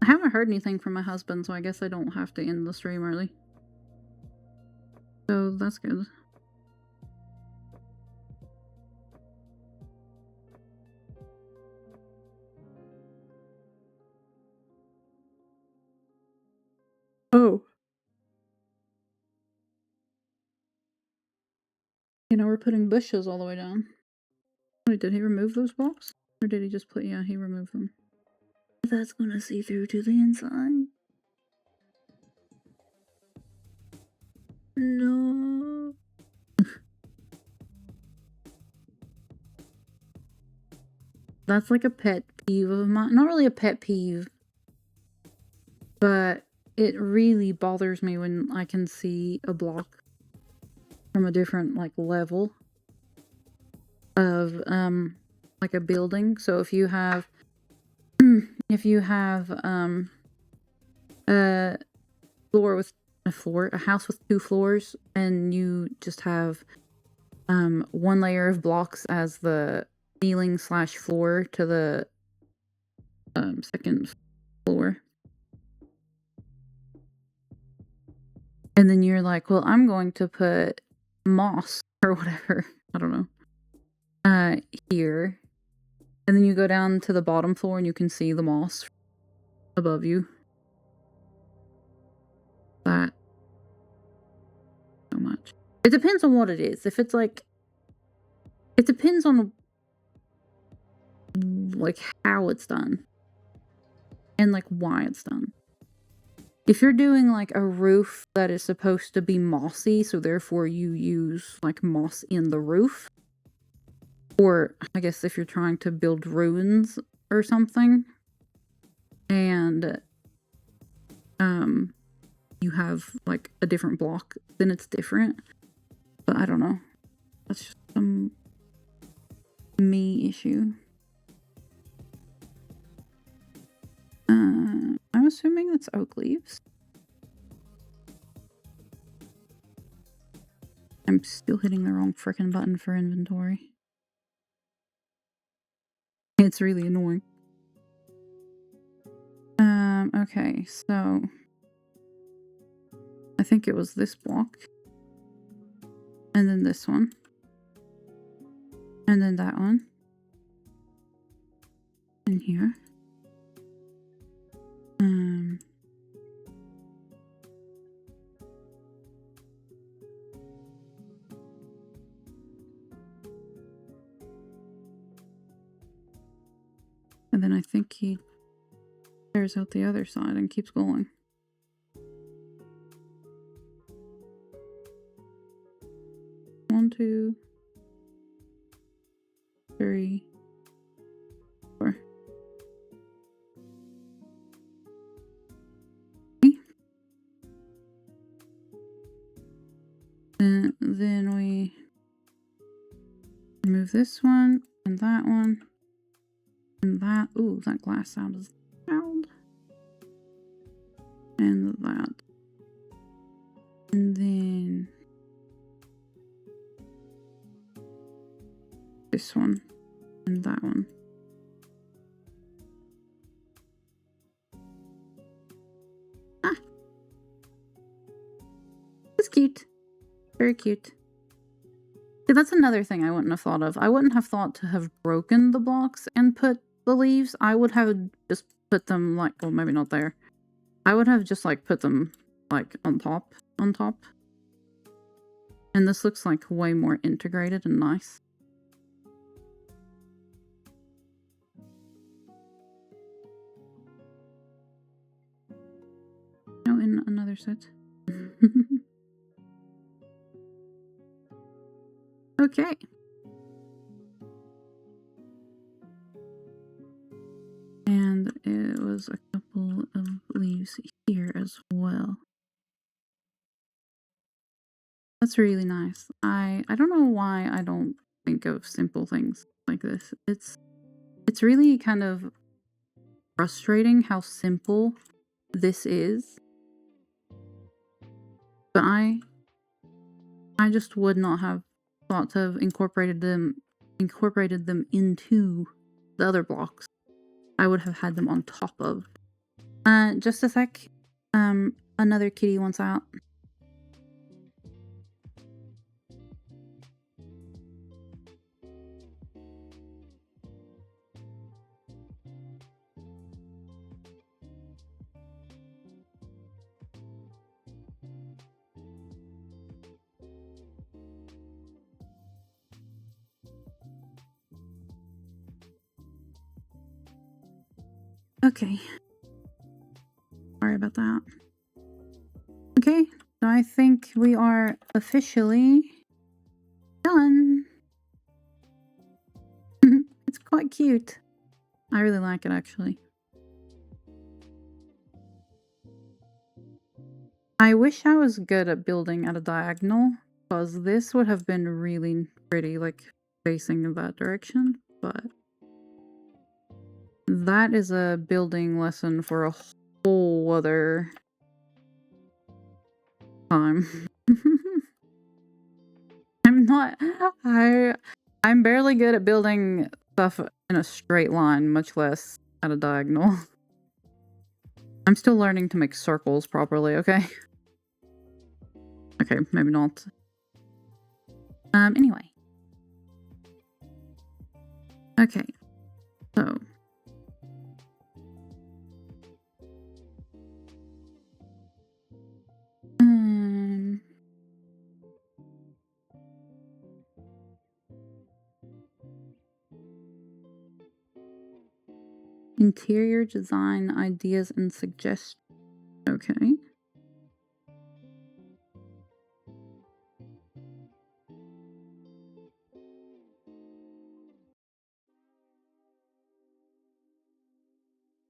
I haven't heard anything from my husband, so I guess I don't have to end the stream early. So that's good. Oh. You know, we're putting bushes all the way down. Wait, did he remove those blocks? Or did he just put, yeah, he removed them. That's gonna see through to the inside. No. That's like a pet peeve of mine. Not really a pet peeve, but it really bothers me when I can see a block from a different, like, level of, like a building. So if you have, a floor with a house with 2 floors, and you just have, one layer of blocks as the ceiling slash floor to the, second floor. And then you're like, well, I'm going to put moss or whatever, I don't know, here. And then you go down to the bottom floor and you can see the moss above you. That so much. It depends on what it is. If it's like, it depends on like how it's done and like why it's done. If you're doing like a roof that is supposed to be mossy, so therefore you use like moss in the roof, or I guess if you're trying to build ruins or something, and you have like a different block, then it's different. But I don't know. That's just some me issue. I'm assuming that's oak leaves. I'm still hitting the wrong frickin' button for inventory. It's really annoying. Okay, so I think it was this block. And then this one. And then that one. And here. And then I think he tears out the other side and keeps going. One, two, three, four. Okay. And then we remove this one and that one. And that, ooh, that glass sound is loud. And that. And then this one. And that one. Ah! It's cute. Very cute. See, that's another thing I wouldn't have thought of. I wouldn't have thought to have broken the blocks and put the leaves. I would have just put them like, well, maybe not there. I would have just like put them like on top. And this looks like way more integrated and nice. Oh, in another set. Okay. And it was a couple of leaves here as well. That's really nice. I don't know why I don't think of simple things like this. It's really kind of frustrating how simple this is. But I just would not have thought to have incorporated them into the other blocks. I would have had them on top of. Just a sec. Another kitty wants out. Okay. Sorry about that. Okay, so I think we are officially done. It's quite cute. I really like it, actually. I wish I was good at building at a diagonal, because this would have been really pretty, like, facing in that direction, but that is a building lesson for a whole other time. I'm barely good at building stuff in a straight line, much less at a diagonal. I'm still learning to make circles properly, okay? Okay, maybe not. Anyway. Okay, so. Interior design ideas and suggestions. Okay.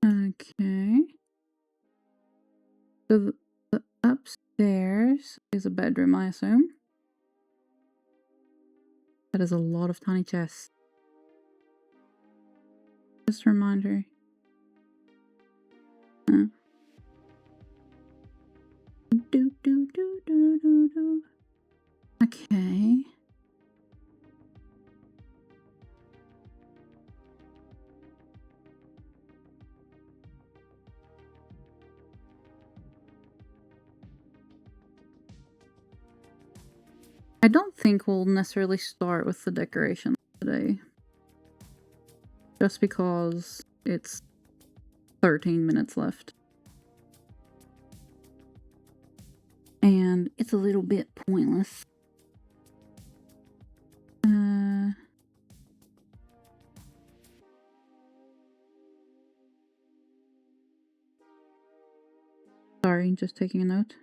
Okay. So the upstairs is a bedroom, I assume. That is a lot of tiny chests. Just a reminder. Okay. I don't think we'll necessarily start with the decoration today. Just because it's 13 minutes left. And it's a little bit pointless. Sorry, just taking a note.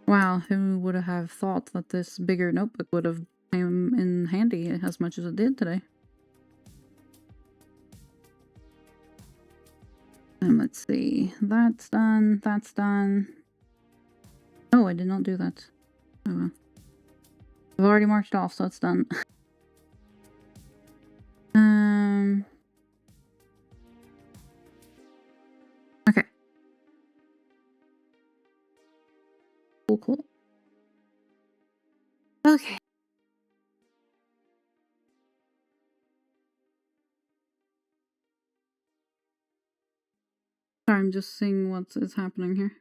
Wow, who would have thought that this bigger notebook would have come in handy as much as it did today? And let's see, that's done, that's done. Oh, I did not do that. Oh well. I've already marked it off, so it's done. Okay. Cool. Okay. Sorry, I'm just seeing what is happening here.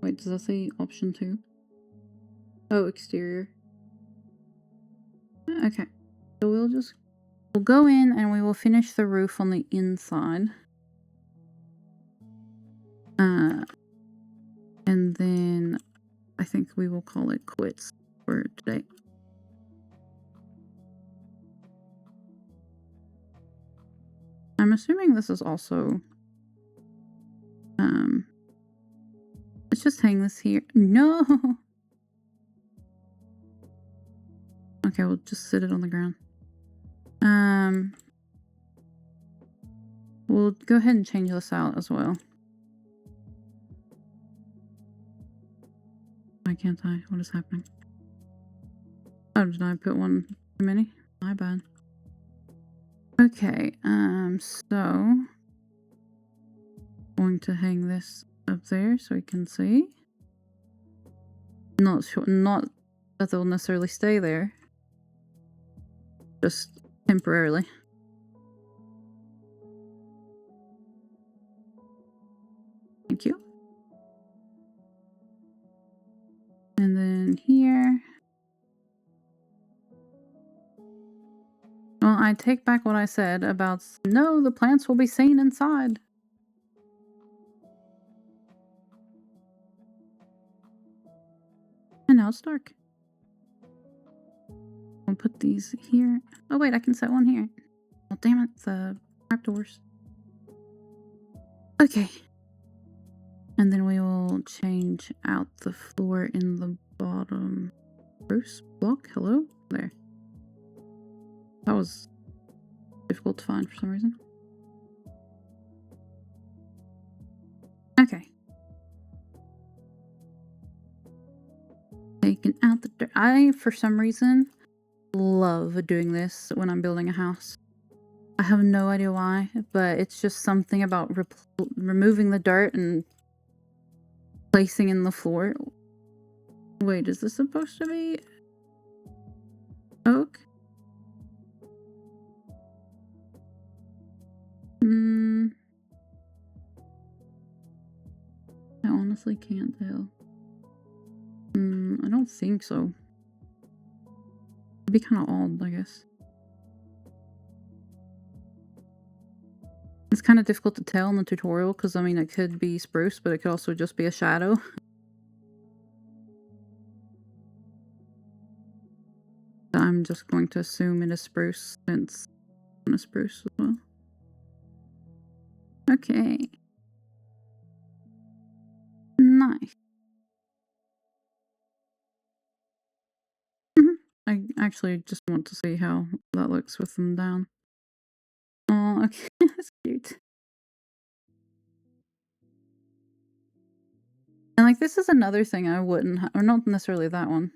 Wait, does that say option 2? Oh, exterior. Okay. So we'll go in and we will finish the roof on the inside. And then I think we will call it quits for today. I'm assuming this is also let's just hang this here. No. Okay, we'll just sit it on the ground. We'll go ahead and change this out as well. Why can't I? What is happening? Oh, did I put one too many? My bad. Okay, so going to hang this up there so we can see. Not that they'll necessarily stay there. Just temporarily. Thank you. And then here. Well, I take back what I said about no, the plants will be seen inside. now it's dark. I'll put these here. Oh wait, I can set one here. Oh damn it, the trapdoors. Okay. And then we will change out the floor in the bottom spruce block. Hello? There. That was difficult to find for some reason. Okay. Taking out the dirt. I, for some reason, love doing this when I'm building a house. I have no idea why, but it's just something about removing the dirt and placing in the floor. Wait, is this supposed to be oak? I honestly can't tell. I don't think so. It'd be kind of odd, I guess. It's kind of difficult to tell in the tutorial because, I mean, it could be spruce, but it could also just be a shadow. I'm just going to assume it is spruce since I'm a spruce as well. Okay. Nice. I actually just want to see how that looks with them down. Oh, okay. That's cute. And like, this is another thing I wouldn't or not necessarily that one.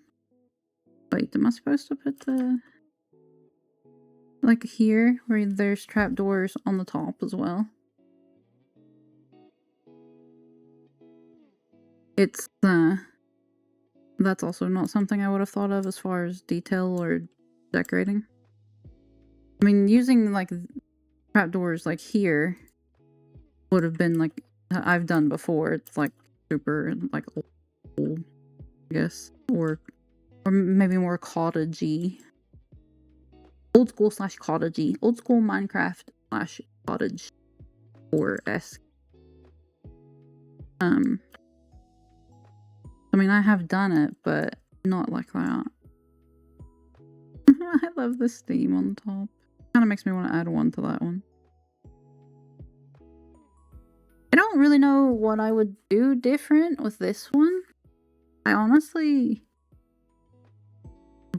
Wait, am I supposed to put the... like here, where there's trapdoors on the top as well? It's that's also not something I would have thought of as far as detail or decorating. I mean, using like trapdoors like here would have been like I've done before. It's like super like old, I guess, or maybe more cottagey, old school / cottagey, old school Minecraft / cottage or esque. I mean, I have done it, but not like that. I love this theme on the top. Kind of makes me want to add one to that one. I don't really know what I would do different with this one. I honestly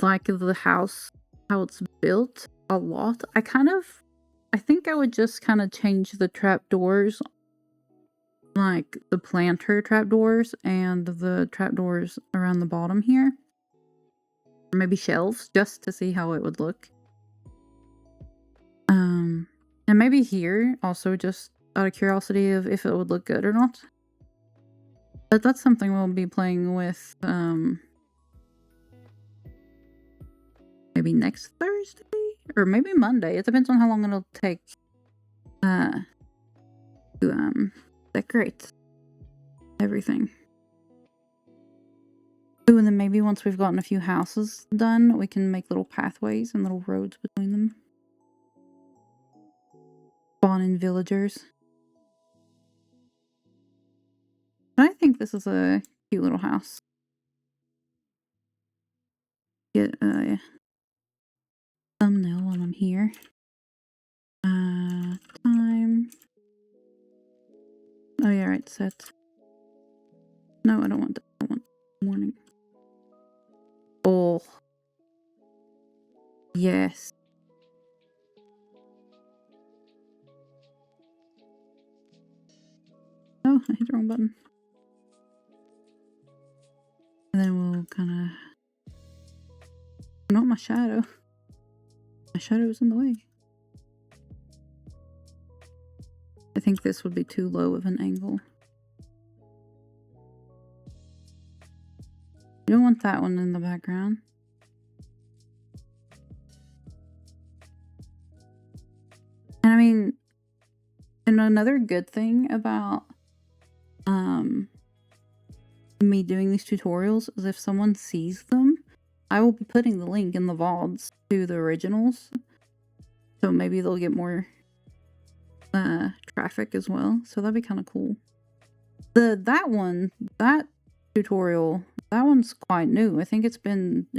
like the house, how it's built a lot. I think I would just kind of change the trapdoors, like the planter trapdoors and the trapdoors around the bottom here. Or maybe shelves, just to see how it would look. And maybe here, also just out of curiosity of if it would look good or not. But that's something we'll be playing with, maybe next Thursday? Or maybe Monday. It depends on how long it'll take, to, decorate everything. Ooh, and then maybe once we've gotten a few houses done, we can make little pathways and little roads between them. Spawn in villagers. But I think this is a cute little house. Get a thumbnail while I'm here. Time. Oh yeah, right, set. No, I don't want that. I want morning. Oh. Yes. Oh, I hit the wrong button. And then we'll kind of... not my shadow. My shadow is in the way. I think this would be too low of an angle. You don't want that one in the background. And I mean, and another good thing about me doing these tutorials is if someone sees them, I will be putting the link in the VODs to the originals. So maybe they'll get more traffic as well. So that'd be kind of cool. That tutorial That one's quite new. I think it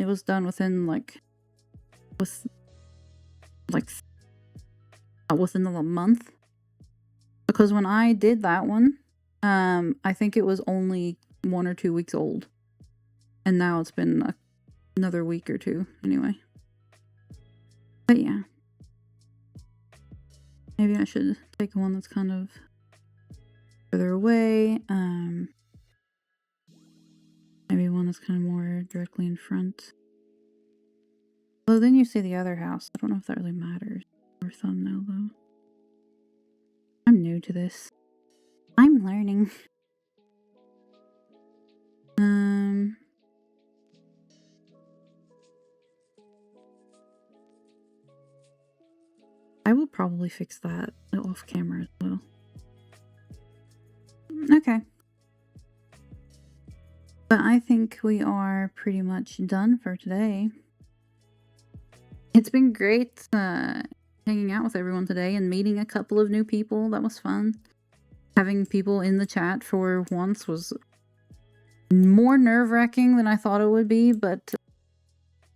was done within like within the month. Because when I did that one, I think it was only 1 or 2 weeks old. And now it's been another week or two anyway. But yeah. Maybe I should take one that's kind of further away. Maybe one that's kind of more directly in front. Well, then you see the other house. I don't know if that really matters for thumbnail though. I'm new to this. I'm learning. I will probably fix that off camera as well. Okay. But I think we are pretty much done for today. It's been great hanging out with everyone today and meeting a couple of new people. That was fun. Having people in the chat for once was more nerve-wracking than I thought it would be, but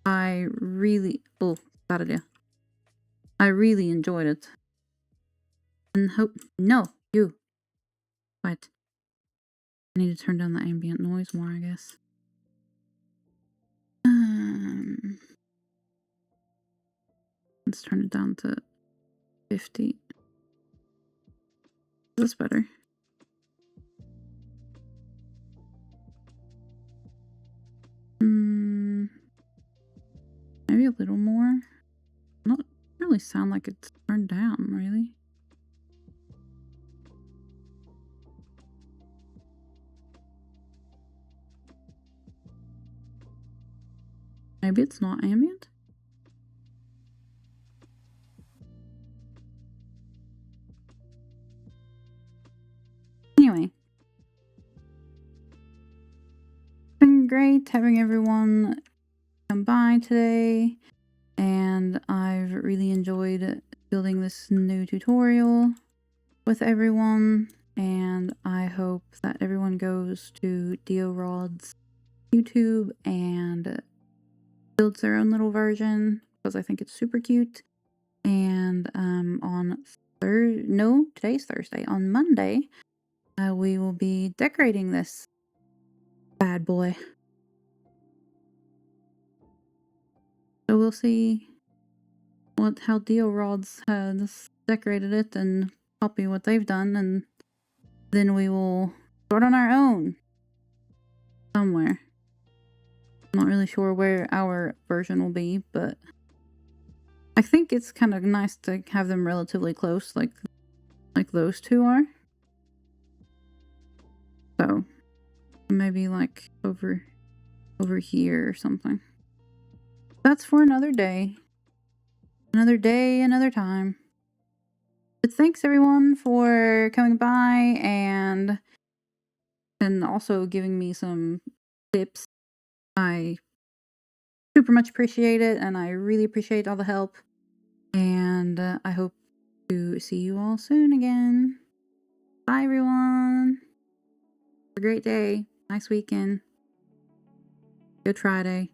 I really... Oh, bad idea. I really enjoyed it. And hope... No, you. What? I need to turn down the ambient noise more, I guess. Let's turn it down to 50. That's better. Maybe a little more. Not really sound like it's turned down, really. Maybe it's not ambient? Anyway. It's been great having everyone come by today, and I've really enjoyed building this new tutorial with everyone, and I hope that everyone goes to DioRod's YouTube and builds their own little version, because I think it's super cute. And today's Thursday. On Monday, we will be decorating this bad boy. So we'll see how DioRods has decorated it and copy what they've done, and then we will start on our own somewhere. I'm not really sure where our version will be, but I think it's kind of nice to have them relatively close, like those two are. So maybe like over here or something. That's for another day. Another day, another time. But thanks everyone for coming by and also giving me some tips. I super much appreciate it, and I really appreciate all the help. And I hope to see you all soon again. Bye everyone. Have a great day. Nice weekend. Good Friday.